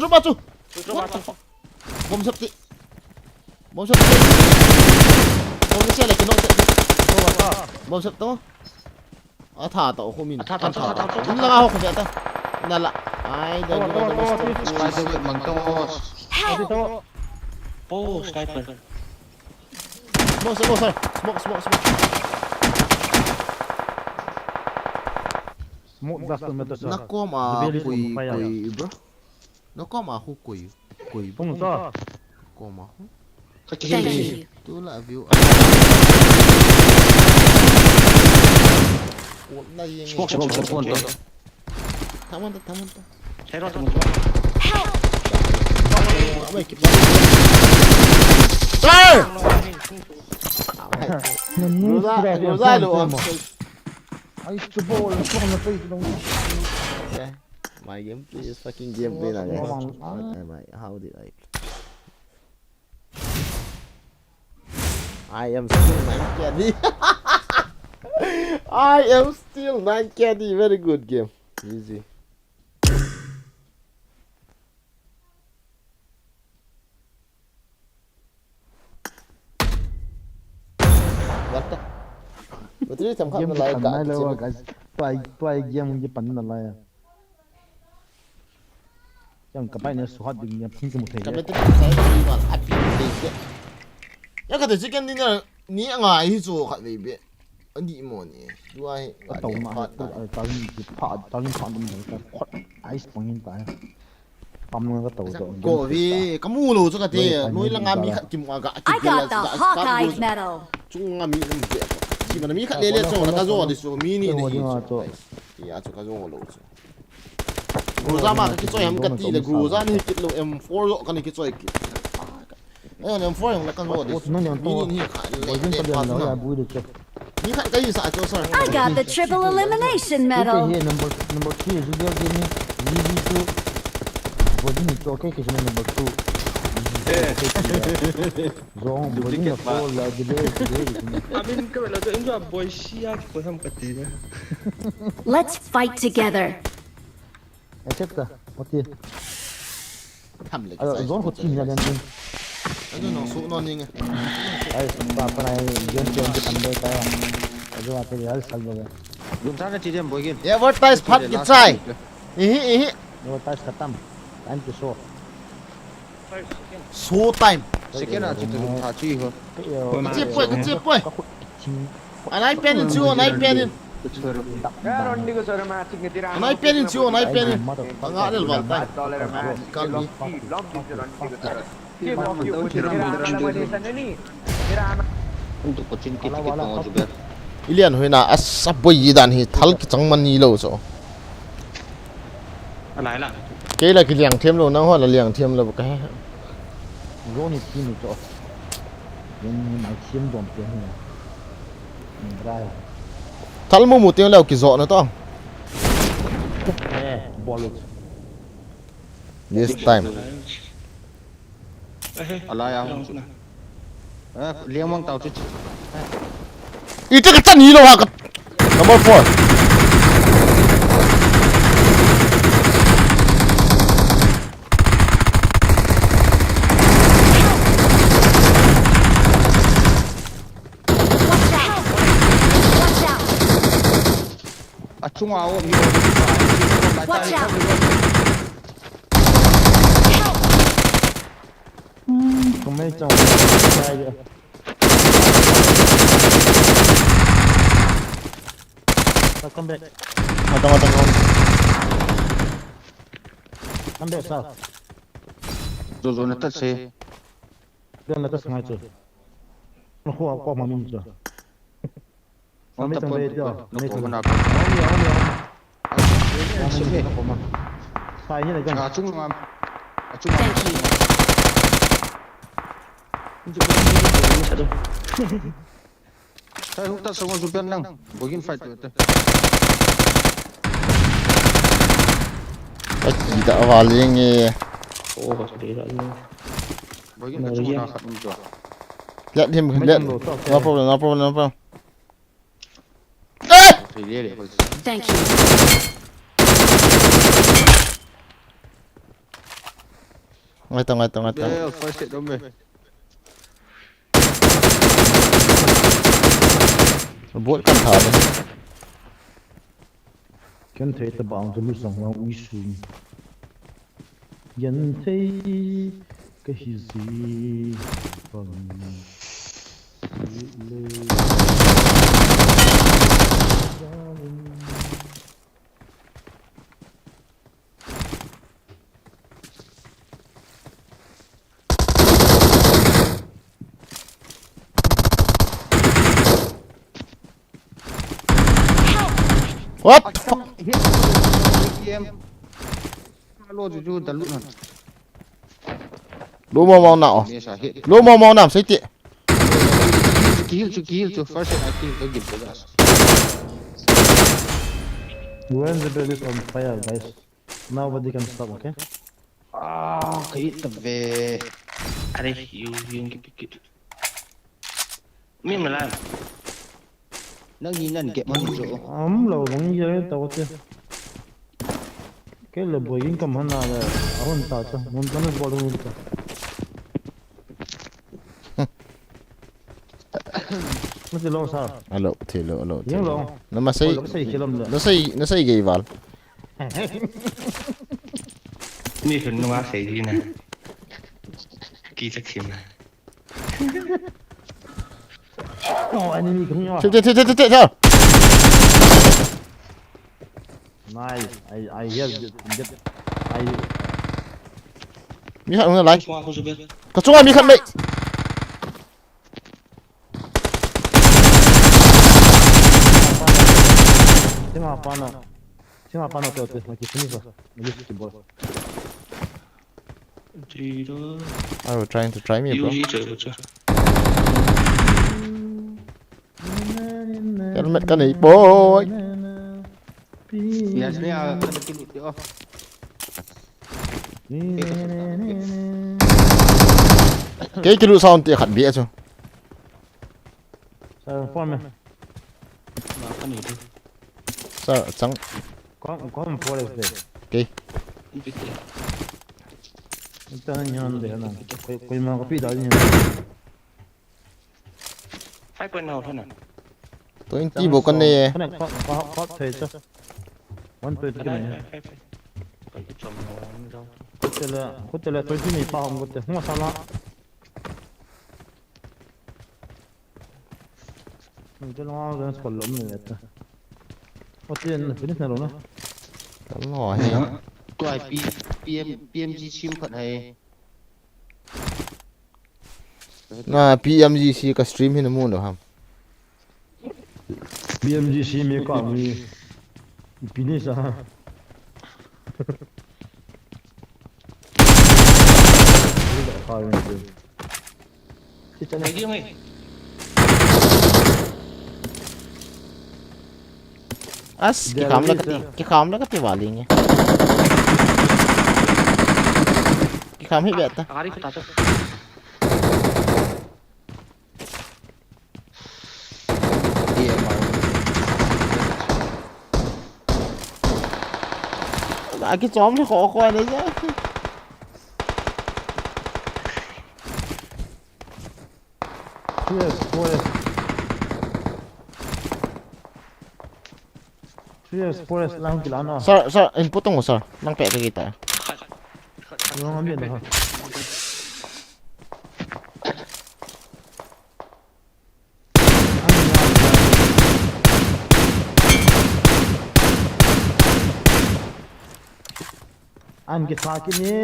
Speaker 1: maju. Bom sập tị. Bom sập xe này cái nọ bom sập to. À thả tàu không mình. Thả. Đúng là không phải ta. Nà lạ. Ai đây nó
Speaker 3: Squat jo mang tong.
Speaker 5: Help!
Speaker 6: Oh, sniper.
Speaker 1: Smoke.
Speaker 7: Một giấc mơ đó.
Speaker 1: Nó có mà quỳ bro. Nó có mà hú quỳ bro.
Speaker 7: Không sao.
Speaker 1: Có mà.
Speaker 5: Thank you.
Speaker 1: Tôi là view.
Speaker 3: Smoke.
Speaker 1: Thắng.
Speaker 6: Thấy rồi.
Speaker 1: Sir! Ra luôn.
Speaker 7: Ai chụp bộ là không là phải đâu.
Speaker 1: My gameplay is fucking gameplay now, guys. How did I? I am still 9 caddy. I am still 9 caddy. Very good game. Easy. What the? Betul thầm khắp lại cả
Speaker 7: Tuai game như bắn là lại. Chẳng các bạn này số định nhập không một thể.
Speaker 1: Cái bên saya đi vào áp đi. Ya cái chicken đi nữa, ni ngai hi zo khat ve be. Anh đi mo ni. Duai.
Speaker 7: Tàu mà tàu gì tàu đâm cái quật ice bắn hiện tại. Bấm cái tàu rồi.
Speaker 1: Cô vì kamu lo cho cái thế, nuôi là ngami khát kim aga.
Speaker 5: I got the Hawkeye medal.
Speaker 1: Chung ngami làm gì? Chỉ mà mi khát lele cho nó cái zo đi số mini đi. Ya cho cái zo lo. Groza mà cái chơi em cái tí là groza ni kit lo M4 lo cái này cái chơi kit. M4 là cái zo đi. Mini ni khát lele. Ni khát cái gì sao cho sao?
Speaker 5: I got the triple elimination medal.
Speaker 7: Number 3 is there game ni Body ni to cái number 2. Zong body ni to là
Speaker 6: Amin cái là tôi enjoy boy shia của thằng cái gì đó.
Speaker 5: Let's fight together.
Speaker 7: Accept ta. Okay.
Speaker 1: Thầm lại.
Speaker 7: Zong có team ra lên.
Speaker 1: Anh nó số non như
Speaker 7: Ai apa này game chơi cái tầm đây cái. Rồi à thì hal sal rồi.
Speaker 3: Dum sa na chi dem boy game.
Speaker 1: Advertise phát cái chai. Ihi.
Speaker 7: Rồi ta khatam. Time to show.
Speaker 1: Show time.
Speaker 3: Second a chi tu tha chi ho.
Speaker 1: Cái chip boy. Anh ai pen chiu, anh ai pen. Anh ai pen chiu, anh ai pen. Ngã del vào tay. Kalmi.
Speaker 3: Untuk pochin kit kit pang jo be.
Speaker 1: Ilian hoina asap boy yidan hi thal ki changman ni lo so.
Speaker 6: Lại là.
Speaker 1: Cái là cái liang thêm lo nang ho là liang thêm lo cái.
Speaker 7: Zong ni team ni to. Nên mai chiếm dom tiền này. Ra.
Speaker 1: Thal mu mu tiêu leo ki zo na to.
Speaker 7: Bullet.
Speaker 1: This time.
Speaker 3: Alaya. Liang mang tao chu.
Speaker 1: Itu cái chân ni lo ha. Number 4.
Speaker 3: chung ao mi
Speaker 5: Watch out!
Speaker 7: Không mấy trong sai vậy. Sao come back?
Speaker 1: Matang.
Speaker 7: Come back sao?
Speaker 3: rồi nó tất xe
Speaker 7: Bên là tất ngay chưa? Nó khoa qua mà mình chưa? Sao mấy trong đây chưa? Mấy trong
Speaker 3: nào
Speaker 7: sai như này
Speaker 3: à chung mà chung
Speaker 5: Thank you.
Speaker 3: sai hút ta sống ở dưới bên năng bố kiến phải tuyệt
Speaker 1: Cái gì đã vào liền nghe.
Speaker 6: Ồ, có thể là
Speaker 3: bố kiến phải chung nào khát mình rồi
Speaker 1: Let him let. No problem.
Speaker 3: thì để
Speaker 5: Thank you.
Speaker 1: Ngay tao.
Speaker 3: để phải sẽ đâu mày
Speaker 1: Bố cẩn thận.
Speaker 7: Kan thấy tập bảo cho mình sống lòng uy sùng. Nhận thấy cái gì bằng
Speaker 1: What?
Speaker 3: em alo chú tận lúc nào
Speaker 1: Lũ mau nào.
Speaker 3: nghe sao hết
Speaker 1: Lũ mau nằm xây tiện.
Speaker 3: chú phải sẽ ai kêu cái gì đó
Speaker 7: when the bed is on fire, guys. Nobody can stop, okay?
Speaker 3: cái tập về
Speaker 6: à đây yêu cái miếng mà làm
Speaker 3: nó nhìn nhận kẹp món chỗ
Speaker 7: Lâu lắm giờ tao chứ. Cái là bồi yên cầm hana là ahun ta chứ. Muốn tao nó bỏ luôn chứ. Nó chỉ lâu sao?
Speaker 1: Alo, thì lo.
Speaker 7: Yên lâu.
Speaker 1: Nó mà xây.
Speaker 7: Nó xây cái lầm
Speaker 1: Nó xây gầy vào.
Speaker 6: นี่คือนัวเสียดีนะกี่สักเข็มนะ
Speaker 7: Enemy cũng nhỏ.
Speaker 1: Theo.
Speaker 7: Nice. I hear it.
Speaker 1: Mi khăn không lại.
Speaker 6: ช่วงเขาจะเป็น
Speaker 1: Có chúng ai mi khăn đấy.
Speaker 7: Tiếng apa nó tôi mà chỉ phun rồi. Mình chỉ bỏ.
Speaker 6: จีโร่
Speaker 1: I was trying to try me,
Speaker 6: ยู
Speaker 1: bro.
Speaker 6: จีเจอจ้ะ
Speaker 1: Helmet cái này, boy.
Speaker 3: yes này cái cái lụt đó
Speaker 1: Cái lũ sound thì khẩn bịa chứ.
Speaker 7: Sao form mày?
Speaker 6: มาก็หนีดู
Speaker 1: Sao trắng.
Speaker 7: Có một form đấy.
Speaker 1: Okay.
Speaker 6: บิ๊กเลย
Speaker 7: Tao nhon để nó. Coi mà có phi đó nhỉ.
Speaker 6: ให้เป็นเอาเท่านั้น
Speaker 1: Tôi chỉ bộ con này.
Speaker 7: Cái này có thể chứ. One tuyệt
Speaker 6: ก็
Speaker 7: cái
Speaker 6: ได้
Speaker 7: này.
Speaker 6: ไปไปชมเรา
Speaker 7: Có thể là tôi chỉ này bao một cái không sao lắm. Mình cho nó lên còn lắm này đấy. Có tiền phải biết nào đâu nữa.
Speaker 1: Đúng rồi.
Speaker 3: tôi PMG sim phận hay
Speaker 1: Nga PMGC cái stream hin mo no ham.
Speaker 7: BMGC में का मी पीने सा
Speaker 6: ไอ้ยี่ไง
Speaker 1: As cái khám nó cái vào liền nha. Cái khám hết bẹt ta.
Speaker 6: อาริคุตาจ้ะ
Speaker 3: tiền mà
Speaker 1: Cái chóm nó khó coi đấy chứ.
Speaker 7: Yes, boy. 3S 4S lang kila no.
Speaker 1: Sir, input mo sir. Nang pera kita.
Speaker 7: Yung ambil dah. An ke sakit ni.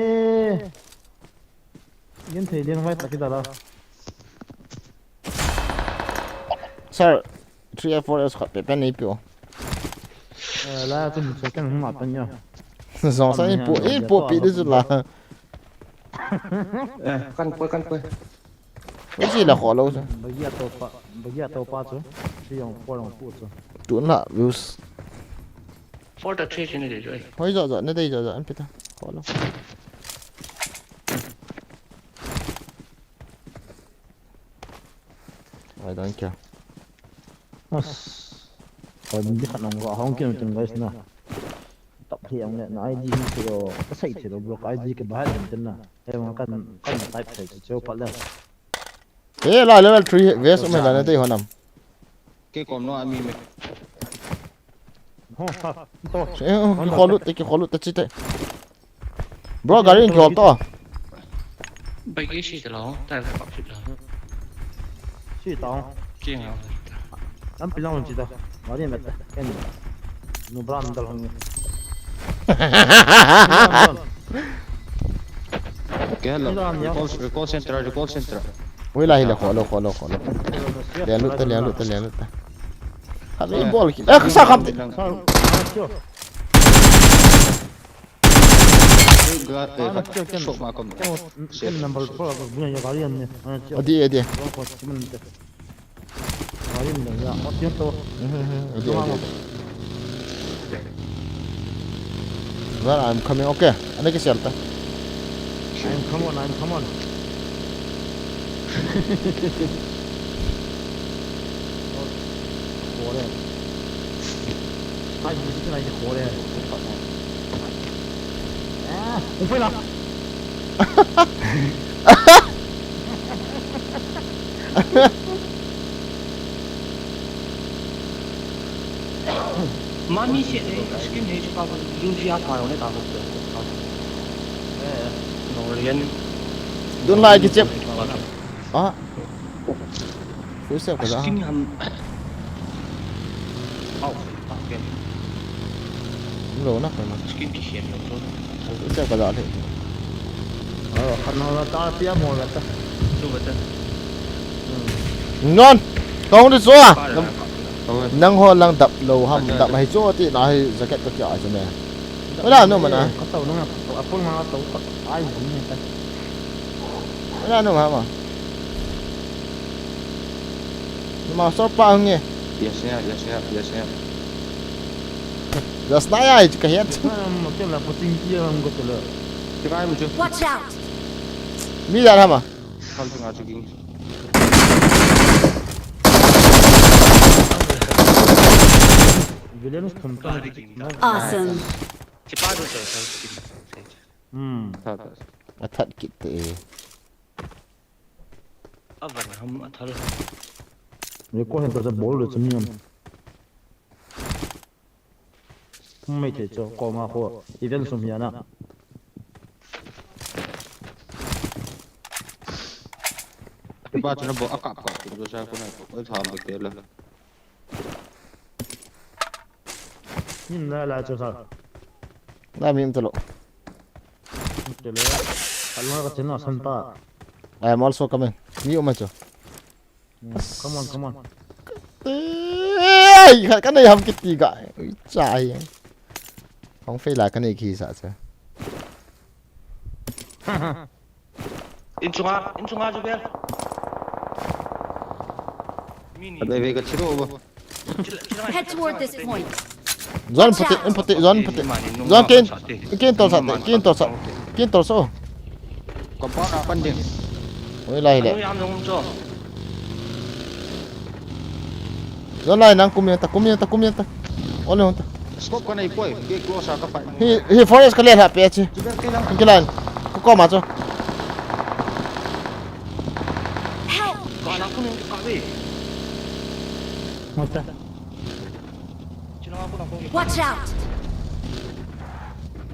Speaker 7: Yan thay dia mai tak kita lah.
Speaker 1: Sir, 3 4S kat pepe ni pio.
Speaker 7: Lah tu second mak tanya.
Speaker 1: Dòng sao bộ bị đi rồi là
Speaker 6: Căn quay.
Speaker 1: cái gì là khó lâu rồi.
Speaker 7: Bagi atau pa tu. Si yang orang put tu.
Speaker 1: Tuấn là views.
Speaker 6: For the trade trên này rồi.
Speaker 1: Thôi giờ nó đây giờ anh biết khó lắm. Rồi đó anh kìa.
Speaker 7: Còn đi khăn ông gõ không kia chừng guys na. Tập hiện này nó ID thì rồi cái site thì rồi block ID cái bài lên trên na. Em kan type thấy cho phải là.
Speaker 1: Thế là level 3 vest mình là nó đây hoàn nằm.
Speaker 3: Cái còn nó ami mày.
Speaker 1: Cái khó lụt chết đấy. Bro gari in kiểu to.
Speaker 6: Bây cái gì đó, tại sao bọc đó.
Speaker 7: Si tao.
Speaker 6: Kiêng à.
Speaker 7: Anh bilang orang cita. Mari mata. Kan. Nu brand dalam.
Speaker 3: Cái là recall center.
Speaker 1: Ui là khó lâu. Liền lụt ta. Hãy đi ball kì. Ơ sao không?
Speaker 3: Sok makam.
Speaker 7: Kan number 4 punya yang kalian ni.
Speaker 1: Đi.
Speaker 7: Kalian ni ya. Macam tu.
Speaker 1: Well, I'm coming. Okay. Anh cái shelter.
Speaker 7: Come on. Khổ đấy. Ai biết cái này khổ đấy. Không phải là.
Speaker 6: Mami sẽ skin này cho các Lucia thay này ta được. Nó liền.
Speaker 1: Don't like cái chip. À. Phối xếp cái đó.
Speaker 6: Skin hầm. Oh, okay.
Speaker 1: Lỗ nắp rồi mà.
Speaker 6: Skin bị hiện rồi.
Speaker 1: Phối xếp cái đó thì.
Speaker 7: Karena ta tiap mau kata.
Speaker 6: Chú betul.
Speaker 1: Ngon. Không đi số à? Nang ho lang đập lầu hầm đập hay chỗ thì nó hay jacket cái kiểu cho mẹ. Cái nào nữa mà nè.
Speaker 7: Kau tahu nggak? Apa yang tahu? Ai punya kan?
Speaker 1: Cái nào nữa mà. Mà sao pa không nghe?
Speaker 3: Yes.
Speaker 1: Just nãy ai cái hết.
Speaker 7: Macam lah pusing dia orang kata lah.
Speaker 3: Cái ai mà chưa?
Speaker 5: Watch out!
Speaker 1: Mi ra hả mà?
Speaker 3: Không từng chưa kinh.
Speaker 7: Villain spontan.
Speaker 5: Awesome.
Speaker 6: Cepat tu skin.
Speaker 3: Thật.
Speaker 1: Thật kita.
Speaker 6: Apa ham athal.
Speaker 7: Rekod yang tersebut lu semiam.ไม่ใช่จ้ะก็มาขออีเวนต์สมัยนั้น
Speaker 3: Cái ba cho nó bỏ cặp cặp thì tôi sao cái này mới thòm được tiền lên.
Speaker 7: นี่น่าละจ้ะซ่า
Speaker 1: Dah mi mtelo.
Speaker 7: เดี๋ยวเลยอัลลอฮ์ก็จะน่าสันตา
Speaker 1: I am also coming. Mi umacho.
Speaker 7: come on
Speaker 1: Cái này hầm cái gì cả. Trời. Không phải là cái này kỳ sao chứ.
Speaker 6: In sunga juga. Mini.
Speaker 3: Đây về cái chế độ không?
Speaker 5: Head toward this point.
Speaker 1: Zon putih. Zon kin torso.
Speaker 3: Còn bao nào phân điện?
Speaker 1: Ôi lai
Speaker 6: Anu
Speaker 1: lẹ.
Speaker 6: yang dong jo.
Speaker 1: Zon lai nang kumyenta. Ole honta.
Speaker 3: Scope cái này quay, cái close sao các bạn?
Speaker 1: Hi forest ka len ha pe chi. Cái lan. Ko ma cho.
Speaker 5: Help!
Speaker 6: Kau nak pun yang kau be.
Speaker 7: macam
Speaker 6: Cina
Speaker 5: Watch out!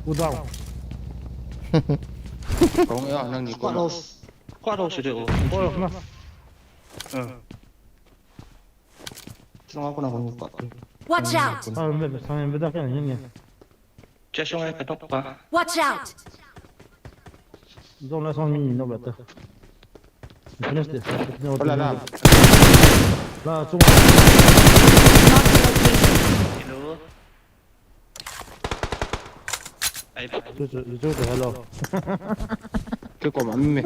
Speaker 7: Udang.
Speaker 3: Kong ya nang ni ko.
Speaker 6: Qua đâu sẽ được.
Speaker 7: Oh, nah.
Speaker 6: Chúng nó có nào
Speaker 5: Watch out!
Speaker 7: Ah, sampai beda kan ini.
Speaker 6: Chết xong cái tóc ba.
Speaker 5: Watch out!
Speaker 7: Zon lah sang mini no betul. Finish this.
Speaker 3: Hola la.
Speaker 7: Lah, cuma.
Speaker 6: Hello. Ai
Speaker 7: Itu hello.
Speaker 3: Cái của mà mẹ.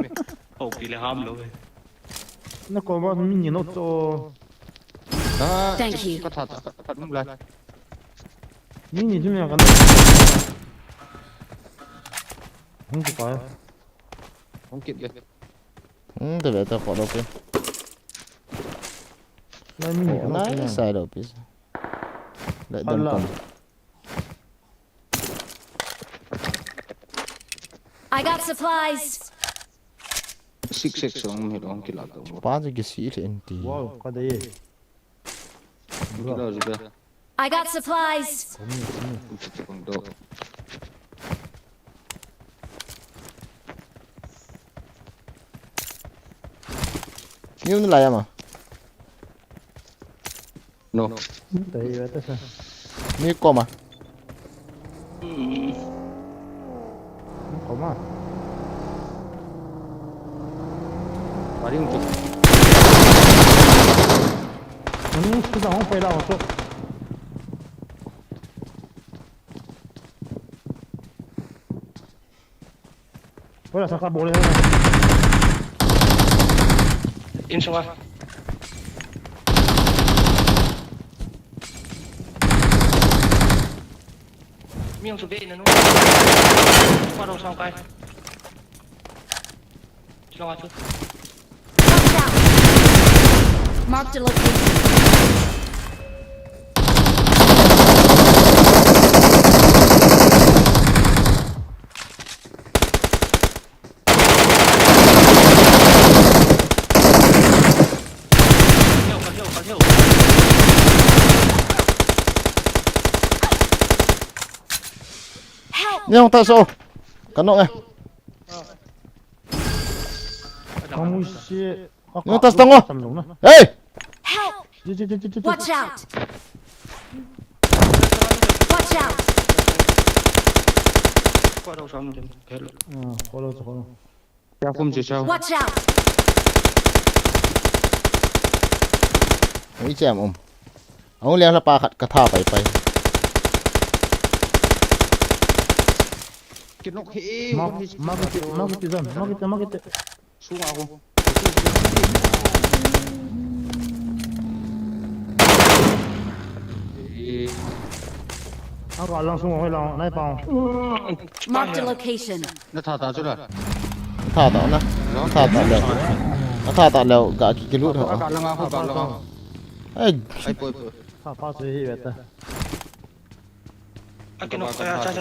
Speaker 6: ồ bị là ham rồi.
Speaker 7: Nó có bao mini nó cho
Speaker 3: Đó.
Speaker 5: Thank you.
Speaker 3: Có thật không lại.
Speaker 7: mini tu yang kan. Không có phải.
Speaker 3: Không kịp được.
Speaker 1: Tôi biết tôi có đâu kia.
Speaker 7: Lah mini kan.
Speaker 1: Nice side up is. Let them
Speaker 7: Allah.
Speaker 1: come.
Speaker 5: I got supplies!
Speaker 3: 6 xong thì đó kila đâu.
Speaker 1: Ba cái gì lên đi.
Speaker 7: Wow, kau dah ye.
Speaker 3: Kila rồi kìa.
Speaker 5: I got supplies!
Speaker 3: Không đâu.
Speaker 1: Nhưng lại mà.
Speaker 3: No.
Speaker 7: Dah ye betul sah.
Speaker 1: Ni kau mà.
Speaker 7: Kau mah.
Speaker 3: Paling untuk
Speaker 7: Ini sudah orang pay dah masuk. Boleh sakar boleh.
Speaker 6: In xong rồi. Miếng số B nữa. Qua đâu xong cái. Xong rồi chứ.
Speaker 5: Watch out! Marked a location.
Speaker 6: Còn hiểu.
Speaker 5: Help!
Speaker 1: Nhưng ta sao? Cắn nó ngay.
Speaker 7: Kamu si.
Speaker 1: Yang atas tengah.
Speaker 7: Samlung lah.
Speaker 1: Hey!
Speaker 5: Help!
Speaker 7: Jom.
Speaker 5: Watch out! Watch out!
Speaker 6: Qua đâu xong rồi. Hello.
Speaker 7: Follow.
Speaker 3: Cha không chịu sao.
Speaker 5: Watch out!
Speaker 1: Ý chém ông. Ông liền là ba khát cà tha phải.
Speaker 3: Cái nó khỉ.
Speaker 7: Mau kita zon. Mau kita.
Speaker 3: Xuống aku.
Speaker 7: Aku langsung mau hilang naik pang.
Speaker 5: Marked a location.
Speaker 3: Nó thả ta chứ là.
Speaker 1: Tha tạo nè. Tha tạo leo. Nó tha tạo leo gạ cái lút hả?
Speaker 3: Cả lăng aku cả lăng aku.
Speaker 1: Ê,
Speaker 3: Ai bồi.
Speaker 7: Apa sih betul.
Speaker 6: Cái nó cha.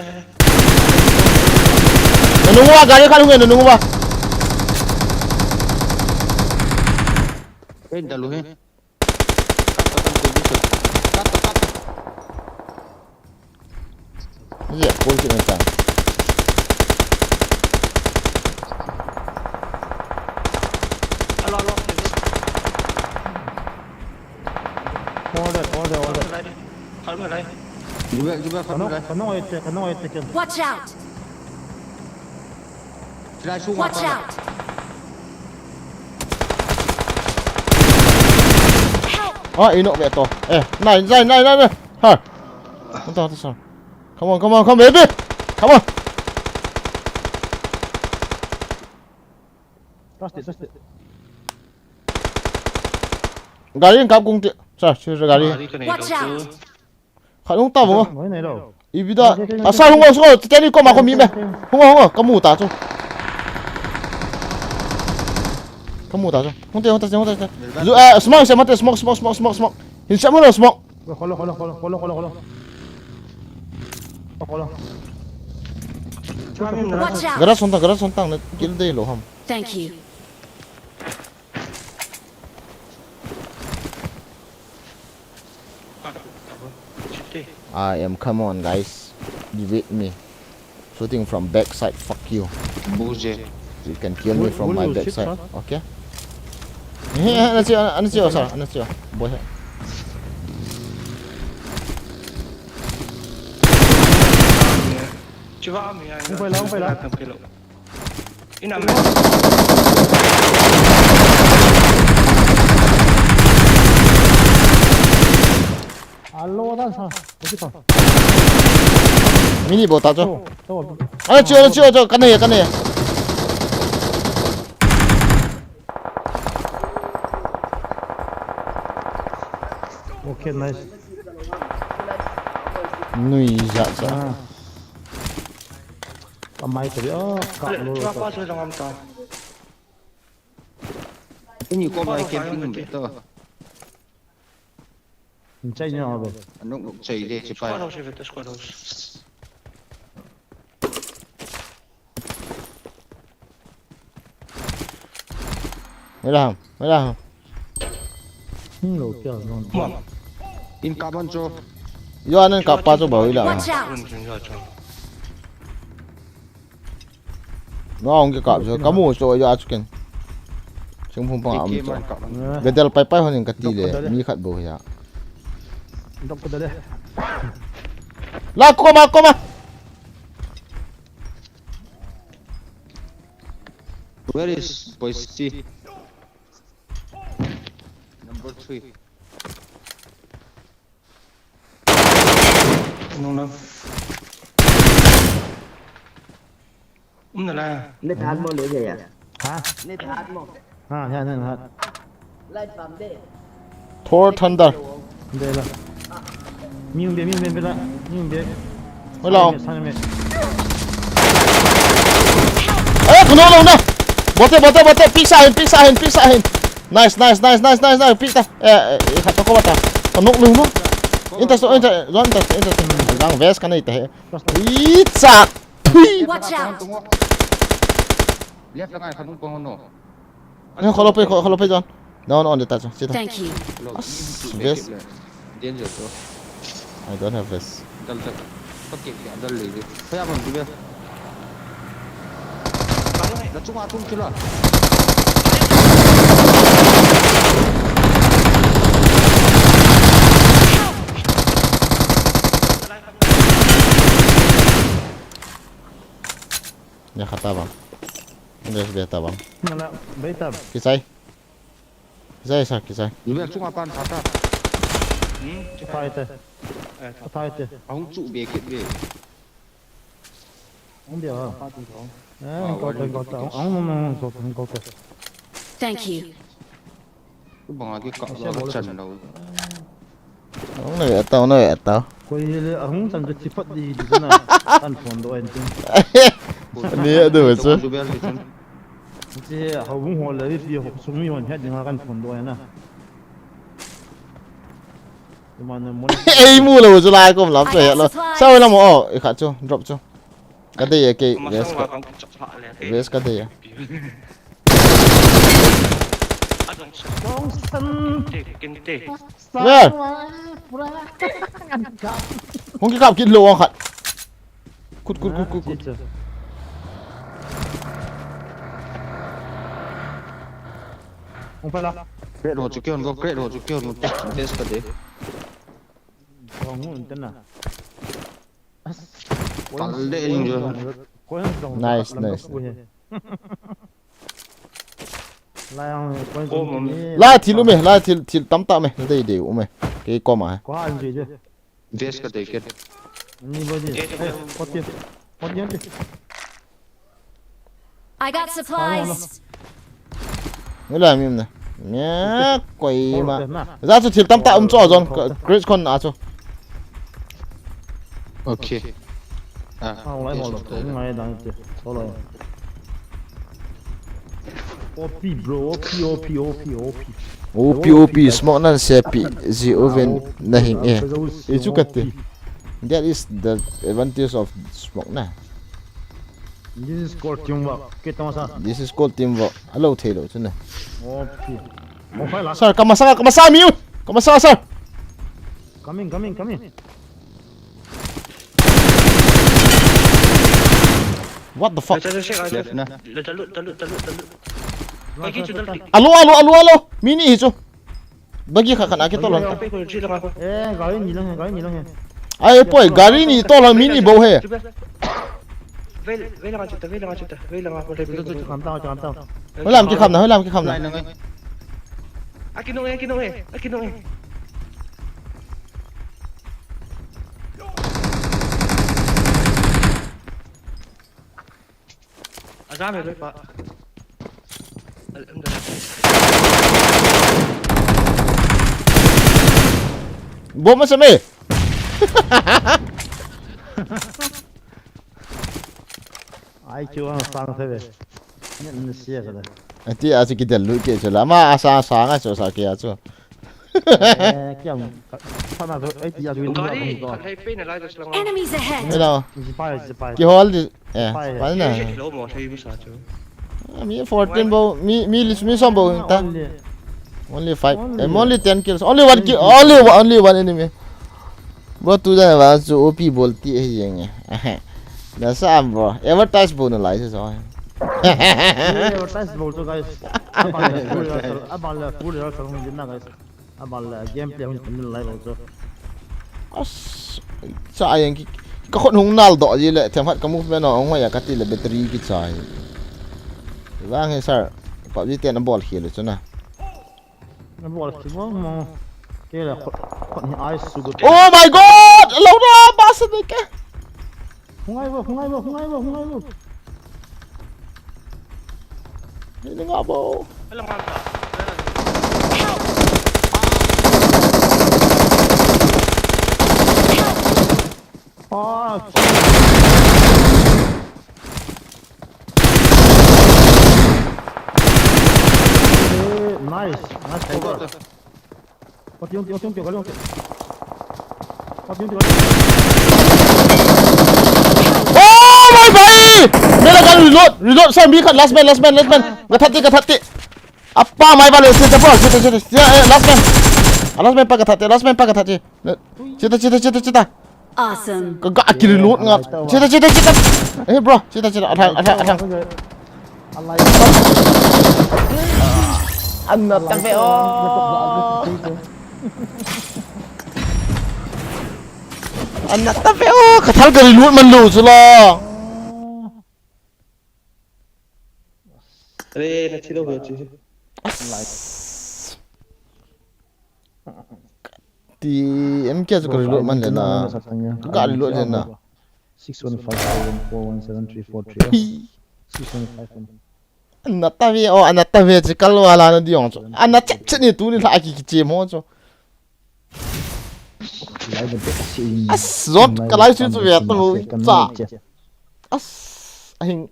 Speaker 1: nó nung quá, gà đi khá nó nung quá.
Speaker 3: Bên đã luôn hết.
Speaker 1: Iya, pun kita macam.
Speaker 6: Alo.
Speaker 7: Order.
Speaker 6: Khởi ở đây.
Speaker 3: Juga
Speaker 7: Kena
Speaker 3: kan.
Speaker 7: kena ayat kan.
Speaker 5: Watch out!
Speaker 3: Sudah xuống
Speaker 5: Watch out!
Speaker 1: Ah, ini nak betul. Này. Ha. Entah tu sao. Come on, baby. Come on.
Speaker 7: Trust it.
Speaker 1: Galing cặp cùng tiện. Sao, chưa ra galing.
Speaker 6: Đi cái này
Speaker 5: Watch
Speaker 6: đâu
Speaker 5: out!
Speaker 6: chứ.
Speaker 1: Khởi không tao không?
Speaker 7: Mới này đâu.
Speaker 1: Ibida. À sao không có? Cái này có mà không mi mẹ. Không có. Cái mũ tao cho. Cái mũ tao cho. Không thể. Rồi, smoke xem mất smoke. Hiện sẽ mất rồi smoke.
Speaker 7: Kalau.
Speaker 5: Watch out!
Speaker 1: Geras sontang na kill day lo ham.
Speaker 5: Thank you.
Speaker 1: I am. Come on, guys. You with me. Shooting from backside. Fuck you.
Speaker 3: Buje.
Speaker 1: You can kill me from my backside. Okay. Anh chưa sao? Anh chưa. Boy.
Speaker 6: Không phải là. Inam.
Speaker 7: Alo, đang sao? Cái gì?
Speaker 1: Mini bộ tao cho. Anh chưa cho cái này.
Speaker 7: Okay, nice.
Speaker 1: Nui dạ.
Speaker 7: Mai tadi kak lu.
Speaker 6: Apa sudah ngam tau?
Speaker 3: Ini kau main camping betul.
Speaker 7: Chạy nhau rồi.
Speaker 3: Nó cũng chạy đi chỉ phải.
Speaker 6: Squad house.
Speaker 1: Mới làm.
Speaker 7: Đồ kia nó.
Speaker 3: In kapan cho?
Speaker 1: Do anh cặp ba cho bảo là.
Speaker 5: Watch out!
Speaker 1: Nó ông cái cặp cho kamu cho yo achuken. Sing pung pang am cho. Gadal pai honin katile mi khat bo ya.
Speaker 7: Đọc cái đấy.
Speaker 1: La koma.
Speaker 3: Where is Boise? Number 3.
Speaker 6: No. Là.
Speaker 8: Nít hát mong để gì à?
Speaker 7: Hả?
Speaker 8: Nít hát mong.
Speaker 7: Ha, ha.
Speaker 8: Lại phẩm đi.
Speaker 1: Thor Thunder.
Speaker 7: Đây là. Miếng bên lại. Miếng bên.
Speaker 1: Mới lòng.
Speaker 7: Sang
Speaker 1: Ê, nó. Bote. Pisa hin. Nice. Pick ta. Khát có bata. Còn nốc luôn nó. Inta. Đang vest cái này thế. Ít sạc.
Speaker 5: Watch out!
Speaker 3: Lihat lang ay kanong pangono.
Speaker 1: Ano kalau pe John. No, on the touch. Sit down.
Speaker 5: Thank you.
Speaker 1: Vest.
Speaker 3: Danger to.
Speaker 1: I don't have vest.
Speaker 3: Dal. Pakai dal lagi. Kaya man juga. Dah cuma atung kilo.
Speaker 1: Ya kata bang. Ini sudah bang.
Speaker 7: Mana beta.
Speaker 1: Kisai.
Speaker 3: Juga cuma pan kata.
Speaker 7: Phải thế.
Speaker 3: Ông trụ bề kiện bề.
Speaker 7: Ông điều à? Có tên. Ông có tên.
Speaker 5: Thank you.
Speaker 3: Cái bằng cái cọ nó trần ở đâu.
Speaker 1: Ông này tao.
Speaker 7: Coi như ông chẳng được chỉ phát đi thế nào. Ăn phồn đồ anh chứ.
Speaker 1: Ni được chứ.
Speaker 7: Chứ họ cũng hồ lấy vì họ sống như hết nhưng họ ăn phồn đồ anh à.
Speaker 1: Ê mua là một lại cũng lắm rồi lo. Sao là một khát cho drop cho. Cái đây cái vest cái đây. Nè. Không cái cặp kia lô khát. Cút.
Speaker 7: Không phải là.
Speaker 3: Create hồ chụp một test cái đấy.
Speaker 7: Không muốn tên nào.
Speaker 1: Nice.
Speaker 7: Lại
Speaker 1: thì lúc mày, lại thì tắm tạ mày, đây đều mày. Cái con mà.
Speaker 7: có ăn gì chứ?
Speaker 3: Test cái đấy kia.
Speaker 7: Ni bao nhiêu? Có tiền đi.
Speaker 5: I got supplies.
Speaker 1: Mới làm như này. Nhá, quay mà. Ra cho thì tắm tạ cho rồi, great con à cho.
Speaker 3: Ok.
Speaker 7: Không lấy một lúc ngay đang chơi. Số rồi. OP bro,
Speaker 1: OP smoke nan sepi zi oven na hing itu kate. That is the advantage of smoke na.
Speaker 7: This is called teamwork. Kita masa.
Speaker 1: This is called teamwork. Hello Taylor chứ này.
Speaker 7: OP. Không phải là.
Speaker 1: Sir, kamasa sir.
Speaker 7: Coming.
Speaker 1: What the fuck?
Speaker 3: Left na.
Speaker 6: Talut. Kaki tu talut.
Speaker 1: Alo. Mini hizo. Bagi kakak nak kita tolong.
Speaker 6: Tapi kau cila aku.
Speaker 7: gari ni lang.
Speaker 1: Ai boy, gari ni tolong mini bau he.
Speaker 6: Vela ngacuta.
Speaker 7: Itu kam tahu.
Speaker 1: Hơi làm cái khăm
Speaker 3: Lại
Speaker 1: này.
Speaker 3: nang.
Speaker 6: Aki nong eh. Azam ya pak.
Speaker 1: Bom macam ni.
Speaker 7: Ai chuan sang thế về nhận xe rồi
Speaker 1: Nanti asyik kita look ke je lama asa-asa ngai so sakit aja.
Speaker 7: kiểu sao mà ấy giờ tôi
Speaker 6: Kali, hai pin là lại selama.
Speaker 5: Enemies ahead!
Speaker 1: Ni dah.
Speaker 7: Spy
Speaker 1: Ki hol di mana?
Speaker 6: Lo mau saya bisa tu.
Speaker 1: Mi 14 bau, mi som bau ta. Only 5. Only 10 kills. Only 1 kill. Only one enemy. Buat tu dah bahasa OP bolti yang ni. Dah sam bro. Advertise pun lai se so.
Speaker 7: advertise बोल तो guys अब फुल यार करूंगा जितना guys अब game play हम लाइव बोल तो
Speaker 1: As sayang ki ka khon hung nal do ji le them hat ka movement no ong ya ka ti le battery ki chai. Wang he sir. Pa ji ten ball khel le chuna.
Speaker 7: nó बोल कि वो cái là con ai su go
Speaker 1: Oh my god! Lâu đó ba se de ke.
Speaker 7: không ai vô
Speaker 1: Ini ngabo.
Speaker 6: Alam mantap.
Speaker 7: nice có tiếng kiểu có luôn
Speaker 1: Oh my bhai! Mera kan reload sir mi kan last man. Gathati. Apa mai balik sita bro. Last man pa gathati. Cita.
Speaker 5: Awesome!
Speaker 1: Ka ga ki reload ngap. Cita. Bro, cita. Atang. Anna tabe oh. Anak tabe oh, kathal ka reload man lo chula.
Speaker 6: Nak cila aku je.
Speaker 1: Ti em kia ka reload man le na. Ka reload le na.
Speaker 7: 615417343 615
Speaker 1: Anak tabe je kalau ala na diong cho. Anak cep ni tu ni la ki che mo cho. Zot kalai chu chu ya tu cha. Ahing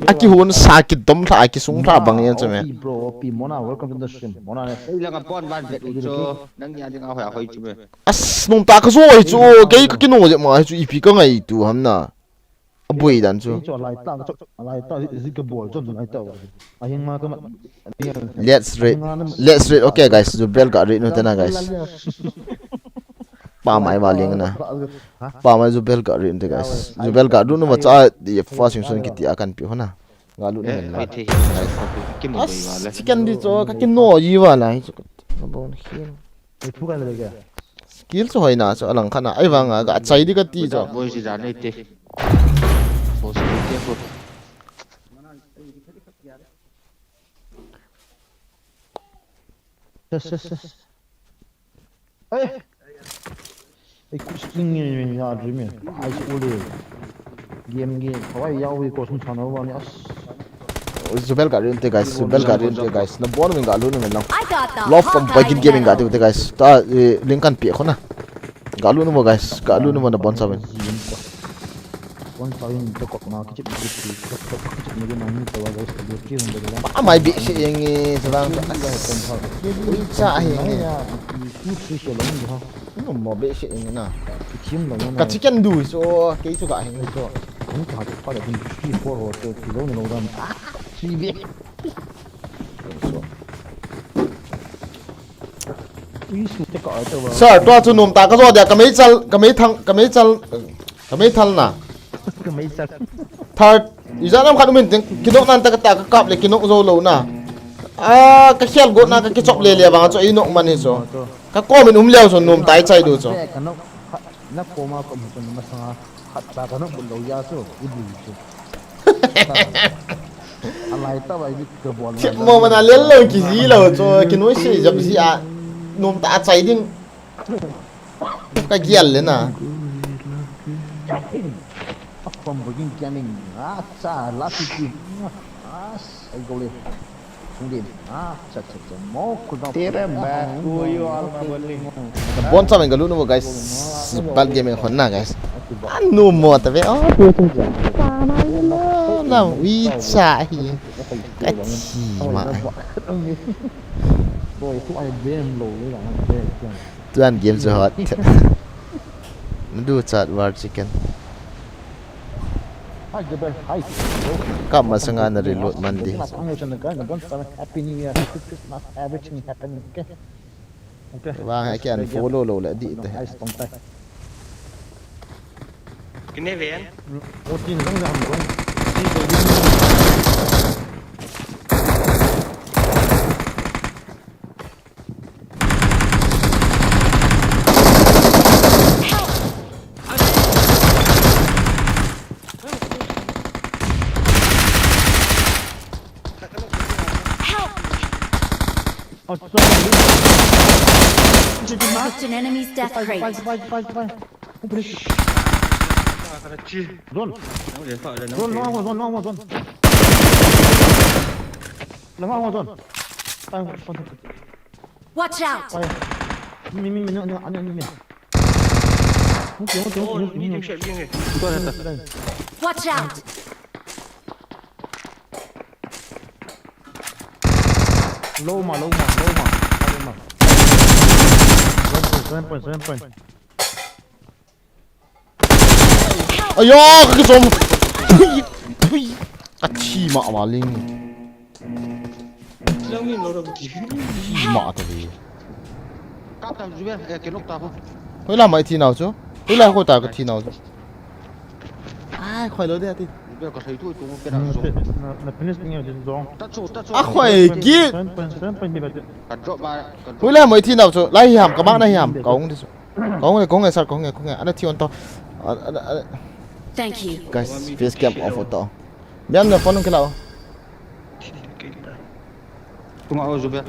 Speaker 1: aki hun sakit dom tha aki sung tha bang yan chame.
Speaker 7: bro pi mona welcome to the stream mona ne
Speaker 3: Đây là cái con van Việt cho nang nhà đi ngao hoi chứ mày.
Speaker 1: Nong ta ka so ai chu ke ka kino je ma chu ipi ka ngai tu hamna. Abui dan chu.
Speaker 7: cho lai ta is cái ball cho lai ta ahing ma ka
Speaker 1: Let's rate. Okay guys, the bell got rate no tana guys. Pa mai ba ling na. Pa mai Zubel got rate te guys. Zubel got du no ma cha the first season ki ti akan pi hona. Galu ni men la.
Speaker 3: Cái một bầy vào lên.
Speaker 1: Chicken di cho ka kin no yi wa lai chu. Bon hin.
Speaker 7: phu ka le ga
Speaker 1: Skill chu hoi na chu alang khana ai wanga ga chai di ka ti cho.
Speaker 3: Voi gì ra đây tê. Phố sự tiếp luôn.
Speaker 7: ê kusking ni ya dream ai school game hawai yaw wi ko sum thana wa ni as
Speaker 1: Zubel got rate te guys. Na bon min ga lu ni men lang.
Speaker 5: I got the
Speaker 1: Love from
Speaker 5: Hawkeye
Speaker 1: Viking Gaming
Speaker 5: medal.
Speaker 1: ga te guys. Ta link kan pi khona. Ga lu ni mo guys. Ga lu ni mo na bon sa men.
Speaker 7: one time to ko na ki ni ga ni to wa guys ko ki hum de la
Speaker 1: Pa mai bi se yang ni salang. Ui cha yang ni.
Speaker 7: ni su se lo ni ha
Speaker 1: No mo bi se yang na.
Speaker 7: ki tim lo
Speaker 1: Ka chicken du so ke chu ga hing
Speaker 7: ni to ni ka pa da ni 3 4 ho to ki lo ni lo ram si bi ui su te ka to wa
Speaker 1: Sir, to chu num ta ka zo dia ka mei chal na.
Speaker 7: ka mai sa
Speaker 1: Third Iza nam khat min kinok nan ta kap le kinok zo lo na ka khel got na ka ki chop le le bang cho inok man hi so ka ko min leo so nom tai chai do so
Speaker 7: kanok na koma ko mo ma sanga khat ba kanok bul lo ya so ibu so alai ta ba bi ke bol
Speaker 1: mo mana le lo ki zi lo cho kino shi jab zi a nom ta chai ding ka gial le na
Speaker 7: from begin jamming sa last week I go le Sungin cha mo ko da tere ba ko yo al ma bolli
Speaker 1: bon sa men galu no guys bal game khon na guys anu mo ta ve tu tu na wi cha hi ka chi ma
Speaker 7: boy tu ai game lo le la
Speaker 1: tuan game so hot do chat war chicken Kama sanga na reload mandi.
Speaker 7: Happy New Year, Christmas, everything happening. Okay.
Speaker 1: Wang hai kian follow lo la di te.
Speaker 6: Kene ven.
Speaker 7: Otin dong jam dong.
Speaker 5: Marked an enemy's death crate.
Speaker 7: Zone.
Speaker 5: Watch out! Watch out!
Speaker 7: Low ma. 7 point.
Speaker 1: Ayo, ka som. Ka chi ma ma ling.
Speaker 6: Lang ni loro ki.
Speaker 1: Chi ma ta bi.
Speaker 3: Cáp tao giúp em cái lúc tao không.
Speaker 1: Hoi la mai thi nào chứ? Hoi la ko ta ka thi nào chứ? Ai khoi lo de ti.
Speaker 3: Bây giờ có thấy tôi cái nào rồi.
Speaker 7: Na finish ning din zong.
Speaker 3: Tắt số.
Speaker 1: A khoi gi.
Speaker 7: 7 point mi ba.
Speaker 3: Cần drop ba.
Speaker 1: Hoi la mai thi nào chứ? Lai hiam ka bang na hiam. Kong đi. Kong ngai sar kong ngai. Ana thi on to.
Speaker 5: Thank you.
Speaker 1: Guys, face cam off to. Biam na phone ke lao.
Speaker 3: Tung ao giúp em.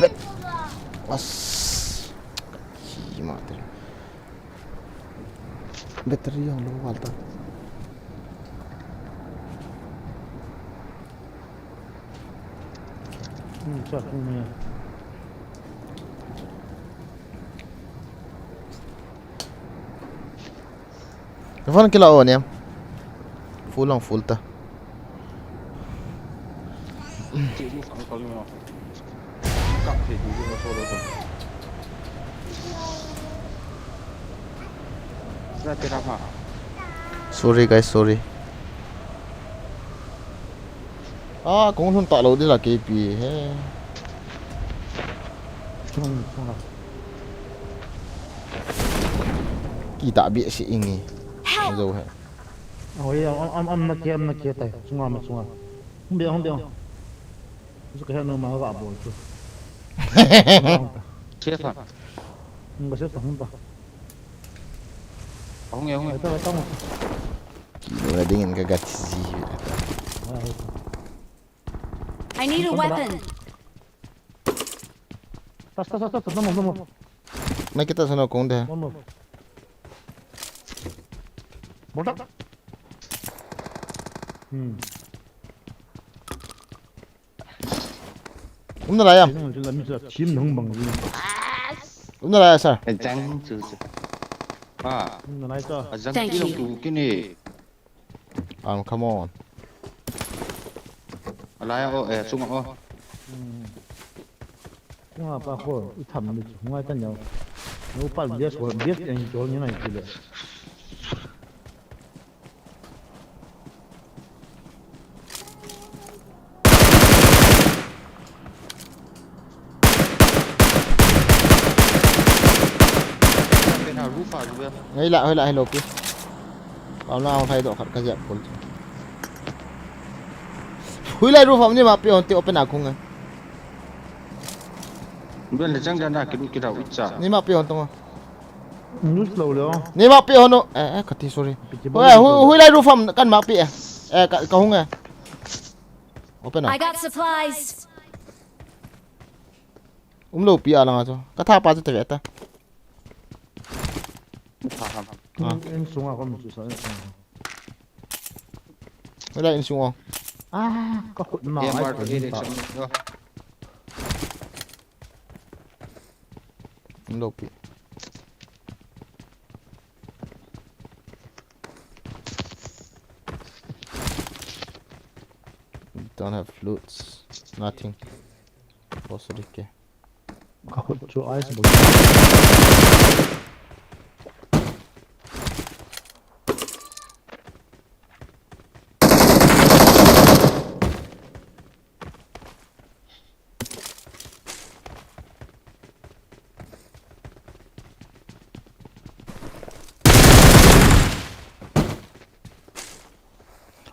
Speaker 1: Bet. As. Chi ma ta. Battery yang low walta.
Speaker 7: Sa ni.
Speaker 1: Phone ke lao ni em. Full ta.
Speaker 3: Chị mua phẳng có luôn. Cặp thì chú nó solo rồi. Ra cái đáp hả?
Speaker 1: Sorry guys, sorry. Cũng không tạo lâu đi là KP he.
Speaker 7: Chung.
Speaker 1: Kỳ tạ bị sĩ nghi. Rồi he.
Speaker 7: Ôi am na kia tai. Sunga. Không biết. Su cái nó mà vạ bộ chứ.
Speaker 3: Chết hả?
Speaker 7: Không có xếp không ba.
Speaker 3: Không nghe.
Speaker 7: Tao.
Speaker 1: Kỳ là dengan kagat si.
Speaker 5: I need a weapon.
Speaker 7: Tas. Nomor.
Speaker 1: Mai kita sana kong deh.
Speaker 7: Nomor. Botak.
Speaker 1: Umna la yam.
Speaker 7: Là mình sẽ chim nông bằng gì.
Speaker 1: Umna la sir.
Speaker 3: Cái trắng chứ.
Speaker 7: Là này cho.
Speaker 3: Răng
Speaker 5: Thank
Speaker 3: cái
Speaker 5: you.
Speaker 3: lông cái này.
Speaker 1: Come on.
Speaker 3: Lại ô sung ô.
Speaker 7: Nhưng mà ba khổ thầm được không ai tan nhau. Nếu bạn biết anh chỗ như này thì được.
Speaker 3: Bên nào rút vào giúp em.
Speaker 1: Hơi lại lộp đi. เอาหน้าไฟดอกขัดกระยับคนหุยไล่รูปผมนี่มาเปียนตีโอเป็นหนักคงไง
Speaker 3: bên là chẳng ra là cái đầu ít chả
Speaker 1: นี่มาเปียนตรง
Speaker 7: นู้สโลว์เลยอ๋อ
Speaker 1: นี่มาเปียนโนขัดที่ sorry เฮ้ยหุยไล่รูปผมกันมาเปียกะหงไงโอเป็นหนัก
Speaker 5: I got supplies.
Speaker 1: ลูกเปียอะไรมาจ้ะก็ท่าปาจะเตะตา
Speaker 7: เอ็นสูงอ่ะก็มีสุดสันต์
Speaker 1: ไม่ได้อินซูง
Speaker 7: ก็ขุดมา
Speaker 3: em
Speaker 7: ไอ้
Speaker 3: vào
Speaker 7: คน
Speaker 3: cái
Speaker 7: นี้
Speaker 3: để
Speaker 7: ต่อ
Speaker 3: chẳng được
Speaker 1: ลูกเปีย don't have flutes nothing โอสุดิเก
Speaker 7: ก็ขุดชูไอซ์บอก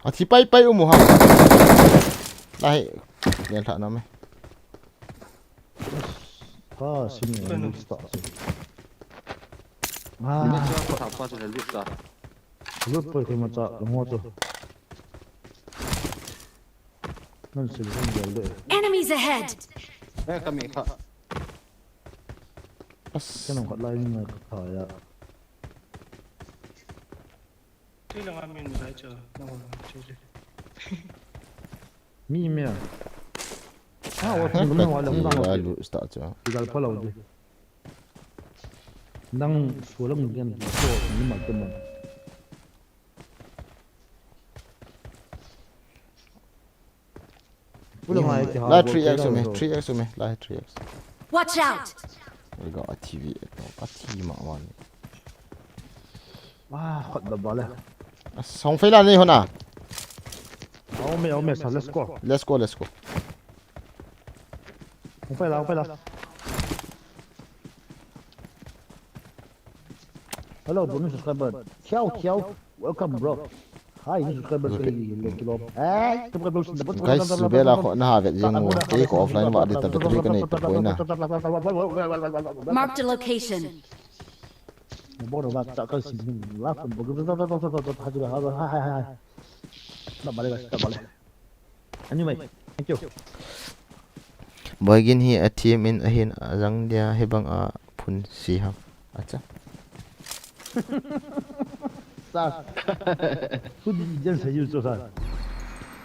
Speaker 1: อธิไปอุโมงค์ได้เรียนถามน้ำไหม
Speaker 7: ก็สิบเอ็ดลูกสตาร์สิ
Speaker 3: bên cho có thảo qua rồi là lúc ra
Speaker 7: ลูกไปที่มาจากหัวตัวนั่นสิเรื่องเดียวเลย
Speaker 5: Enemies ahead.
Speaker 3: đây cái mình khá
Speaker 7: แค่น้องขัดไล่นี่มาถ่ายอ่ะ
Speaker 6: ที่เราไม่มีใครเจอน้องเจอ
Speaker 7: มีไหมอ่ะว่าที่มันว่าเรื่องดัง
Speaker 1: ลูกสตาร์จ้ะ
Speaker 7: ที่การพะเราดิดังชัวร์แล้วมึงเรียนชัวร์นี่มาเต็มเลยพูดอะไรที่หา
Speaker 1: ไล่ 3x ไหม 3x ไหมไล่ 3x
Speaker 5: Watch out.
Speaker 1: นี่ก็ทีวีก็ทีมาวัน
Speaker 7: ว้าขัดดับบาเลย
Speaker 1: สองไฟล้านนี่คนน่ะ
Speaker 7: เอาไม่สัตว์ let's go
Speaker 1: let's go let's go
Speaker 7: ไปแล้วฮัลโหลตัวนี้ subscriber เขียว welcome bro hi this subscriber คือเล็กกิโลตัวกระโดดสุด
Speaker 1: guys สุเบลาขอหน้าเวทยังงูเอ้ยขอ offline ว่าเดี๋ยวตัดตัวนี้กันนี่ตัวนี้นะ
Speaker 5: Marked a location.
Speaker 7: บอกว่าจะก็สิ่งนี้ว่าผมบอกว่าฮัจจะให้ดับบาเลยดับบาเลย anyway thank you
Speaker 1: Bagin hi a team in ahin rang dia hebang a phun si ha acha
Speaker 7: sa su di jen sai yu so sa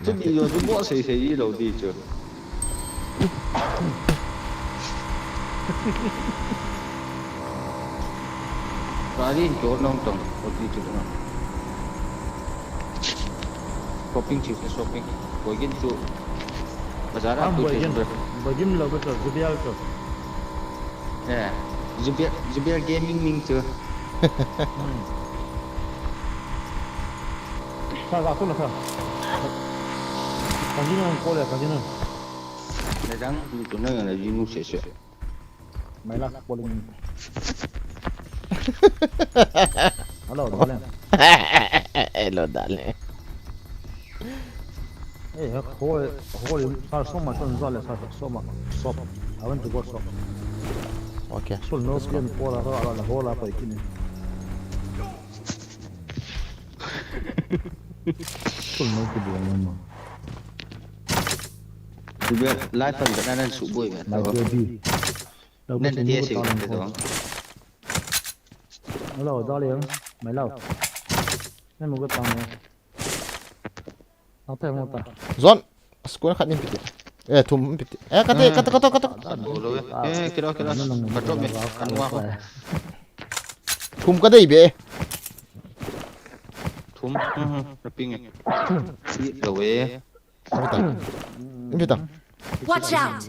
Speaker 3: chứ đi rồi chúng bỏ xì đi đầu đi chưa ra đi chỗ nông trồng đầu đi chỗ nào shopping chỉ là shopping với cái chỗ bazar
Speaker 7: am
Speaker 3: aku
Speaker 7: bagin bagin lo betul zubial to
Speaker 3: ya Zubiar gaming ming chưa
Speaker 7: sa ga tu la sa Kajino ko le kajino
Speaker 3: là răng chỗ này là gì nu sẽ
Speaker 7: mai la ko le hello dale
Speaker 1: hello dale
Speaker 7: ko sa so ma ton zale sa so ma shop I want to go shop
Speaker 1: okay
Speaker 7: so no bien por la hola pa ikini so no ke dia mama
Speaker 3: Zubiar live phần cái này sụp bụi vậy
Speaker 7: my baby
Speaker 3: nên là tia xỉu thế đó
Speaker 7: hello darling mày lâu nên một cái tao nàyเอาแต่หมดอ่ะ
Speaker 1: zon skuna khat nim piti thum piti kate
Speaker 3: rồi cái đó bắt trộm mày ăn qua không
Speaker 1: thum ka dei be
Speaker 3: thum rapping đầu về
Speaker 1: impita
Speaker 5: Watch out.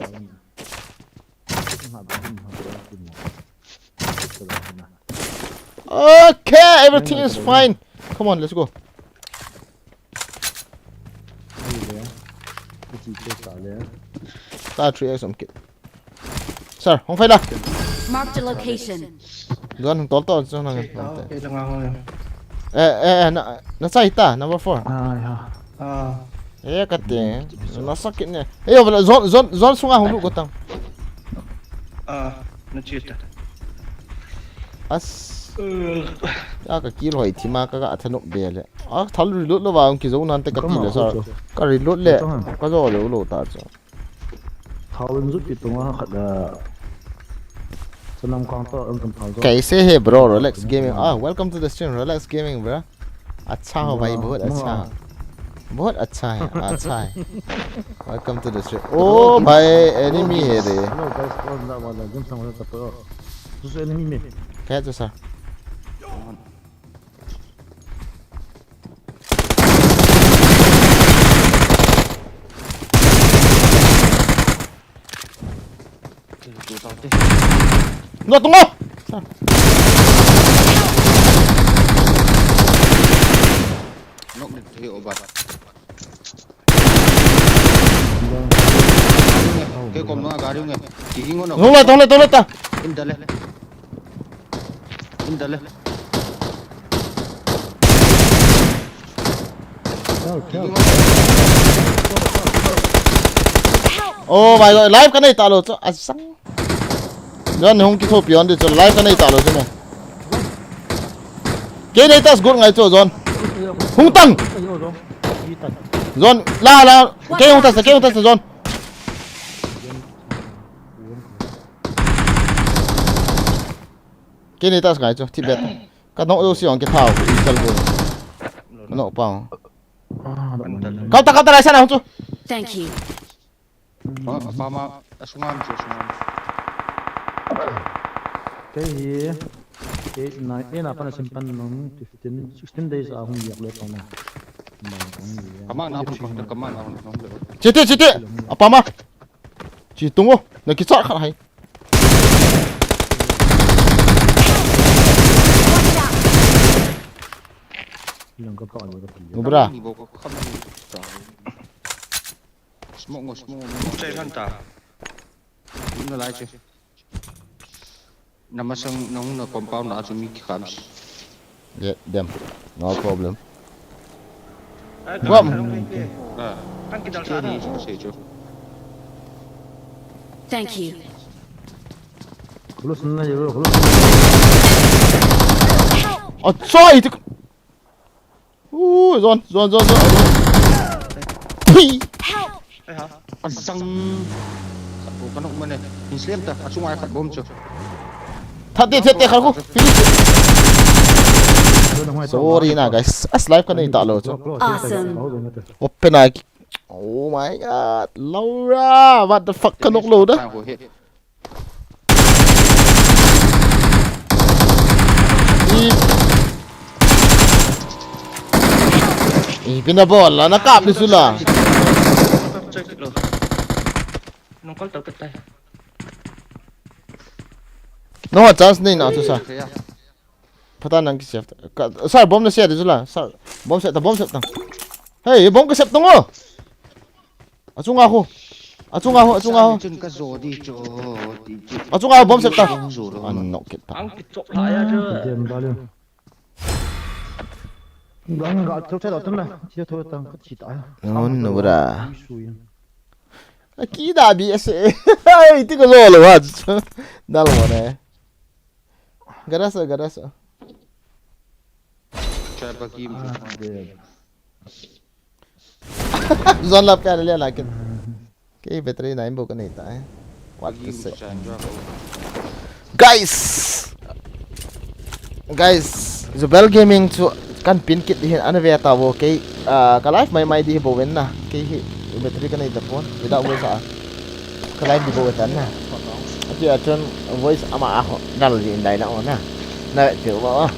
Speaker 1: okay everything is fine come on let's go ta 3x om kit sir hong phai la
Speaker 5: Marked a location.
Speaker 1: don tol to so nang
Speaker 6: cái thằng nào
Speaker 1: na sai ta number 4 kate na sakit ne bala zon sunga hulu gotang
Speaker 6: na chita
Speaker 1: as ka kil hoi thima ka athanok bele thal reload lo wa ki zo nan te ka ti le sa ka reload le ka zo lo ta cha
Speaker 7: thawin zu pi tunga khada sanam kang to ang kam thal
Speaker 1: कैसे है bro relax gaming welcome to the stream relax gaming bro अच्छा हो भाई बहुत अच्छा है welcome to the stream ओ भाई enemy है रे
Speaker 7: hello guys on da wala jam sang wala tapo su enemy me
Speaker 1: क्या तो sir No, tunggu.
Speaker 3: Nok được thì obat. Cái con nó gà đi nghe. Chỉ ngon nó.
Speaker 1: Tunggu ta.
Speaker 3: Indale.
Speaker 1: Oh my god, live cái này tạo lộ cho sang. John không kỹ thuật beyond cho live cái này tạo lộ cho mày. Cái này ta good ngay cho John. Hung tăng. John la cái hung tăng John. Cái này ta ngay cho thì bet. Cái nó đâu xiong cái thảo cái chân luôn. Nó bao. Kau tak lại sana không?
Speaker 5: Thank you.
Speaker 3: Mama sungan.
Speaker 7: cái gì cái này cái nào phải simpan nong 16 days ahung yak le tong
Speaker 3: Kaman apa fakta kaman apa nong.
Speaker 1: Citi. Apa mah? Ci tunggu. Nak kisah kat hai.
Speaker 7: yang ka ka ni ka
Speaker 1: Ngubra.
Speaker 3: Semua.
Speaker 6: chạy khăn ta
Speaker 3: Nó lại chứ. Nama sang nong na compound na sumi kham.
Speaker 1: Yeah, them. No problem.
Speaker 6: Gom kan kita
Speaker 3: Chơi đi
Speaker 6: sana
Speaker 3: sẽ cho.
Speaker 5: Thank you.
Speaker 7: khulus na yo khulus
Speaker 1: Trời thì John.
Speaker 3: Asang kan ok mana. Inslam ta asung ay khat bom cho.
Speaker 1: Thật khăn khu. Sorry na guys. As live cái này tạo lộ cho.
Speaker 5: Awesome.
Speaker 1: Open này. Oh my god. Laura, what the fuck kan ok lộ đó. Pinabola, nakap ni sila.
Speaker 6: nong kal tao tay
Speaker 1: No chance नहीं ना तो सा पता नहीं किस safe sir बम ने सेट जुला सर बम सेट ता hey bom ke set tunggu acunga ho bom set ta anok kita
Speaker 6: ang kicok lah ya je
Speaker 7: dem dalem gang ga thau thai tan na chi thau tang ka chi ta
Speaker 1: non bra aqui da bi esse ai ti ko lo wa dal mo ne garasa
Speaker 3: CHAPA ki
Speaker 1: zon la प्यार ले लेकिन के बेहतरीन नहीं बोक नहीं था what to say guys Zubel gaming to kan pin kit di ana ve ta wo ke ka live mai di bo wen na ke battery kan ida phone without voice ka live di bo tan na ati aton voice ama a dal di indai na ona na cheu ba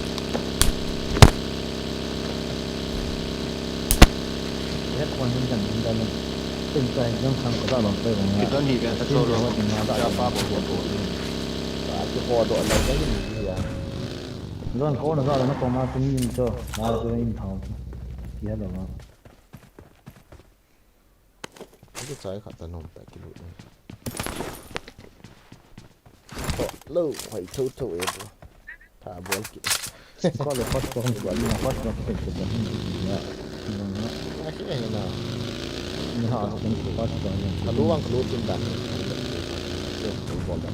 Speaker 7: hết quan nhân dân dân tình trạng dân sang có đạo tây của
Speaker 3: kita ni kan
Speaker 7: ta cho lo
Speaker 3: CHAPA bo
Speaker 1: cái kho độ này cái gì à
Speaker 7: dân có nó ra nó có ma tính nhìn cho mà tôi nhìn thầu kia được không
Speaker 1: cái trái khát tận hồn tại cái lụi này lâu phải thâu em thả bốn kỹ
Speaker 7: Có là phát không của anh là phát nó sẽ được cái gì đó.
Speaker 1: Akhirnya na.
Speaker 7: Nó họ không có phát cho nên.
Speaker 1: Keluar tim dah. Bola.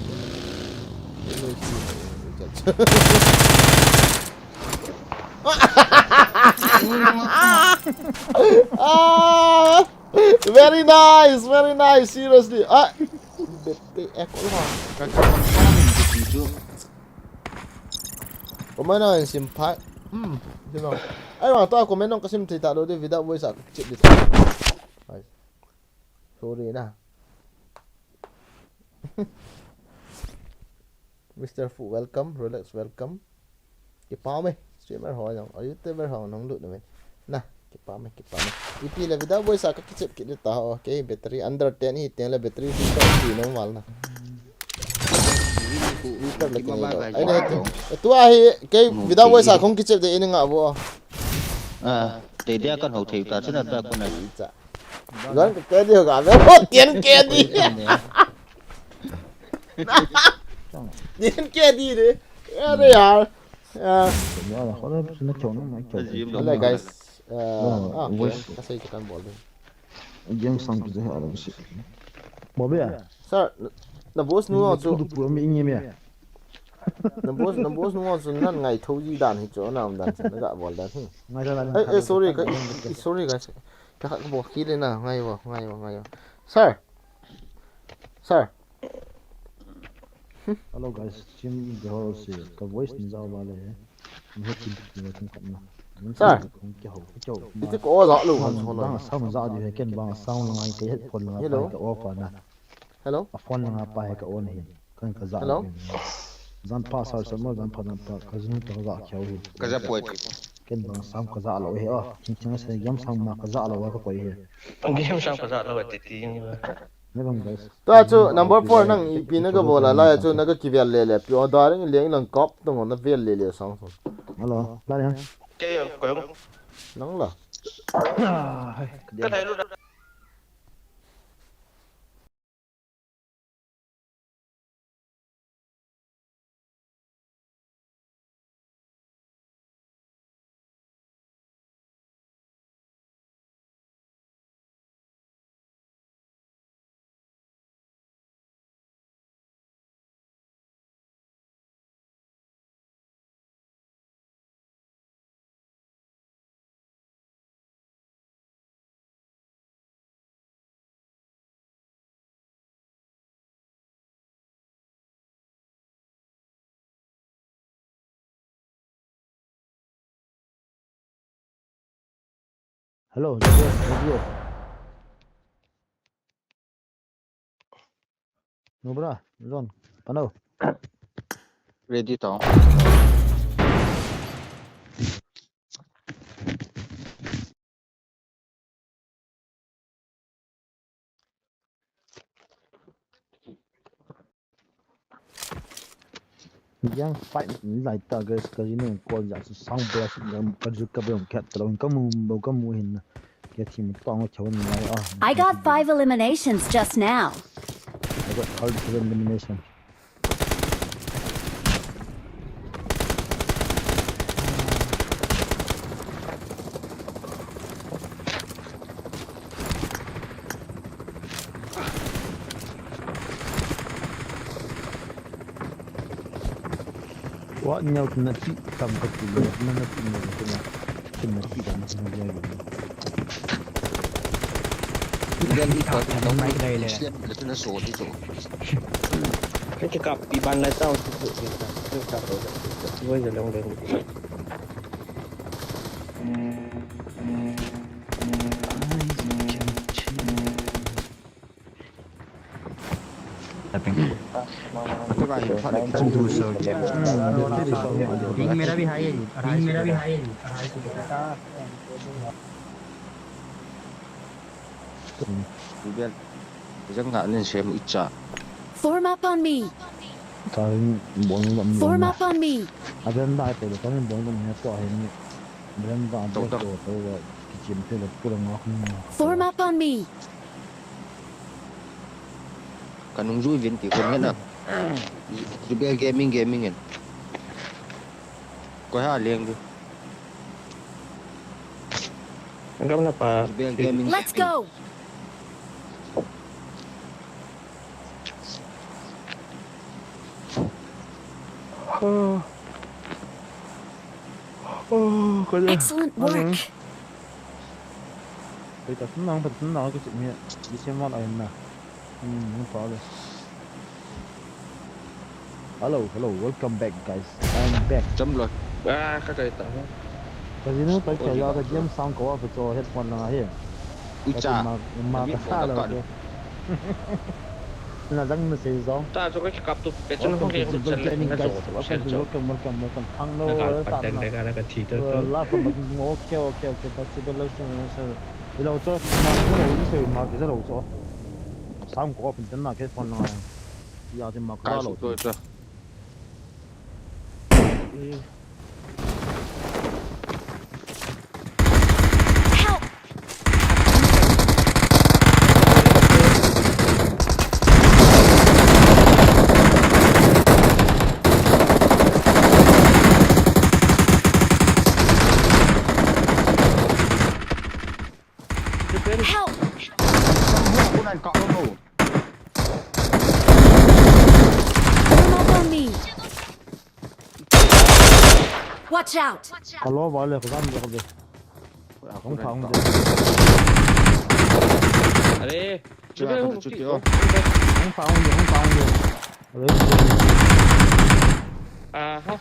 Speaker 1: Ah, very nice, seriously. Ah, BTF lah. Pemain yang simpat. You know. Ay, mga to ako menong kasi mtita do de vida voice ako chip dito. Ay. Sorry na. Mr. Fu, welcome. Relax, welcome. Kipa me. Streamer ho yang. YouTuber ho nang lut na me. Nah, kipa me. Ipi la vida voice ako chip kit dito. Okay, battery under 10 hit la battery dito normal na. Ay na ito ay kay vida voice ako kit chip de ini nga bo.
Speaker 3: Để đeo con hậu thị cả rất là đa con này.
Speaker 1: Gần cái điều cả với một tiền kia đi. Tiền kia đi đi. Đây à. Hello guys. Kasi kita boleh.
Speaker 7: Yang sang tu ada mesti. Boleh ya?
Speaker 1: Sir, na boss nu
Speaker 7: Tu tu pura mi ingin ya.
Speaker 1: Na boss nu so nan ngai thau ji dan hi cho nam dan sa ga bol dan hi.
Speaker 7: Ngai ra.
Speaker 1: Eh sorry guys. Các bạn bỏ khí lên nào, ngay vào. Sir.
Speaker 7: Hello guys, Jim Girl से का voice नहीं जाओ वाले हैं. Nó chìm vào trong cạnh nào.
Speaker 1: Sir. Itu ko za lu han so
Speaker 7: Bang
Speaker 1: na.
Speaker 7: sao ra đi cái bang sao là ngay cái headphone là
Speaker 1: Hello.
Speaker 7: cái off na.
Speaker 1: Hello.
Speaker 7: Phone là pa cái on hin. Kan ka za.
Speaker 1: Hello.
Speaker 7: Zan pass out sama zan pa ka zun ta za kyaw hin.
Speaker 3: Cái giáp quệt.
Speaker 7: Ken bang sam ka za lo he ching se yam sam ma ka za lo wa ka ko he.
Speaker 6: Game sang pasal lo titi ni.
Speaker 7: Mấy bang guys.
Speaker 1: Ta chu number 4 nang ipi na ga bola la chu na ga kivel le pyo da ring leng lang kop tong na vel le sang so.
Speaker 7: Hello, la đi.
Speaker 6: Cái quẹo.
Speaker 1: Nang la.
Speaker 6: Cái này luôn.
Speaker 7: Hello, radio. No bra, John. Pano.
Speaker 3: Ready tao.
Speaker 7: Yang fight lại ta cái gì nữa coi giả sử sang bữa cái gì cái bên kẹt rồi cái mù hình cái team tông cho nên là
Speaker 5: I got 5 eliminations just now.
Speaker 7: I got hard to elimination. What nhau thì nó chỉ cầm cái gì nó chỉ là cái nó chỉ là nó chơi
Speaker 3: Đen đi khỏi cái đống máy này là nó sổ đi sổ.
Speaker 6: Cái cặp bị ban lại tao thực sự cái cặp rồi. Bây giờ long lên.
Speaker 3: Các bạn hiểu phát định không đủ sờ.
Speaker 8: Ping मेरा भी हाई है जी.
Speaker 3: Tú biết. Giấc ngã lên xem một ít trả.
Speaker 5: Form up on me.
Speaker 7: cái bốn lắm
Speaker 5: Form up on me.
Speaker 7: à bên đại từ cái bốn lắm nó tỏ hình bên đại từ tôi cái chim từ cái ngõ
Speaker 5: Form up on me.
Speaker 3: Cả nung rui viên tí con hết à. Tú biết gaming. Coi ha liền đi.
Speaker 6: Gam na pa.
Speaker 3: Jubel gaming.
Speaker 5: Let's go. Excellent work.
Speaker 7: Bây giờ chúng nó vẫn nói cái chuyện này đi xem món này nè không có rồi. Hello, welcome back guys. I'm back.
Speaker 3: Chấm rồi.
Speaker 6: Các cái tao.
Speaker 7: Cái gì nữa tới cái giờ cái game sang có phải cho hết phần là hết.
Speaker 3: Ui cha.
Speaker 7: Mà
Speaker 3: Biết
Speaker 7: cái
Speaker 3: bỏ
Speaker 7: là là đang xây dựng.
Speaker 6: Ta cho cái cặp tụ bé chân không thể được chân lên cái rổ xe rổ.
Speaker 7: Welcome thằng
Speaker 6: Nó
Speaker 7: nó
Speaker 6: cả
Speaker 7: tạm
Speaker 6: bật đèn cái chỉ tới.
Speaker 7: là phần bật ok ta chỉ được lên bây giờ cho mà cái đầu cái mà cái đầu cho sang có phần chân là cái phần này giờ thì mà
Speaker 3: Cái
Speaker 7: có
Speaker 3: số tôi chưa.
Speaker 5: Help. Help.
Speaker 3: Cô này cọ đâu.
Speaker 5: Form up on me. Watch out.
Speaker 7: Alo vàoเลยผมทำเดี๋ยวkhông phòng được
Speaker 6: Allez.
Speaker 3: Chưa
Speaker 6: Jubel
Speaker 3: ăn
Speaker 6: không
Speaker 3: chút
Speaker 6: chịu.
Speaker 3: chưa.
Speaker 7: không phòng được
Speaker 6: À ha.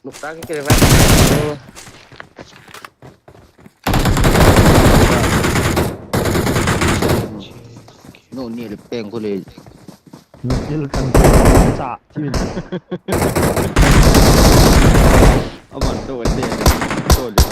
Speaker 6: Lúc ta cái vai.
Speaker 3: Nó nè được bèn cô lên.
Speaker 7: Nyil kan sa tin
Speaker 3: Ông ăn đồ đen. Đồ đen.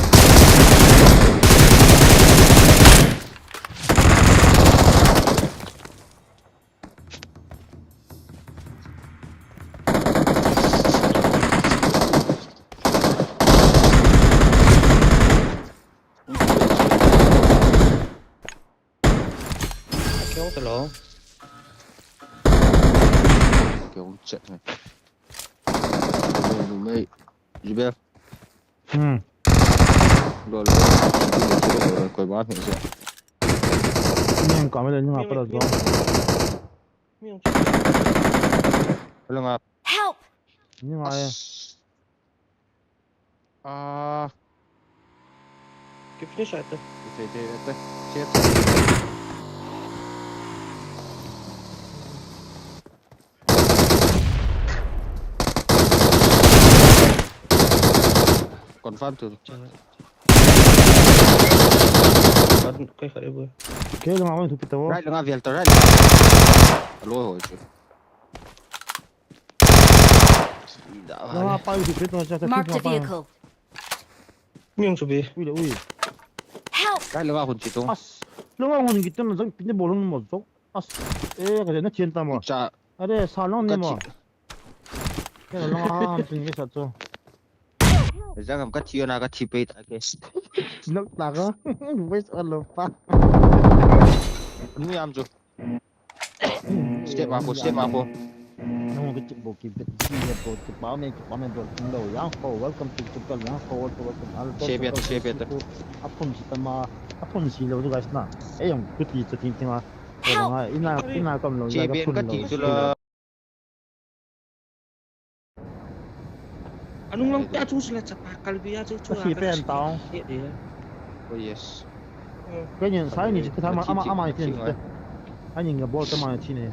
Speaker 6: Kéo cái lỗ.
Speaker 3: Kiểu trận này. Rồi mày. Jubel. Rồi. Coi bát nữa rồi.
Speaker 7: nhưng có mấy lần nhưng mà bắt đầu rồi
Speaker 3: Hello ngap.
Speaker 5: Help.
Speaker 7: nhưng mà
Speaker 3: À.
Speaker 6: Cái finish lại tới.
Speaker 3: Thế. Chết. Còn phát từ
Speaker 6: Cái khởi bữa.
Speaker 7: cái lúc mà mình thuộc tàu
Speaker 3: right là Việt tới right. Lôi hồi chứ.
Speaker 7: lúc mà bay thuộc tàu cho
Speaker 5: Marked a vehicle.
Speaker 6: Miếng số bì.
Speaker 7: ui
Speaker 5: Help.
Speaker 3: Right là hồn chỉ tung.
Speaker 7: lúc mà mình kita nó giống cái bộ lông một số cái này nó chiến tâm mà
Speaker 3: Cha.
Speaker 7: ở đây sao nó nem mà cái là nó từng cái sao cho
Speaker 3: Ra làm các chiêu nào các chi bê tại cái.
Speaker 7: nó ta có với ở lầu pa
Speaker 3: Đúng em rồi. Step up.
Speaker 7: nó một cái chụp bộ kịp cái bộ chụp báo mình đồ trong đầu yang khổ welcome to chụp cái yang khổ welcome
Speaker 3: Xe biệt.
Speaker 7: 아픈 시스템아 아픈 시로도 가시나 애용 그때 저 팀팀아 그러나 이나 검로
Speaker 3: Che bên các chỉ cho là.
Speaker 6: Anong lang ta chú sila sa pakal biya chú chú.
Speaker 7: Kasi pen tao
Speaker 3: Oh yes.
Speaker 7: cái nhìn sai nhìn cái thằng mà ama tiền anh nhìn cái ball cái mà chi này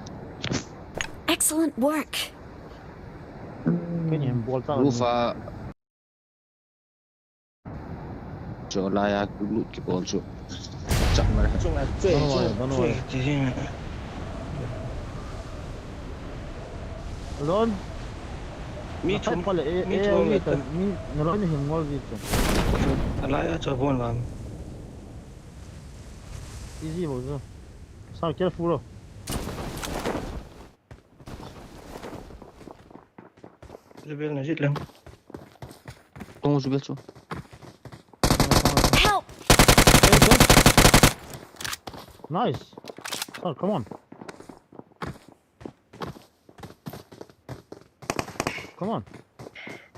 Speaker 5: Excellent work.
Speaker 7: cái nhìn ball tao
Speaker 3: Rufa. Cho lại à cứ lụt cái ball chứ. Chậm mà.
Speaker 6: Chung là chơi thì
Speaker 7: ron
Speaker 6: mi
Speaker 7: chum
Speaker 6: chum
Speaker 7: có lẽ
Speaker 6: mi chum
Speaker 7: mi nó nói hình ngon gì chứ
Speaker 6: lại cho buồn làm.
Speaker 7: easy bộ chứ sao careful rồi
Speaker 6: Jubel này giết lắm.
Speaker 3: Tung Jubel chứ.
Speaker 5: Help.
Speaker 7: nice oh come on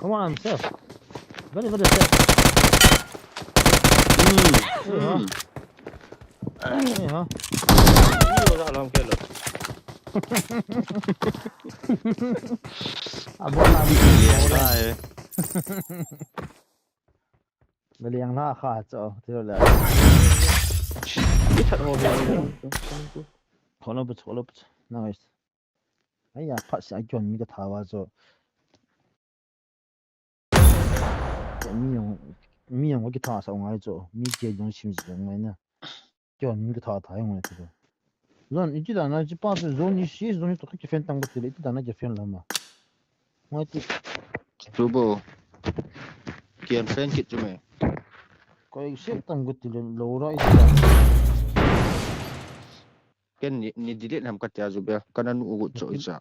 Speaker 7: Come on, I'm safe. Very, very safe. Yeah.
Speaker 6: Ini orang dalam kelot.
Speaker 7: Abang nak
Speaker 3: Sai.
Speaker 7: beli yang nak khát cho, thế là.
Speaker 6: Ini tak mau biar.
Speaker 7: Kalau betul, nice. Ayah, pas saya jual ni ke tawa cho. Mi yang我给他上来做，mi接用心是用来呢，叫你给他用来这个。让你记得那就把这肉你洗肉你都可以分当个的了，记得那就分了嘛。我这
Speaker 3: Tubo. Kian friend kit cuma.
Speaker 7: 个洗当个的了，老了一点。
Speaker 3: Kan ni didik nam kata Zubel. Kan anu ugut so isa.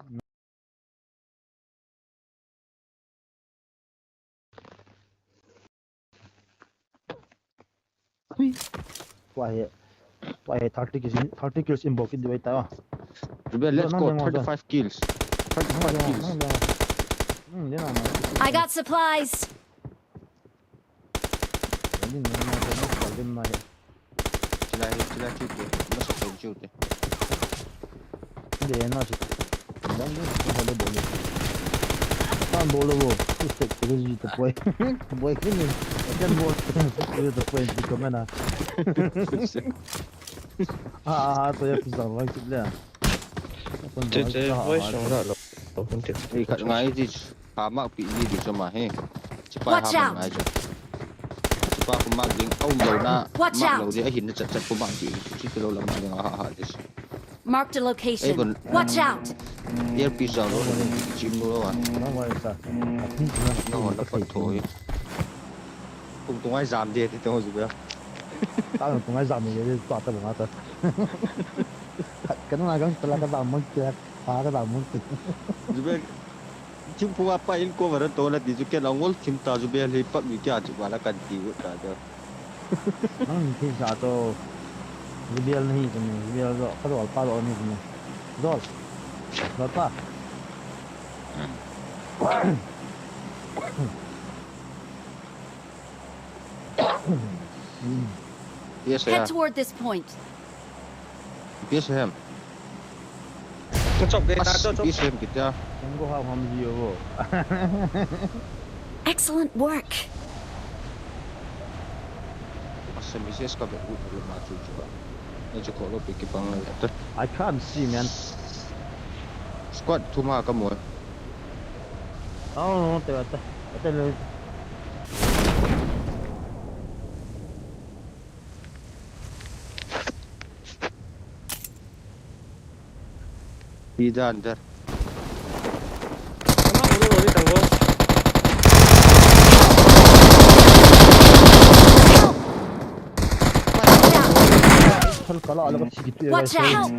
Speaker 7: Why 30 kills in box di baita.
Speaker 3: Zubel, let's go 35 kills. 35 kills.
Speaker 5: I got supplies.
Speaker 3: Sila cuti. Masuk ke cuti.
Speaker 7: Dia nak sih. Dan dia boleh. Kan boleh bo. Ustek terus itu boy. Boy ini. Kan boleh. Itu boy di mana? Tu ya pisau lagi sudah.
Speaker 6: Jadi, boy semua dah. Penting.
Speaker 3: Kat ngai di hamak pilih di semua he. Cepat
Speaker 5: Watch out.
Speaker 3: hamak aja. Cepat hamak ding. Om lo na.
Speaker 5: Watch
Speaker 3: Mak
Speaker 5: out.
Speaker 3: lo dia hin cat hamak di. Situ lo lama dengan ha dis.
Speaker 5: Marked a location.
Speaker 3: Even-
Speaker 5: Watch out.
Speaker 3: Dia pisau lo cim lo ah.
Speaker 7: Nampak sah.
Speaker 3: Nó dapat thôi. Cùng tung ai giảm đi thì tôi rồi.
Speaker 7: Tahu tungai zam ni dia tu atas bunga tu. Kena nak telah kata amun dia, kata amun.
Speaker 3: Rồi chim phu apa in ko varan to la di ju ke langol chim ta ju be le pat mi kya ju wala kan ti wo ta jo.
Speaker 7: Nang ni satu. Biar ni tu ni, biar tu kalau apa tu ni tu ni. Dol. Berapa?
Speaker 3: Yes ya.
Speaker 5: Head toward this point.
Speaker 3: Yes em.
Speaker 6: Cocok deh,
Speaker 3: Pas
Speaker 6: cocok.
Speaker 3: yes em kita.
Speaker 7: Tunggu ham dia bo.
Speaker 5: Excellent work.
Speaker 3: Pas mi ses ka be ut lo ma ju ju. Ni ju ko lo pe ki pang la ta.
Speaker 7: I can't see man.
Speaker 3: Squad tu ma ka mo.
Speaker 7: Oh, tu tu. Tu
Speaker 3: Di dan dar.
Speaker 6: Emang udah tanggo.
Speaker 7: kalau ada sikit tu.
Speaker 5: Watch out.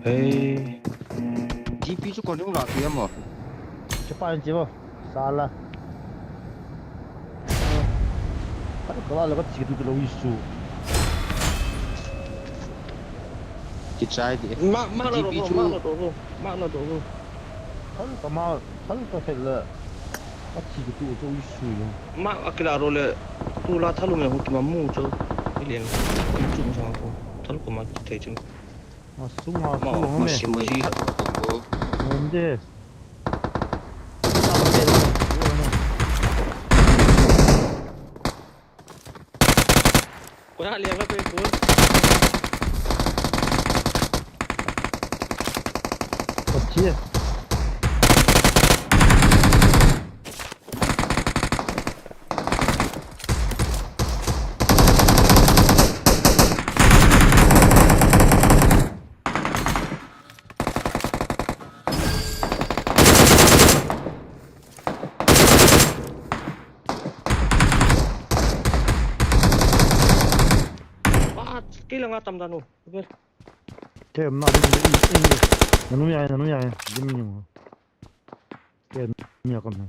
Speaker 6: Hey.
Speaker 3: GP ju ko ni la ti mo.
Speaker 7: Cepat je bo. Salah. Kalau ada sikit tu lalu isu.
Speaker 3: Ki chai di.
Speaker 6: Mak lo dulu.
Speaker 7: Kalau tak le. Sikit tu isu je.
Speaker 6: Mak akila role tu la thalu me hukuma mu jo. Ilien. Chung sang ko. Thalu ko ma thai chung.
Speaker 7: Masuk
Speaker 6: Ma
Speaker 7: masuk.
Speaker 6: masih masih.
Speaker 7: Onde?
Speaker 6: Ko nak lihat apa itu?
Speaker 7: Kecil.
Speaker 6: Kailangan tamdan mo.
Speaker 7: Kaya na ini. Nanu ya. Demi mo. Kaya niya kami.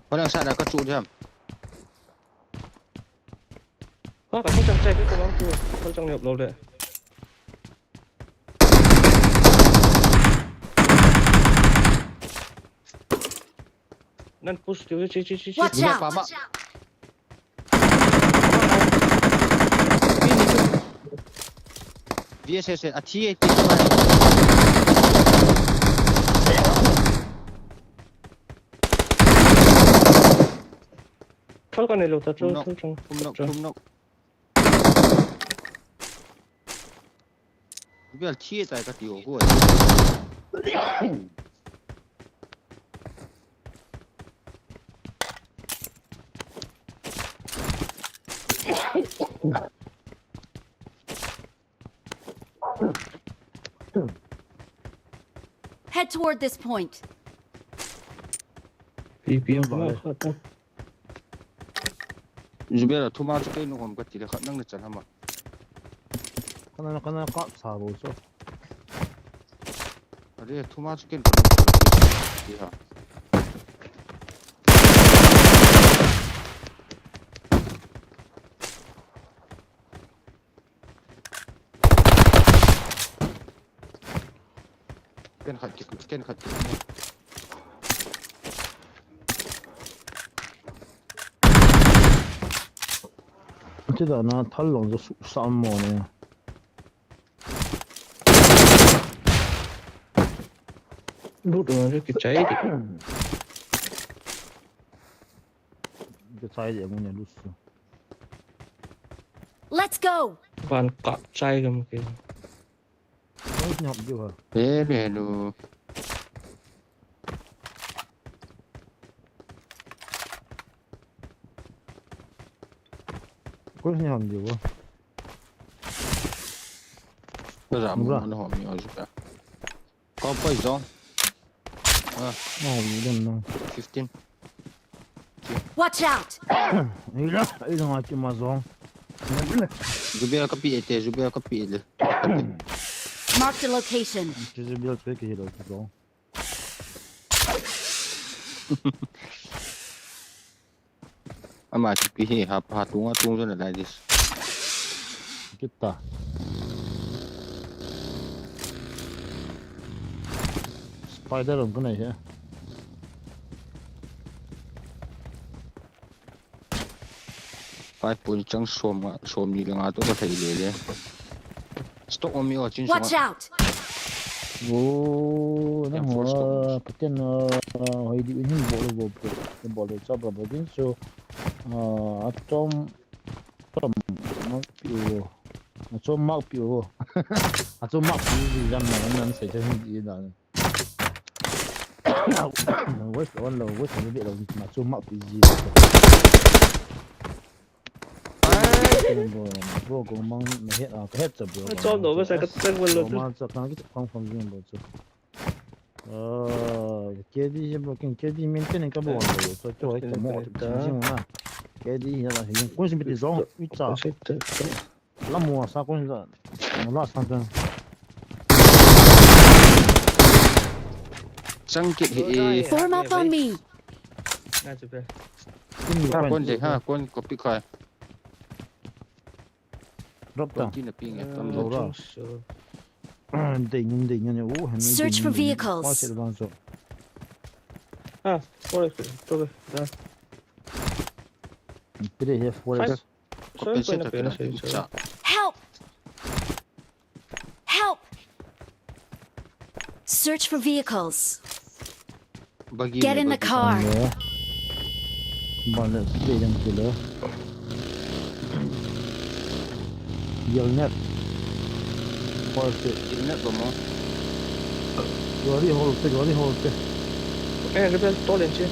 Speaker 3: Ko lang sa na ka chu jam.
Speaker 6: Có phải không chẳng chạy cái con bóng chưa? Con chẳng nhập lâu đấy. Nan push tu ci.
Speaker 5: Watch
Speaker 3: Dua
Speaker 5: out!
Speaker 3: papa. VSS ati ti.
Speaker 6: Thol con này lột thật rồi, thol trong.
Speaker 3: Kum nok. Biar ti tai ka ti o ko.
Speaker 5: Head toward this point.
Speaker 6: PPM vào.
Speaker 3: Zubera thuma chu kai no ngom ka ti le khat nang na chan hama.
Speaker 7: kana ka sa bo so
Speaker 3: Are thuma chu ken ti ha. Ken khat
Speaker 7: chứ đó nó thắt lòng cho sụp sam mồ này
Speaker 6: Đút rồi cái cháy thì
Speaker 7: cái sai gì cũng nhà lúc xưa
Speaker 5: Let's go!
Speaker 6: van cọt cháy cầm cái.
Speaker 7: nó nhọc chưa hả
Speaker 3: Pe no.
Speaker 7: có nhọc chưa hả
Speaker 3: Bây giờ mình ho mi o Zubera. Có poison.
Speaker 7: nó không biết đâu
Speaker 3: 15.
Speaker 5: Watch out!
Speaker 7: ấy là ai mà giống
Speaker 3: Zubera ka pi ete, Zubera ka pi le.
Speaker 5: Marked a location.
Speaker 7: chứ biết cái gì đâu chứ giống
Speaker 3: Ama ti pi ha tunga tung zo na like this.
Speaker 7: kita spider không cái này hả
Speaker 3: Pai pun chang som ni lenga to ka thai le. Stock on mi o chin
Speaker 5: Watch
Speaker 3: so.
Speaker 5: out!
Speaker 7: ô nó
Speaker 3: Em
Speaker 7: hoa
Speaker 3: force
Speaker 7: cái tên hồi đi bên những bộ đồ cho bà bà đến số trong mắc biểu trong mắc biểu trong mắc biểu gì ra mà nó sẽ cho gì đó với cái lâu với cái biết là mà trong mắc biểu gì bro cũng mong mà hết rồi bro
Speaker 6: Cho nó cái cái quân luôn.
Speaker 7: mà cho cái con phòng riêng bro cái gì bro cái gì mình tên cái bộ rồi cho cái một cái gì mà cái gì là hình quân sinh bị giống ít sao lắm mùa sao quân là nó sang cái
Speaker 3: Chang kit he.
Speaker 5: Form up on me!
Speaker 6: Nè Zubera.
Speaker 3: Ha kon je ha kon copy khai.
Speaker 7: drop
Speaker 3: Kon
Speaker 7: down
Speaker 3: tin na ping e kam
Speaker 7: Đâu
Speaker 3: lo.
Speaker 7: ra đỉnh nha
Speaker 5: Search for vehicles.
Speaker 7: quá sẽ bằng rồi
Speaker 6: À, thôi rồi. Ra.
Speaker 7: Today here forest
Speaker 6: Sao quên là nó sẽ.
Speaker 5: Help! Help! Search for vehicles.
Speaker 3: Bagi.
Speaker 5: Get in the car.
Speaker 7: Bạn để đằng kia nữa giờ net forest
Speaker 3: Inna ba mo.
Speaker 7: rồi đi hold cái
Speaker 6: Ê, Zubera to lên chứ.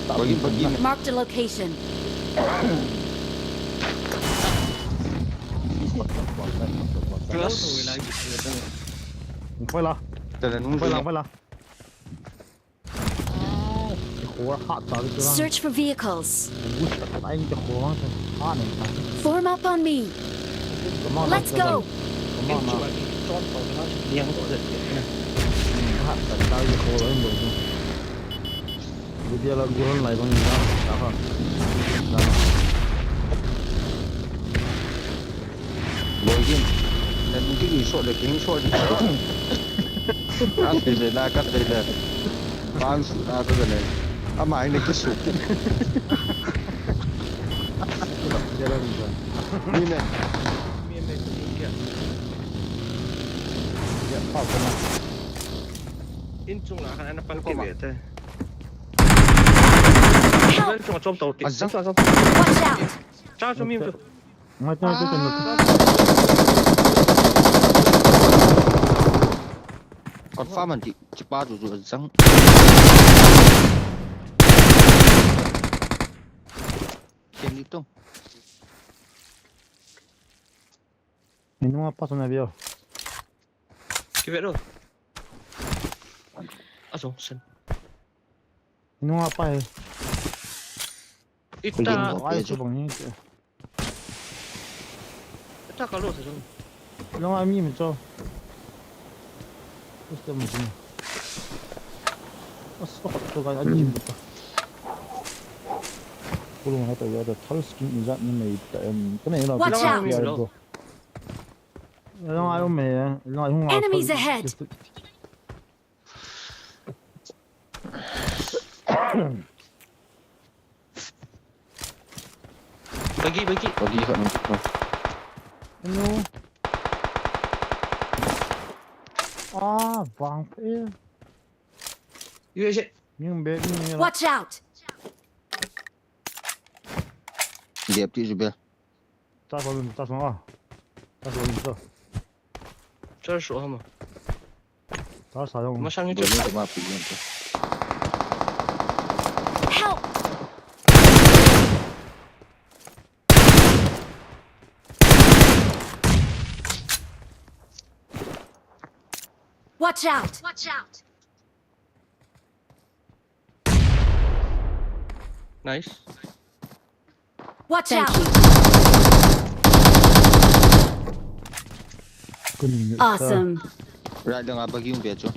Speaker 3: Bagi.
Speaker 5: Marked a location.
Speaker 3: Plus.
Speaker 7: phải là
Speaker 3: Tara nung
Speaker 7: phải
Speaker 3: ba.
Speaker 7: là cái khổ hot sao cái đó
Speaker 5: Search for vehicles.
Speaker 7: anh cái khổ hot này
Speaker 5: Form up on me. Let's go!
Speaker 6: Em chụp cái tròn vào nó liang nó giật vậy.
Speaker 7: hot tao cái khổ rồi rồi bây giờ là gồm lại bằng gì đó không
Speaker 3: Login. dan mungkin isok dah kini isok dah. Kat dia. Bang sudah tu kan. Ama ini kesuk.
Speaker 7: Jalan juga.
Speaker 3: Ini.
Speaker 7: Ya, apa nak?
Speaker 6: Inchung lah kan anak pangkit itu. Help! Cuma com tau tik.
Speaker 5: Watch out!
Speaker 6: Cang com mim tu.
Speaker 7: Macam itu kan.
Speaker 3: Confirm nanti cepat tu zang. Yang itu.
Speaker 7: Ini apa sana dia?
Speaker 6: Kibet tu. Asal sen.
Speaker 7: Ini apa ya?
Speaker 6: Ita
Speaker 7: Bang ni.
Speaker 6: kalau tu.
Speaker 7: Long ami macam. Terus dia macam ni. Asal tu kan aja gitu. Kalau nak tahu ada thal skin izat ni mai kena nak.
Speaker 5: Watch out!
Speaker 7: Long ayo mai, long ayo.
Speaker 5: Enemies ahead!
Speaker 6: Bagi.
Speaker 3: Bagi kat nanti.
Speaker 7: Ano? Bang eh.
Speaker 6: You je.
Speaker 7: Yung bag ni.
Speaker 5: Watch out!
Speaker 3: Dia tu juga.
Speaker 7: Tak boleh, tak semua. Tak boleh tu.
Speaker 6: 这是说嘛？
Speaker 7: Tak sayang.
Speaker 6: 我们上去就
Speaker 3: Boleh cuma api yang tu.
Speaker 5: Help! Watch out! Watch out!
Speaker 6: nice。
Speaker 5: Watch out! Awesome.
Speaker 3: Right dengan bagi yang biasa.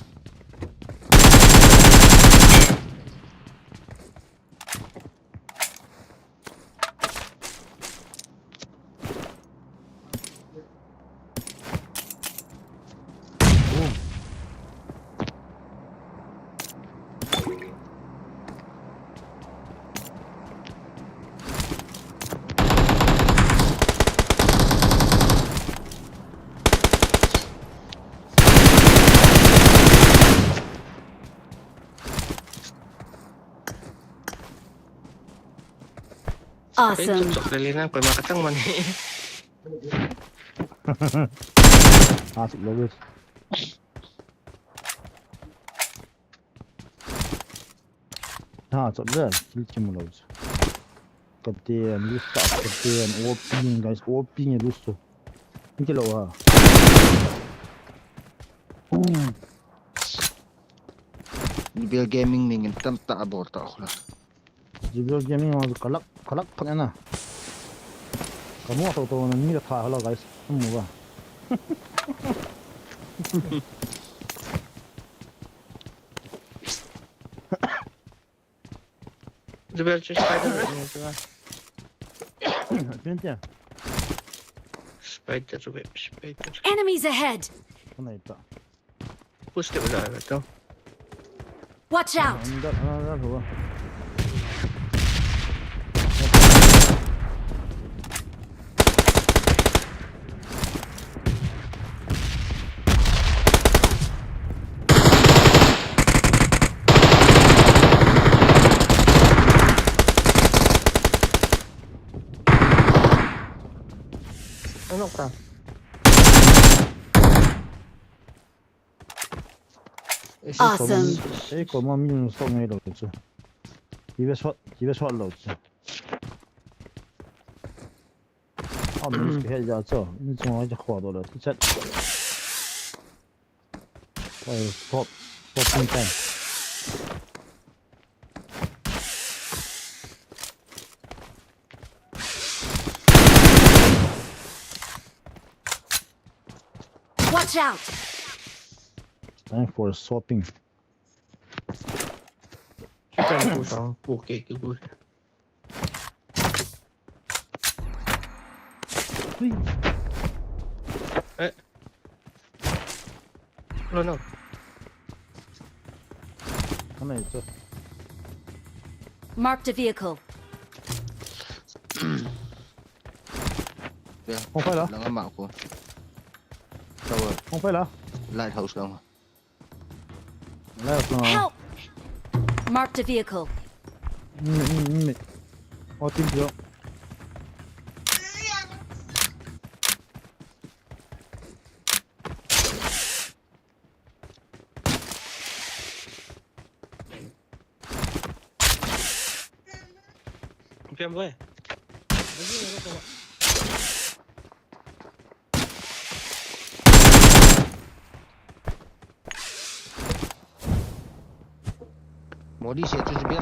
Speaker 5: Awesome.
Speaker 6: Cocok kelilingan kau makan tang mana?
Speaker 7: Asik bagus. Cocok dah. Macam mana tu? Kapten, lusta, kapten, OP guys, OP ni lusta. Ni kalau ah.
Speaker 3: Biar gaming ni kan tak abor tak lah.
Speaker 7: Jibel gaming mau kalak kan na. Kamu tahu ni dah tahu lah guys. Semua.
Speaker 6: Jebel spider ni tu lah.
Speaker 7: Penting.
Speaker 6: Spider tu spider.
Speaker 5: Enemies ahead!
Speaker 7: Kena itu.
Speaker 6: Push dia belah tu.
Speaker 5: Watch out!
Speaker 7: Dah tu.
Speaker 6: Ano ka?
Speaker 5: Awesome.
Speaker 7: Kau mau minum sok ni lo tu. Kita shot lo tu. minus ke ya tu. Ini cuma aja kuat dolar. Chat. Stop time.
Speaker 5: Watch out!
Speaker 7: Time for swapping.
Speaker 6: Kita nak pusang, okay ke good. No.
Speaker 7: Cái này chưa.
Speaker 5: Marked a vehicle.
Speaker 7: Không phải là.
Speaker 3: Là ngắm mạo của. Đâu rồi?
Speaker 7: Không phải là.
Speaker 3: Lighthouse đâu.
Speaker 5: Help! Marked a vehicle.
Speaker 7: Tìm chưa?
Speaker 6: Phim với.
Speaker 3: Modi sẽ chú biết.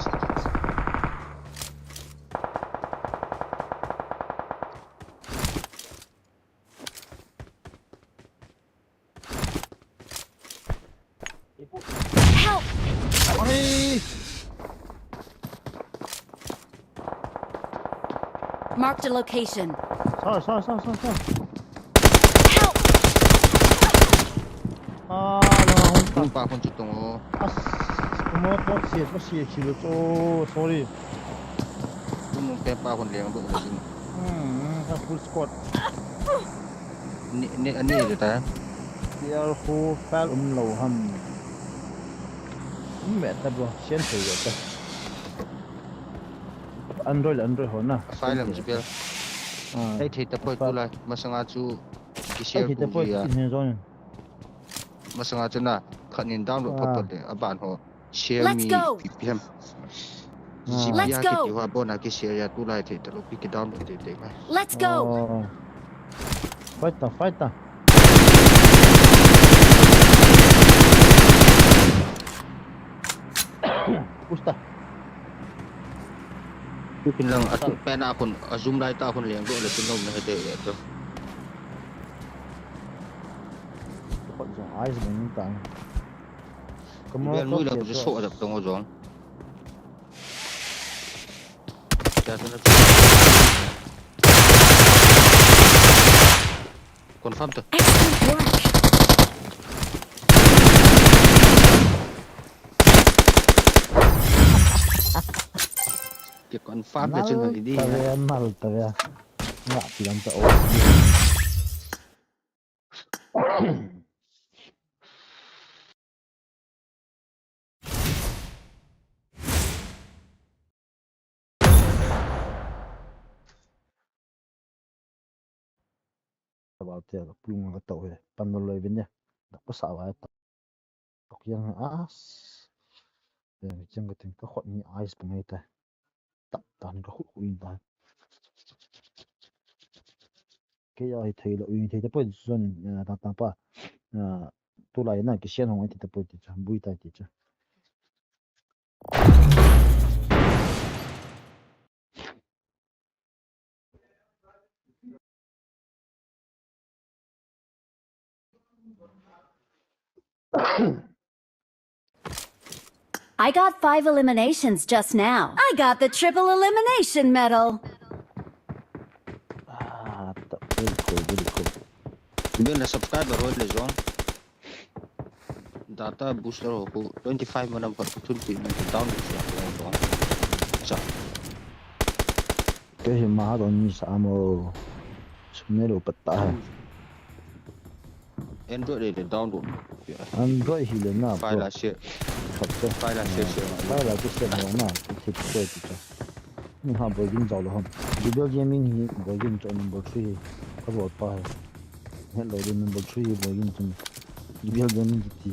Speaker 5: Help! Marked a location.
Speaker 7: Sao.
Speaker 5: Help!
Speaker 7: À, là
Speaker 3: Không pa con chụp tung.
Speaker 7: Mo có xịt kilo cho sorry.
Speaker 3: Không pe pa con liang độ là gì.
Speaker 7: Full squad.
Speaker 3: Nè anh này được ta.
Speaker 7: Dia khu file lâu hầm. Mẹ ta bro, xuyên thử rồi ta. Android hổ na.
Speaker 3: File làm gì biết. Đây thì tập tôi lại mà sang ngã chú cái share
Speaker 7: Thì tập
Speaker 3: của gì à.
Speaker 7: Mà
Speaker 3: sang ngã chú na khẩn nhìn download phát bật để bạn họ share
Speaker 5: Let's
Speaker 3: mi
Speaker 5: go.
Speaker 3: ppm.
Speaker 5: Let's
Speaker 3: Cái
Speaker 5: go.
Speaker 3: điều hòa bọn này cái share ya tôi lại thì tập cái download để mà.
Speaker 5: Let's go!
Speaker 7: Fight ta. Pusta.
Speaker 3: Tôi tin rằng ở pen akon zoom lại ta akon liang độ là tin nông này để tôi.
Speaker 7: Còn gió ai rồi mình tăng.
Speaker 3: Bây giờ nuôi là cái số ở trong rồi. Confirm tuh.
Speaker 5: Excellent work!
Speaker 3: Cái confirm là chân này đi.
Speaker 7: Nal ya. Nggak bilang ke About there, plung ka tau he. Pannoloy bin ya. Napasawa ito. Yang as. Yang chẳng cái ka khot ni ice pa ngay ta. Tap tan ka khut uin ta. Cái ai thấy là uin thấy ta po zon ta pa. Tu lai na cái xian hong ai ta po ti cha bui ta ti cha.
Speaker 5: I got 5 eliminations just now. I got the triple elimination medal.
Speaker 7: Very cool.
Speaker 3: Bên là subscriber rồi là zone. Data booster của 25 mà nằm vào thun tiền mình down được rồi. Sao?
Speaker 7: Cái gì mà đó như sao mà chúng nó bắt ta.
Speaker 3: Android để down được.
Speaker 7: Android thì là nào?
Speaker 3: File là share. File là share.
Speaker 7: File là cái share nào nào? Cái thiết kế gì chứ? Nhưng họ vừa gìn giàu luôn. Video gaming thì vừa gìn cho number 3 có bộ pa. Hello đến number 3 vừa gìn cho video gaming thì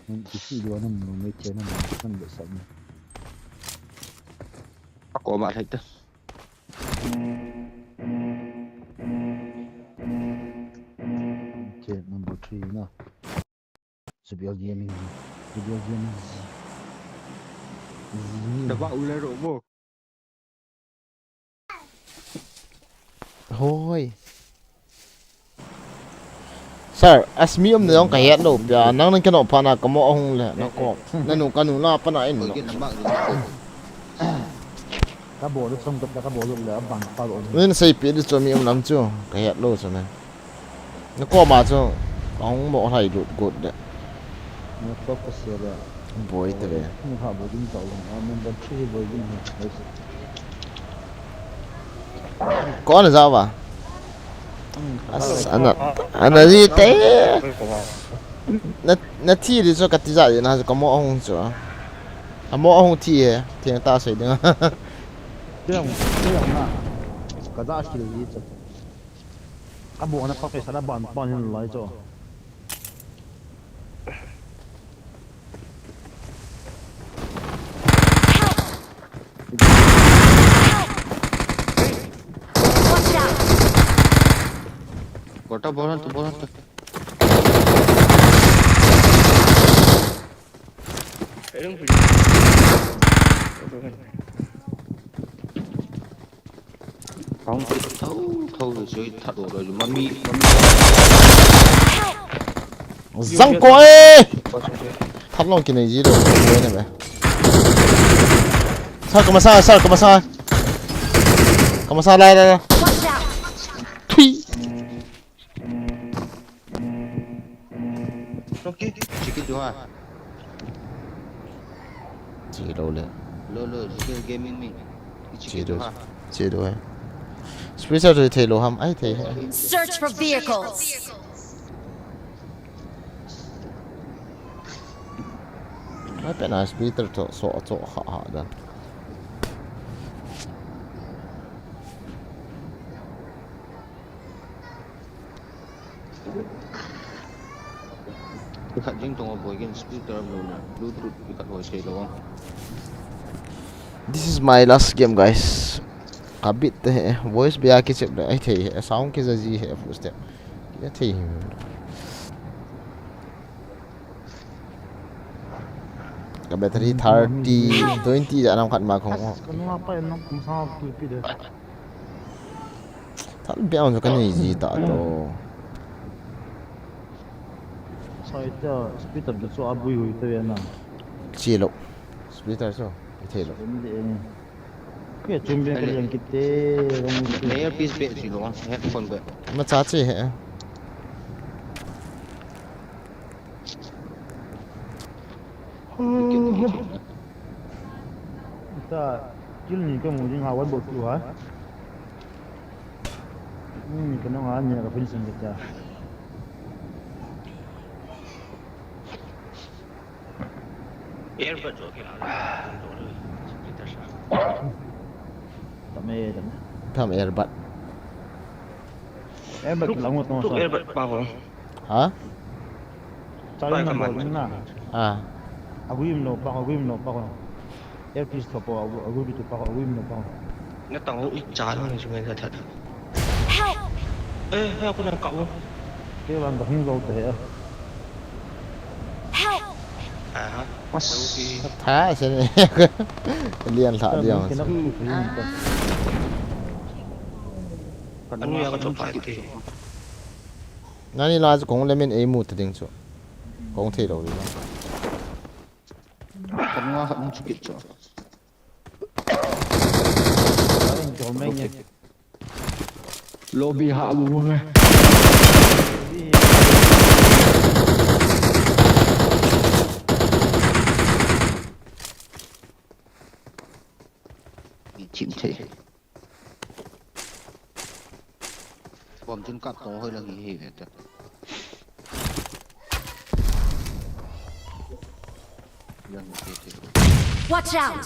Speaker 7: nên cái gì đó nó mới chơi nó được sao?
Speaker 3: Có mà thấy đó.
Speaker 7: Okay, number 3 na. Video gaming.
Speaker 3: Đã vào lên rồi bố.
Speaker 1: Thôi. Sir, asmi nong kahit lo ya nang kano pa na kamo ong le nako. Nanu kanu la pa na in.
Speaker 7: Các bộ nó xong tất cả các bộ luôn là bằng bao độ.
Speaker 1: Nên xây pi đi cho mi lam chu kahit lo cho na. Nako ma chu ông bộ thầy lụt gột đấy
Speaker 7: nó có cái xe đấy
Speaker 1: bối thế về
Speaker 7: nhưng họ bồi dính tàu mình vẫn chưa bồi dính
Speaker 1: có là sao mà anh là gì thế nó thi thì cho cái tí giải nó có mỏ không chứ à mỏ không thi thì người ta sẽ được
Speaker 7: cái ông cái giá trị gì chứ các bộ nó phát cái sản phẩm bao nhiêu lại cho
Speaker 5: Watch out!
Speaker 3: Kota bolan tu bolan tu. Không thâu rồi chơi thật rồi mami
Speaker 1: răng coi thắp lòng cái này gì đâu quên này mày sao có mà sao đây
Speaker 5: Watch out!
Speaker 1: Phi
Speaker 3: okay chicken tu ha
Speaker 1: chỉ đâu lên
Speaker 3: lo chicken gaming mi
Speaker 1: chỉ đâu ấy special rồi thấy lo ham ai thấy
Speaker 5: Search for vehicles.
Speaker 1: ai bên nào speeder to so hạ đó
Speaker 3: khát riêng trong bộ game speaker luôn bluetooth bị cắt hồi xe luôn.
Speaker 1: This is my last game guys kabit te voice bia ke chep ai thei sound ke zaji he footstep ya thei ka battery 30 20 anam khat ma khong
Speaker 7: nó phải nó cũng sao cứ được
Speaker 1: thal biao jo kan ji ta to
Speaker 7: sai cho speeder được số abui hui tới na
Speaker 1: chi lo splitter so thei lo
Speaker 7: cái chuẩn bị cái yang kita
Speaker 3: Layer piece be si luôn headphone be.
Speaker 1: ma cha chi he
Speaker 7: kita kil ni kan mungkin awal buat tu ha kena nganya ka finishing kita
Speaker 6: Earbud rồi cái nào
Speaker 7: tak meh
Speaker 1: tham earbud
Speaker 7: bagi langut tu
Speaker 6: Lúc earbud bao không?
Speaker 1: hả
Speaker 7: cari nak buat mana
Speaker 1: à
Speaker 7: aku im no pa earpiece tu pa aku bitu pa aku im no pa
Speaker 6: Nó tao ít trái hơn chúng mình thật.
Speaker 5: Help!
Speaker 6: Ê, hay con đang cậu không?
Speaker 7: cái bạn dah hingga tu ya
Speaker 5: Help!
Speaker 6: À hả?
Speaker 1: thá sẽ liên thả đi
Speaker 7: kena aku
Speaker 6: Anh nuôi có chỗ phải thì
Speaker 1: nani la cũng lên men ai mu thật định số cũng thấy đâu đi
Speaker 3: Kan ngah kat sikit tu.
Speaker 7: jual mainnya
Speaker 3: Lobby hak abu meh. Chim thế. Bom chân cắt to hơi là nghỉ hết rồi.
Speaker 5: Watch out!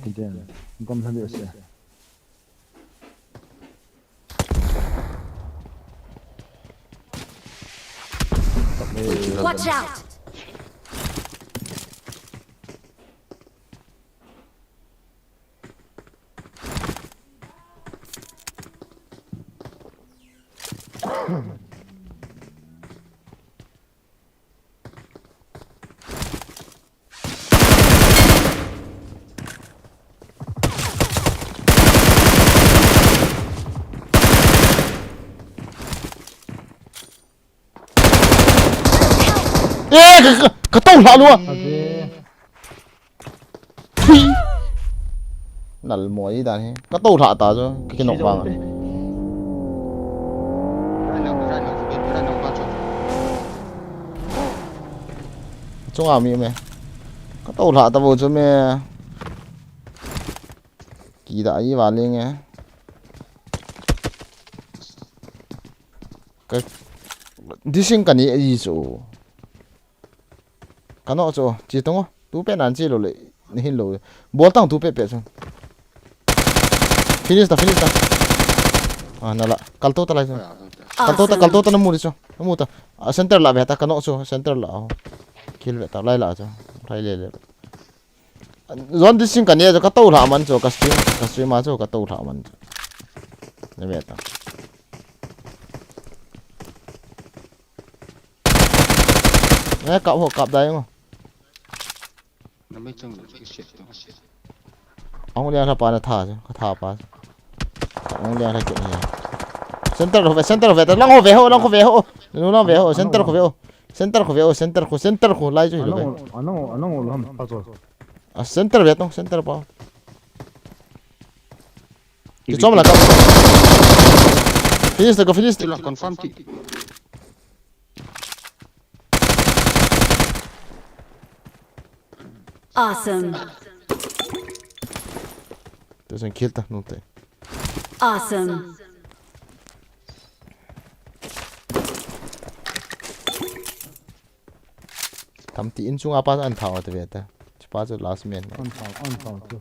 Speaker 7: tidak bukan sampai saya
Speaker 5: Watch out!
Speaker 1: cái tông lạ luôn nal mồi đàn he cái tông lạ ta cho cái nọc vàng chung ami me ka to la ta bo chu me ki da yi wa le nge ka dising kan yi chu kano chu chi tong tu pe nan chi lo le ni hin lo bol tang tu pe pe chu finish ta nala kalto ta lai chu kalto ta na mu ri chu mu ta center la be ta kano chu center la kill be ta lai la chu lai le zon dising kan ye ka to la man chu ka stream ma chu ka to la man ne be ta nè cậu hộ cặp đấy không?
Speaker 3: Nó mới trong cái shit đó.
Speaker 1: Ông đang thapa nó thả chứ, thả pa. Ông đang thay chuyện gì? Center về, lăng hồ về hộ, nó về hộ, center của lại chứ rồi.
Speaker 7: Anh làm bao giờ?
Speaker 1: À center về tông, center bao. Cái chóm là cậu. Finish.
Speaker 3: Là confirm chị.
Speaker 5: Awesome.
Speaker 1: Doesn't kill ta, não tem.
Speaker 5: Awesome.
Speaker 1: Thầm tí in chung apa ăn thảo thì về ta. Chỉ ba giờ last man.
Speaker 7: Ăn thảo chứ.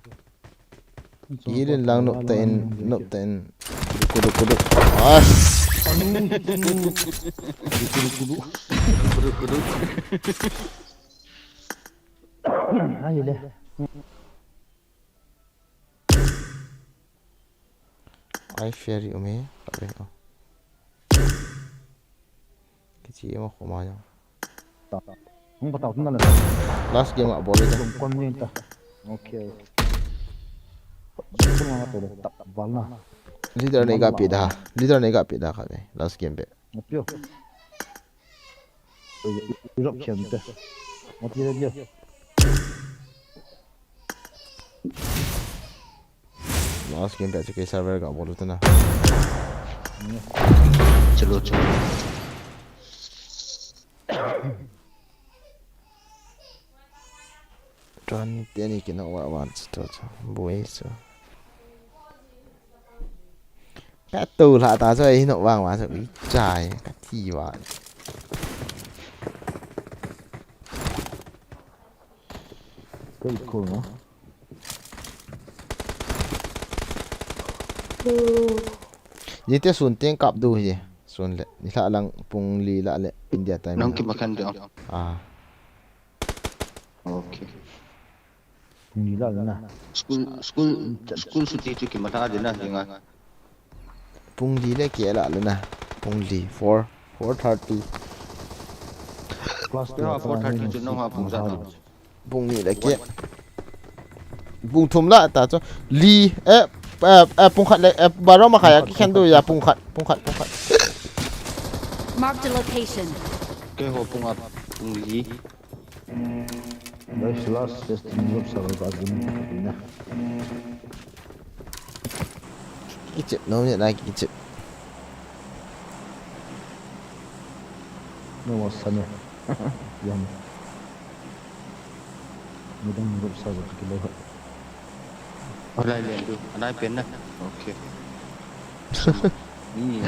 Speaker 1: Ý lên lang nộp tên. Kudu. Ah.
Speaker 3: Kudu.
Speaker 7: Hay gì đây?
Speaker 1: I fear you me. Cái gì mà khổ mà nhau.
Speaker 7: Không bắt đầu chúng ta là
Speaker 1: Last game ạ, bỏ đi ra.
Speaker 7: con như ta. Ok. Chúng ta phải tập vào na.
Speaker 1: Leader này gặp bị đá cả vậy. Last game bet.
Speaker 7: Một tiêu. Rộng chém ta. Một tiêu tiêu.
Speaker 1: Last game bet cái server gặp bỏ luôn na.
Speaker 3: Chalo.
Speaker 1: Tron tiene que no va a buổi sao cái tù là ta chơi nó vàng mà sẽ bị trái cái gì vậy
Speaker 7: Cái cool nó.
Speaker 1: Jadi dia sunting kap tu je sun le ni la lang pung li la le India time
Speaker 3: Nong kim makan dia. Okay.
Speaker 7: Ni là na.
Speaker 3: School suti tu kim mata dia na hinga.
Speaker 1: pung li le kia la le na pung li 4:30
Speaker 7: Plus
Speaker 3: Dia 4:30 tu nong ha pung za.
Speaker 1: pung li le kia pung thum la ta cho li pung khat le baro ma khaya ki khan du ya pung khat
Speaker 5: Marked a location.
Speaker 3: Ke ho pung li.
Speaker 7: Đấy là system group server và game này.
Speaker 1: ki chip no ne na ki chip
Speaker 7: Nó was sana. Yum. Nó đang group server cái lối.
Speaker 3: Alai len tu. Anai pen na. Okay. Ni.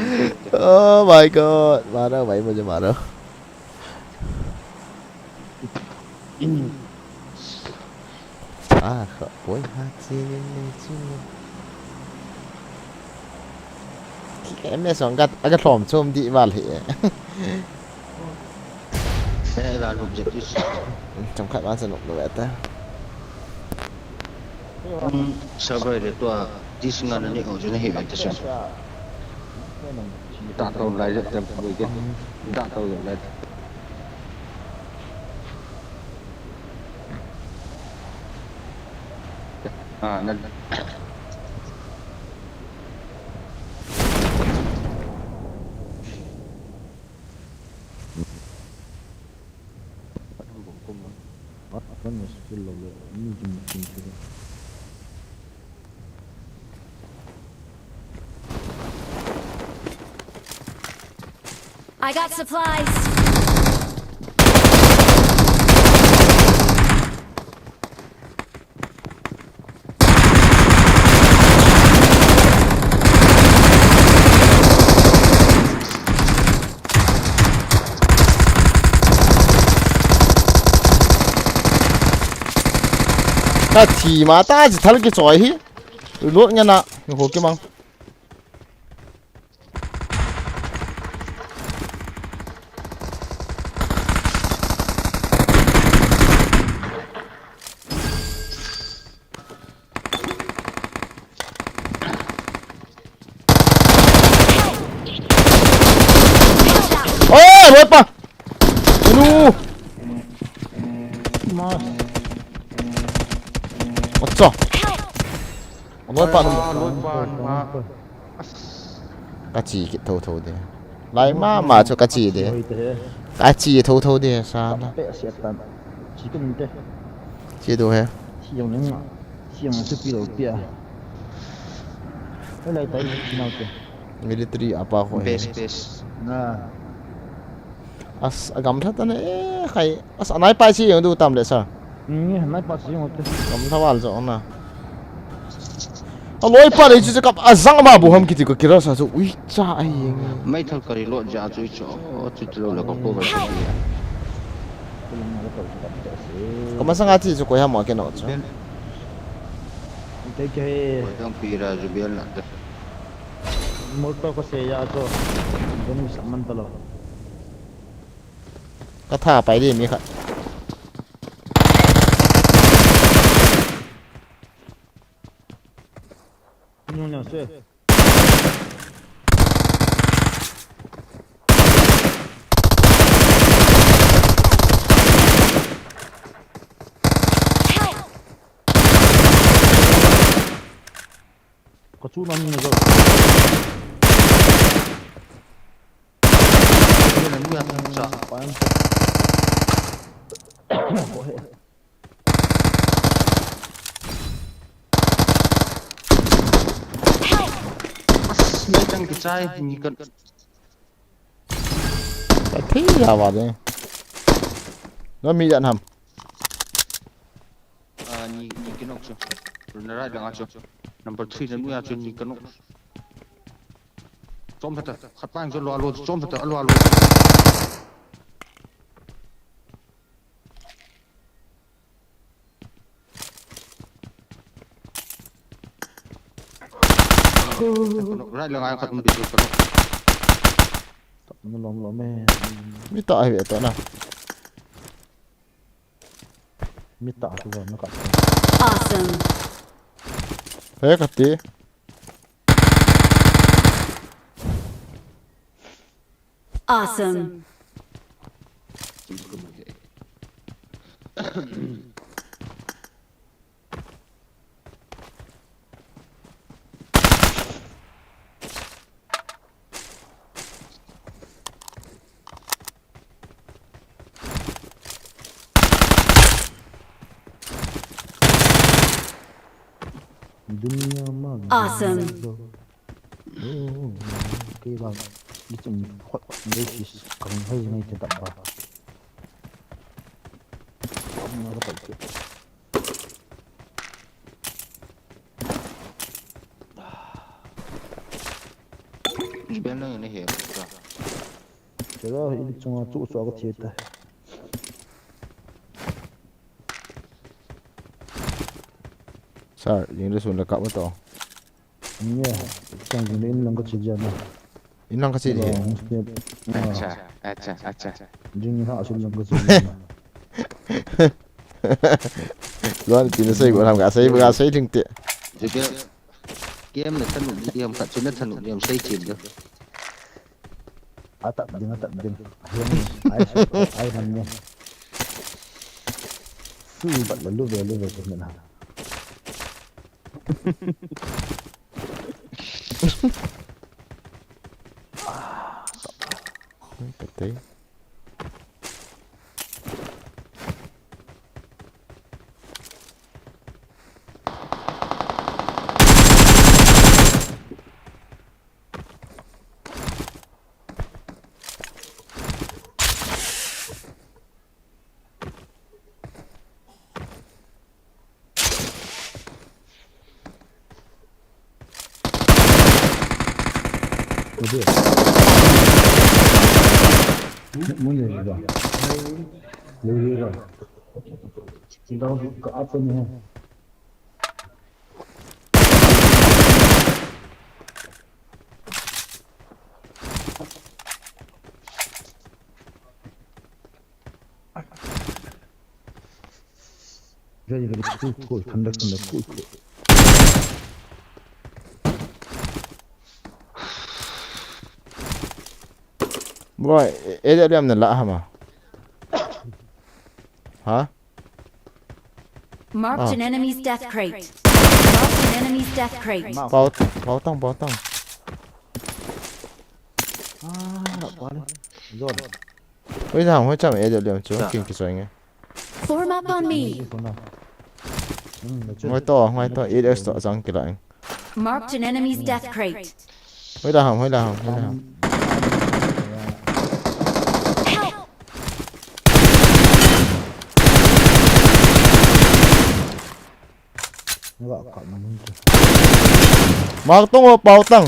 Speaker 1: oh my god mà đâu vậy mà cho mà đâu khởi hát xin em này xong cái thòm chôm đi vào thì
Speaker 3: Sẽ là objective.
Speaker 1: trong khách bán sản phẩm vậy ta
Speaker 3: Server dia tu disengan ni ho jene hebat tu. Tak tahu lai dah jam berapa ke. Tak tahu lai. Nan.
Speaker 7: Kan mesti lalu ini jumlah juga.
Speaker 5: I got supplies.
Speaker 1: ta thì mà ta chỉ thằng cái chọi hi lốt nha nè hồ cái măng ôi lốt pa nu 어쩌 lốt pa nó 같이 thâu thâu đi lại mà cho 같이 đi 같이 thâu thâu đi sao đó chế độ hè military apa ko
Speaker 3: base
Speaker 1: as agam thắt này khai as anai pai chi yang du tam le sa
Speaker 7: nãy bác sĩ một
Speaker 1: gam thawal zo na aloi pa le chi kap azang ma bu ham kiti ko kira sa zo ui cha ai yeng
Speaker 3: mấy thằng cái lọ giá chui chỗ chui lâu là có cô vậy
Speaker 1: ko ma sanga chi ko ya mo ke no cha
Speaker 7: cái
Speaker 3: đang pi ra rồi biến lại
Speaker 7: motor ko xe ya cho dum saman talo
Speaker 1: ka tha pai di mi kha
Speaker 7: nhung nhung xe có chú năm rồi
Speaker 3: cái này nguyên sợ mấy thằng cái trai như cần
Speaker 1: ka thi ya wa de nó mi dặn hầm
Speaker 3: như cái nóc chưa rồi nó ra đang chưa number 3 nó nuôi chưa như cái nóc trộm thật khát bang cho loa luôn trộm thật loa luôn ra là ai khát bị cái nóc
Speaker 7: nó lom mẹ
Speaker 1: mi ta ai vậy to na
Speaker 7: mi tạ rồi nó cả
Speaker 5: Awesome.
Speaker 1: he ka ti
Speaker 5: Awesome.
Speaker 7: dunia mah
Speaker 5: Awesome.
Speaker 7: cái bằng đi chừng khoác mấy cái còn hơi ngay trên tập ba nó có tập
Speaker 3: bên này này hiểu
Speaker 7: cái đó đi trong chỗ cho cái thiệt đấy
Speaker 1: sa yeng le sun la ka ba to
Speaker 7: nhé trong cái đến lần có chuyện gì nữa
Speaker 1: in lang ka chi di
Speaker 3: acha
Speaker 7: nhưng họ sẽ lần có chuyện gì
Speaker 1: luan ti na sei go ram ga sei thing ti
Speaker 3: rồi cái game này thân một điểm cả trên nó thân một điểm xây chìm được
Speaker 7: à tập đừng ai làm nhé sư bạn là lưu về của mình nào
Speaker 1: te
Speaker 7: muốn gì rồi lưu rồi chỉ đâu có áp phân này very cool. Conduct cool.
Speaker 1: Boy, Edam Nah hama. Huh?
Speaker 5: Marked an enemy's death crate. Marked an enemy's death crate.
Speaker 1: Bao tang.
Speaker 7: Rồi.
Speaker 1: Bây giờ không chạm Edam chứ kinh cái xoay nghe.
Speaker 5: Form up on me.
Speaker 1: Ngoài to Edam sợ răng cái lại.
Speaker 5: Marked an enemy's death crate.
Speaker 1: Hơi là hỏng.
Speaker 5: Help!
Speaker 1: Mặc tung bao tang.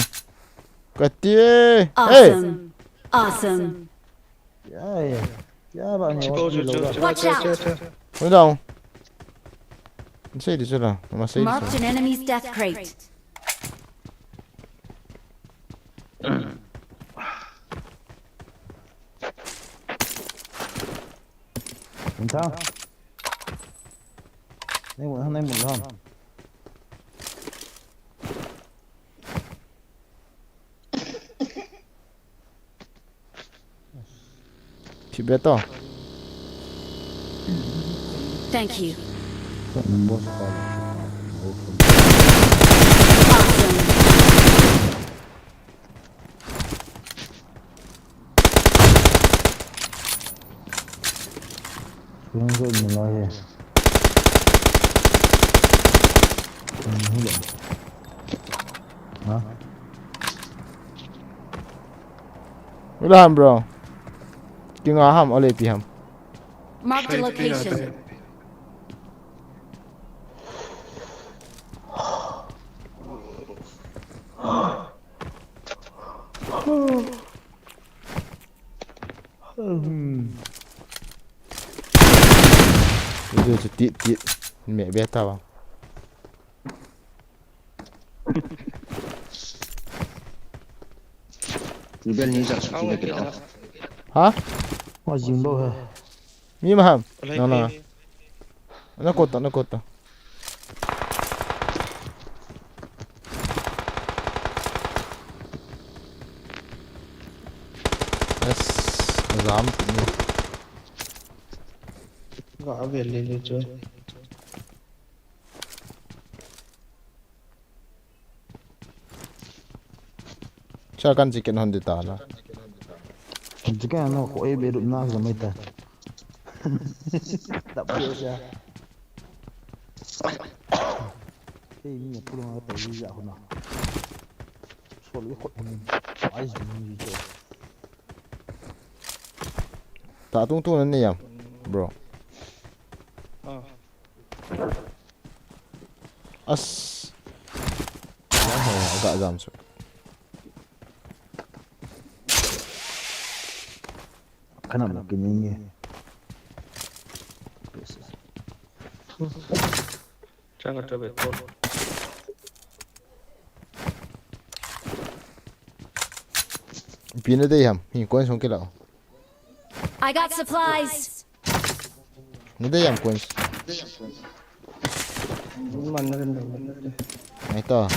Speaker 1: Cái tía.
Speaker 5: Awesome.
Speaker 7: Yeah, bạn
Speaker 5: Watch out!
Speaker 1: Hơi đâu? Xây đi chưa nào? Mà xây đi.
Speaker 5: Marked an enemy's death crate.
Speaker 7: Sao? Hôm nay muộn không?
Speaker 1: Chị bé to.
Speaker 5: Thank you.
Speaker 7: Awesome. Xuống rồi mình nói gì? Không được. Hả?
Speaker 1: Udah bro. Kinga ham oleh piham.
Speaker 5: Mark the location.
Speaker 1: Itu titit mẹ bé tao.
Speaker 3: Thì bên như dạng sao cái đó.
Speaker 1: Hả?
Speaker 7: Hoa dừng bao hả?
Speaker 1: Mi mà ham. No. Nó cột. Yes. Dám.
Speaker 6: Gõ về lên chơi.
Speaker 1: Cha kan chicken hon dita la.
Speaker 7: Jika ano ko ay berut na sa may ta. Tak boleh siya. Ini pulang atau iya aku nak. Soalnya kot ini. Ais ini je.
Speaker 1: Tak tung ni yam, bro. As. Agak jam so.
Speaker 7: Kenapa begini?
Speaker 6: Jangan coba betul.
Speaker 1: Pina dei ham, hi coin son kila.
Speaker 5: I got supplies.
Speaker 1: Ni dei ham coins.
Speaker 6: Mana rin.
Speaker 1: Ito,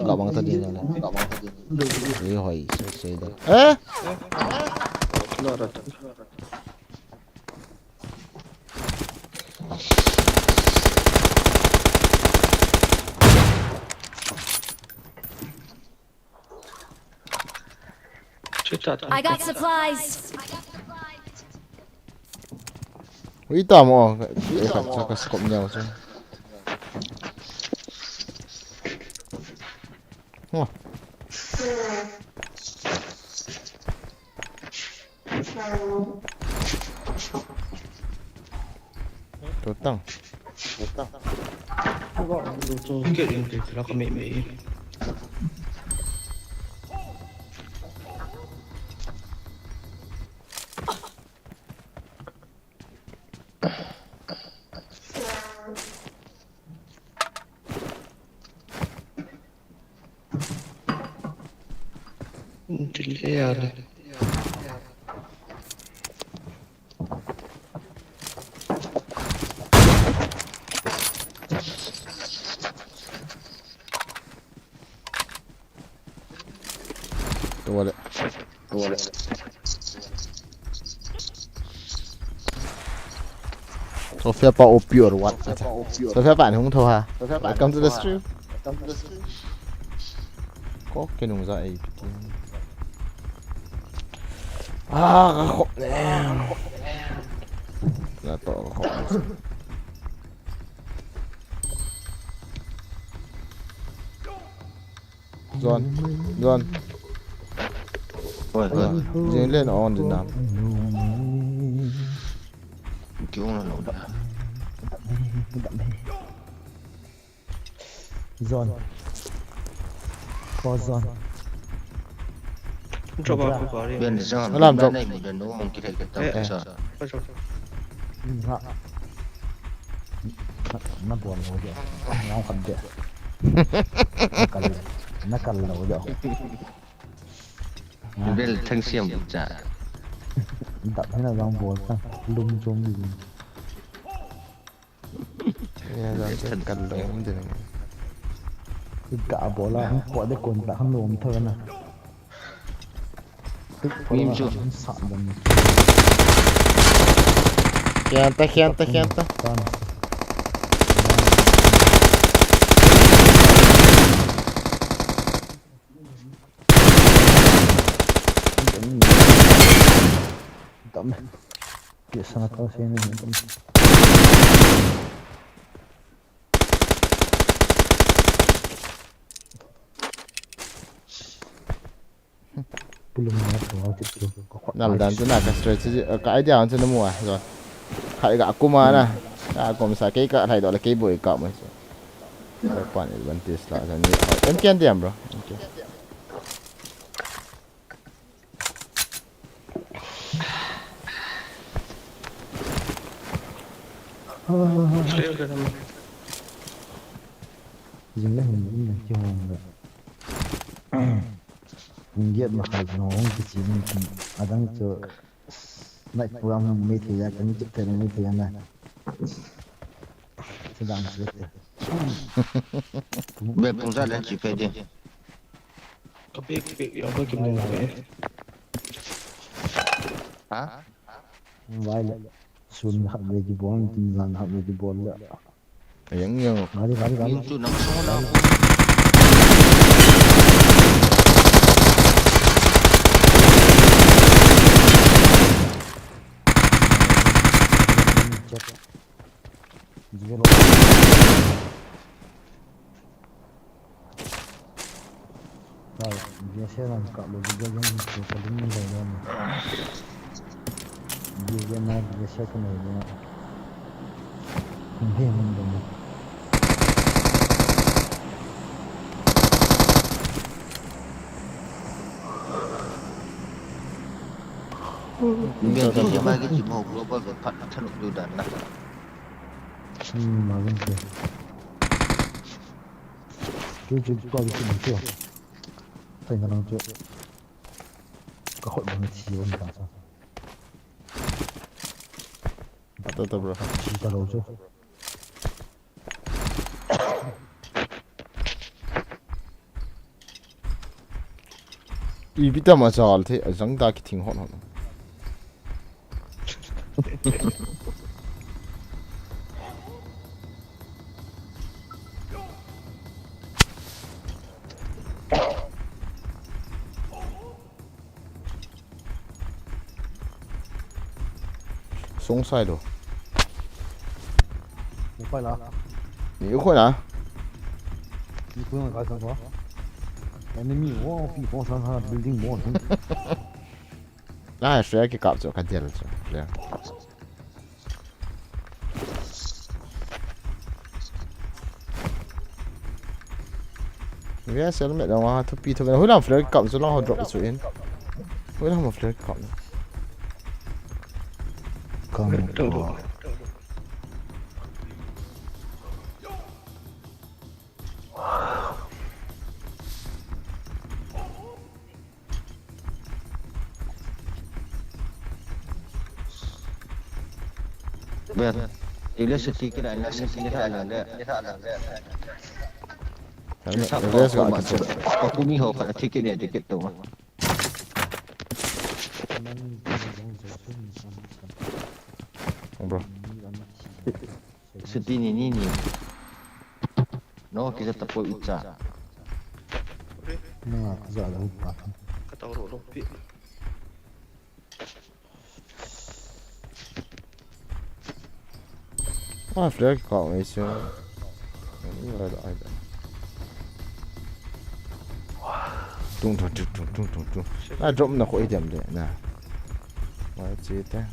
Speaker 1: gabang tadi na. Ini hoy, say da. Eh?
Speaker 6: Lora.
Speaker 5: I got supplies.
Speaker 1: Ito mo, saka scope niya so. Oh. Tutang.
Speaker 6: Sikit yang tu lah kami ambil. Lihat.
Speaker 1: ตัวเลยโซเฟียปาโอปิโอร์วัดโซเฟียป่านหงโทรฮะ Welcome to the stream ก็แค่หนุ่มจะไอ้พี่ขบแล้วแล้วต่อขบจอนยิงเล่นออนดิน้ำ
Speaker 3: cứu nó nổ đã
Speaker 7: Giòn có giòn
Speaker 6: cho vào vào đi
Speaker 3: bên giờ
Speaker 1: nó làm rộng
Speaker 3: này một lần nữa mình kia cái tàu sợ
Speaker 7: nó buồn ngồi vậy nó cầm vậy nó cầm lẩu vậy
Speaker 3: đây là thanh xiêm trả
Speaker 7: tập thế là đang buồn lung chung gì
Speaker 1: chân cần lỗ không được
Speaker 7: cả bộ là không có để cồn đã không lùm thơ nè
Speaker 3: phim chưa
Speaker 7: sẵn rồi
Speaker 1: khen ta
Speaker 7: tấm biasa tao sini tấm belum mau itu
Speaker 1: nằm đàn chỗ nào cái strategy cái idea cho nó mua rồi hãy gạ cô mà nè cũng sẽ cái gạ thay đó là cái buổi cọ mà các bạn vẫn tiếp lại là như em kiên điểm rồi
Speaker 7: dừng lại hình như chưa hồng rồi Ingat mahal nong kecil ni adang tu naik pulang meeting ya kan kita meeting ya sedang cerita
Speaker 3: về cũng ra đến chỉ phải đi
Speaker 6: cái việc yếu với kim này
Speaker 3: hả
Speaker 7: vài là sun hấp về cái bóng tin rằng hấp về cái bóng là
Speaker 1: giống như
Speaker 7: mari
Speaker 3: nhưng chú nắm số nào
Speaker 7: Zero. Rồi, dia sẽ làm cọ được cái dân của cái lính này luôn. Dia này dia sẽ cái này nữa. Không biết mình đâu.
Speaker 3: miền Tây mà cái chim hồng nó bao giờ phật thân được đàn này
Speaker 7: mà bên kia. Cái chuyện qua cái chuyện chưa? Phải là làm chuyện. Có hội bằng chi vẫn cả sao?
Speaker 1: Betul bro.
Speaker 7: Chi ta đâu chứ?
Speaker 1: Ý biết mà sao thế, rằng ta cái tiếng hot hot. Sống sai rồi.
Speaker 7: Không phải là.
Speaker 1: Nhiều khối nào?
Speaker 7: Nhiều khối là cái sao đó? Enemy wall, phi phong sang ha building wall.
Speaker 1: Là sẽ cái cặp cho cái gì rồi. Vì sẽ nó mẹ đâu mà thấp pi thôi. Hồi nào flare cặp cho nó họ drop xuống in. Hồi nào mà flare cặp.
Speaker 7: KAMU.
Speaker 3: về electricity cái này là sẽ như thế là đấy
Speaker 1: Let's go.
Speaker 3: có cũng như họ phải thích cái này để kết tổ
Speaker 1: Bro.
Speaker 3: Seti ni. No, kita tepuk Ica.
Speaker 7: Nah, kerja lupa.
Speaker 6: Kata orang lopi.
Speaker 1: Flare kau macam ini ada. Tung. Drop nak kau Edam deh. Nah. Macam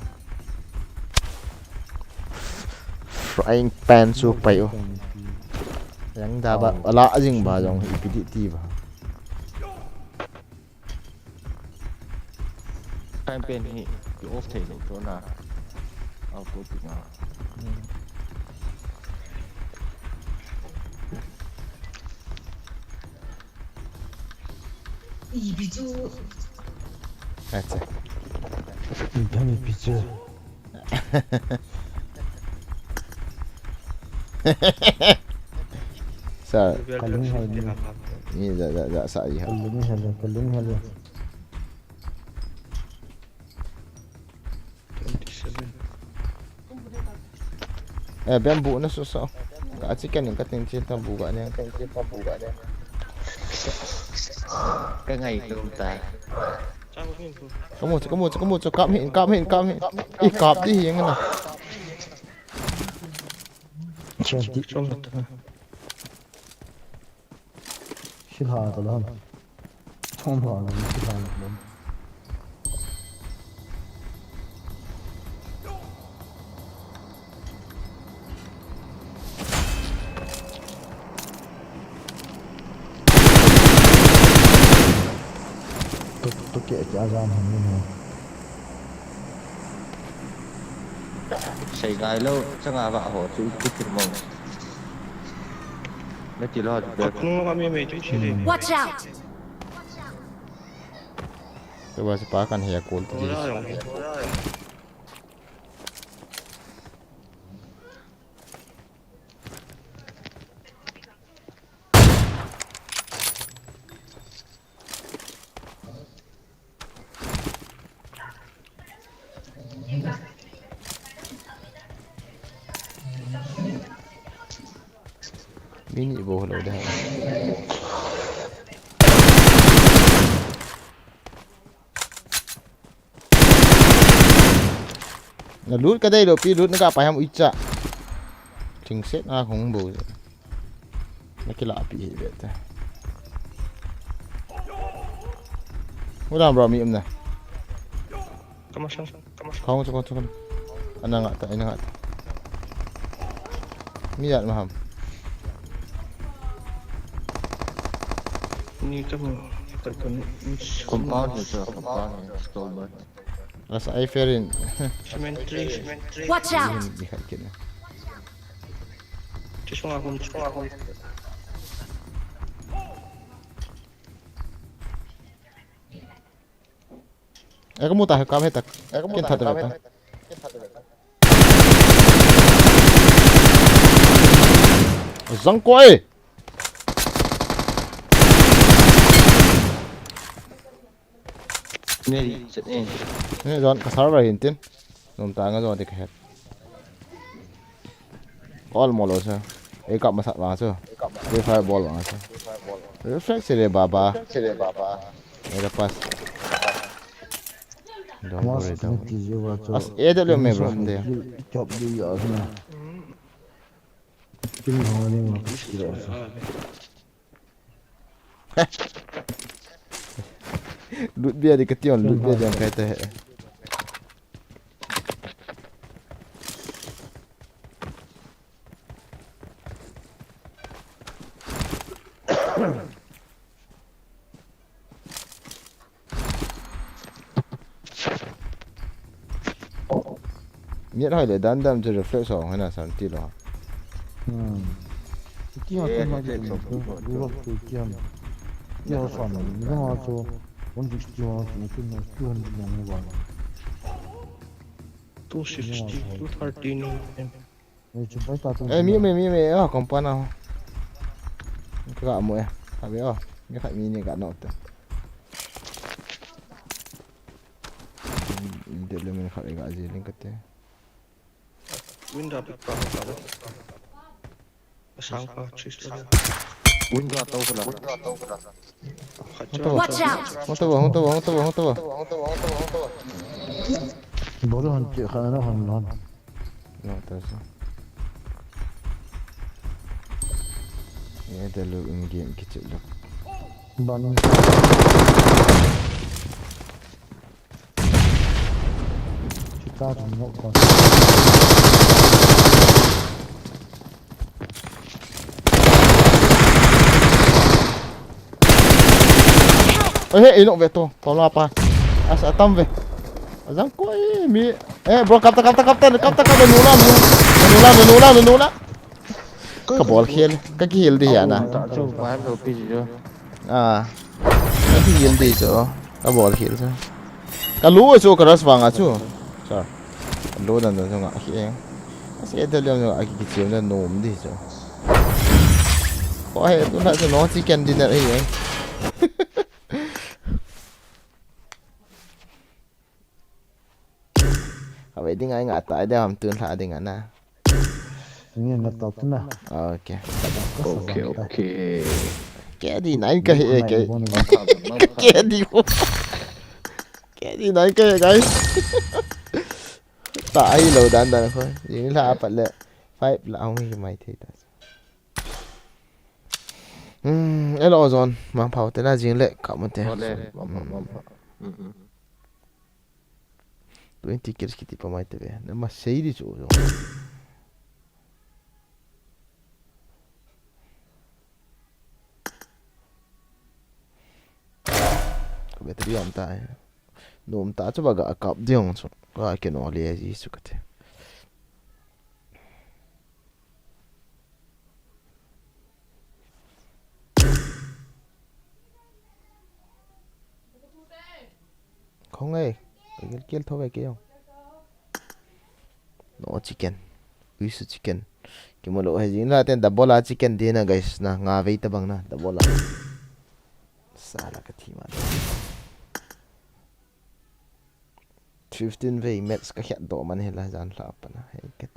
Speaker 1: frying pan supaya yang dapat ala jing ba jong ipiditi ba.
Speaker 3: Campaign ni off thay lo tu na. Aku tengah.
Speaker 2: Ibizu.
Speaker 1: Acha.
Speaker 7: Kami bicu.
Speaker 1: Sa
Speaker 7: Kalung hal ni.
Speaker 1: ni dah saya.
Speaker 7: Kalung hal.
Speaker 6: 27.
Speaker 1: Bambu na susah. Kat cikan ni kating cinta buka ni.
Speaker 3: Cái ngày tụi ta.
Speaker 1: Kamu cakap hin. Kap di yang mana?
Speaker 7: Cantik. Silha tu lah. Tomba lah, silha lah. Tu kek jaga mana?
Speaker 3: Sài gái lâu chắc là vợ họ chữ cái tiền mong. Nó chỉ lo được.
Speaker 6: Kung kami may juice ni.
Speaker 5: Watch out!
Speaker 1: Coba sepakan ya kol tu. Mini bawah lah dah. Loot cái đây rồi, pi loot nó gặp phải ham ít chạ. Chính xét là không bù. Nó cái lạ bị vậy ta. Có làm rồi miệng này. Không. Anh ngắt tại. Miat maham.
Speaker 6: Ni kamu terkena
Speaker 3: Compound ni tu, compound ni stall.
Speaker 1: Rasa air ferin.
Speaker 6: cemetery.
Speaker 5: Watch out!
Speaker 1: Lihat kita.
Speaker 6: Cuma aku.
Speaker 1: Kamu tahu kami tak? Kita tahu tak? Zangkoi.
Speaker 3: Ni set ni.
Speaker 1: Ini John kasar berhintin. Nom tanga John dikhet. All molo sa. Ekap masak bangsa. Fireball bangsa. Reflex sile baba. Lepas. Don't worry dah. As ada lu me bro dia.
Speaker 7: Job dia sana. Kini hawa ni mah kira.
Speaker 1: Loot biar di ketion, loot biar jangan kata. Miat hai le dandam je reflex hong hena santi lo.
Speaker 7: Kiam tu macam tu, dua tu kiam. Dia sana, dia macam 160 mungkin 200 yang buat.
Speaker 6: 260, 230 ni.
Speaker 7: Cuba tak tu.
Speaker 1: Mi kompan ah. KAMU Habis ni kat mini kat nok tu. Dele men khare ga ji link te.
Speaker 6: Window pick pa ka ba. Sang pa chis la.
Speaker 3: Window tau kena.
Speaker 5: Watch out!
Speaker 1: Hong to.
Speaker 7: Bolu han chi khana han non.
Speaker 1: No ta so. Ye dele in game ki chilo.
Speaker 7: Ban. Chita no ko.
Speaker 1: Inok veto. Tolong apa? Asa tam ve. Azang ko mi. Bro kapta nula. Ka ball khel. Ka ki hil di ya na.
Speaker 3: Chu vai lo pi jo.
Speaker 1: Ka ki hil di cho. Ka ball khel sa. Ka lu cho ka ras wanga chu. Sa. Lu dan dan nga hi eng. Ase de le nga ki chiu na nom di cho. Ko he tu na cho no chicken dinner hi eng. Vậy tiếng Anh ngã tại đây hầm tương thả tiếng Anh à?
Speaker 7: Nghe ngặt tao tin à?
Speaker 1: Ok.
Speaker 3: Ok.
Speaker 1: Cái gì nãy cái cái gì không? Cái gì nãy cái tại lâu đàn thôi. Những là phải lệ phải là ông ấy mày thì ta. Hello John, mang pháo tên là riêng lệ cảm ơn thế. 20 kills kita pamai tu ya. Nama sei di chỗ. Ko battery am ta. Nom ta coba gak kap diong so. Ko ke no le ji sukate. Không ấy. Kill thôi vậy kêu no chicken uisu chicken ki mo lo hay jin la ten double la chicken din na guys na nga ve ta bang na double la sala ka thi ma 15 ve mets ka khat do man hela jan la pa na hay ket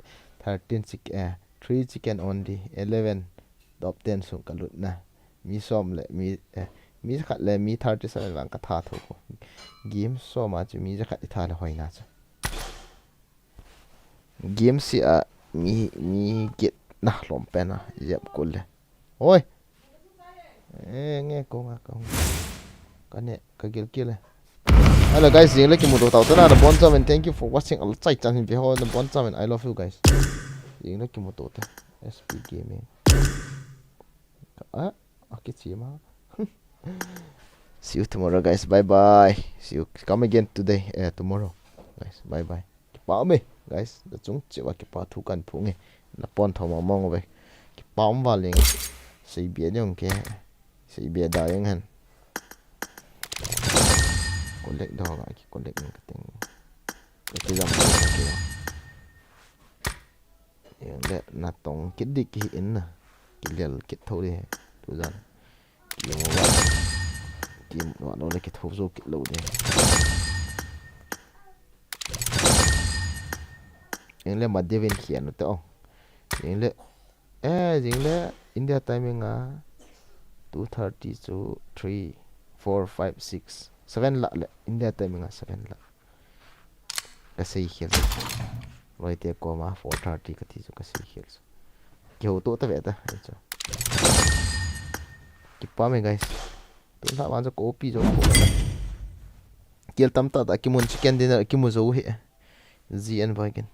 Speaker 1: 13 chicken 3 chicken only 11 top 10 so ka lut na mi som le mi khat le mi 37 wang ka tha tho ko game so ma chu mi ja khat tha le hoina chu game si a mi get na lom pena yep kul oi nghe cô nga ka ne ka gil hello guys jing le ki mu to taw na bon jam and thank you for watching all chai chan bi ho the bon jam and I love you guys jing le ki mu to ta sp gaming okay ma see you tomorrow guys, bye bye. See you come again today tomorrow guys, bye bye. Bảo me guys, da chung chewa ki pa thu kan phu nge na pon thoma mong ve ki paum wa ling sei bia nyong ke sei bia da yang han collect do ga ki collect ni kating ke jam ke yang le na tong kit dik ki in na ki lel kit tho de tu jan ki mo wa kim wa no le kit ho zo kit lo de yang le madhya ven khian to yang le jing le India timing 2:30 to 3 4 5 6 7 la le India timing 7 la ka sei khel roi te ko ma 4:30 ka ti so ka sei khel ki ho to ta ve ta cho ki pa me guys tu la wan zo copy zo kiel tam ta ki mun chicken dinner ki mu zo he zn wagen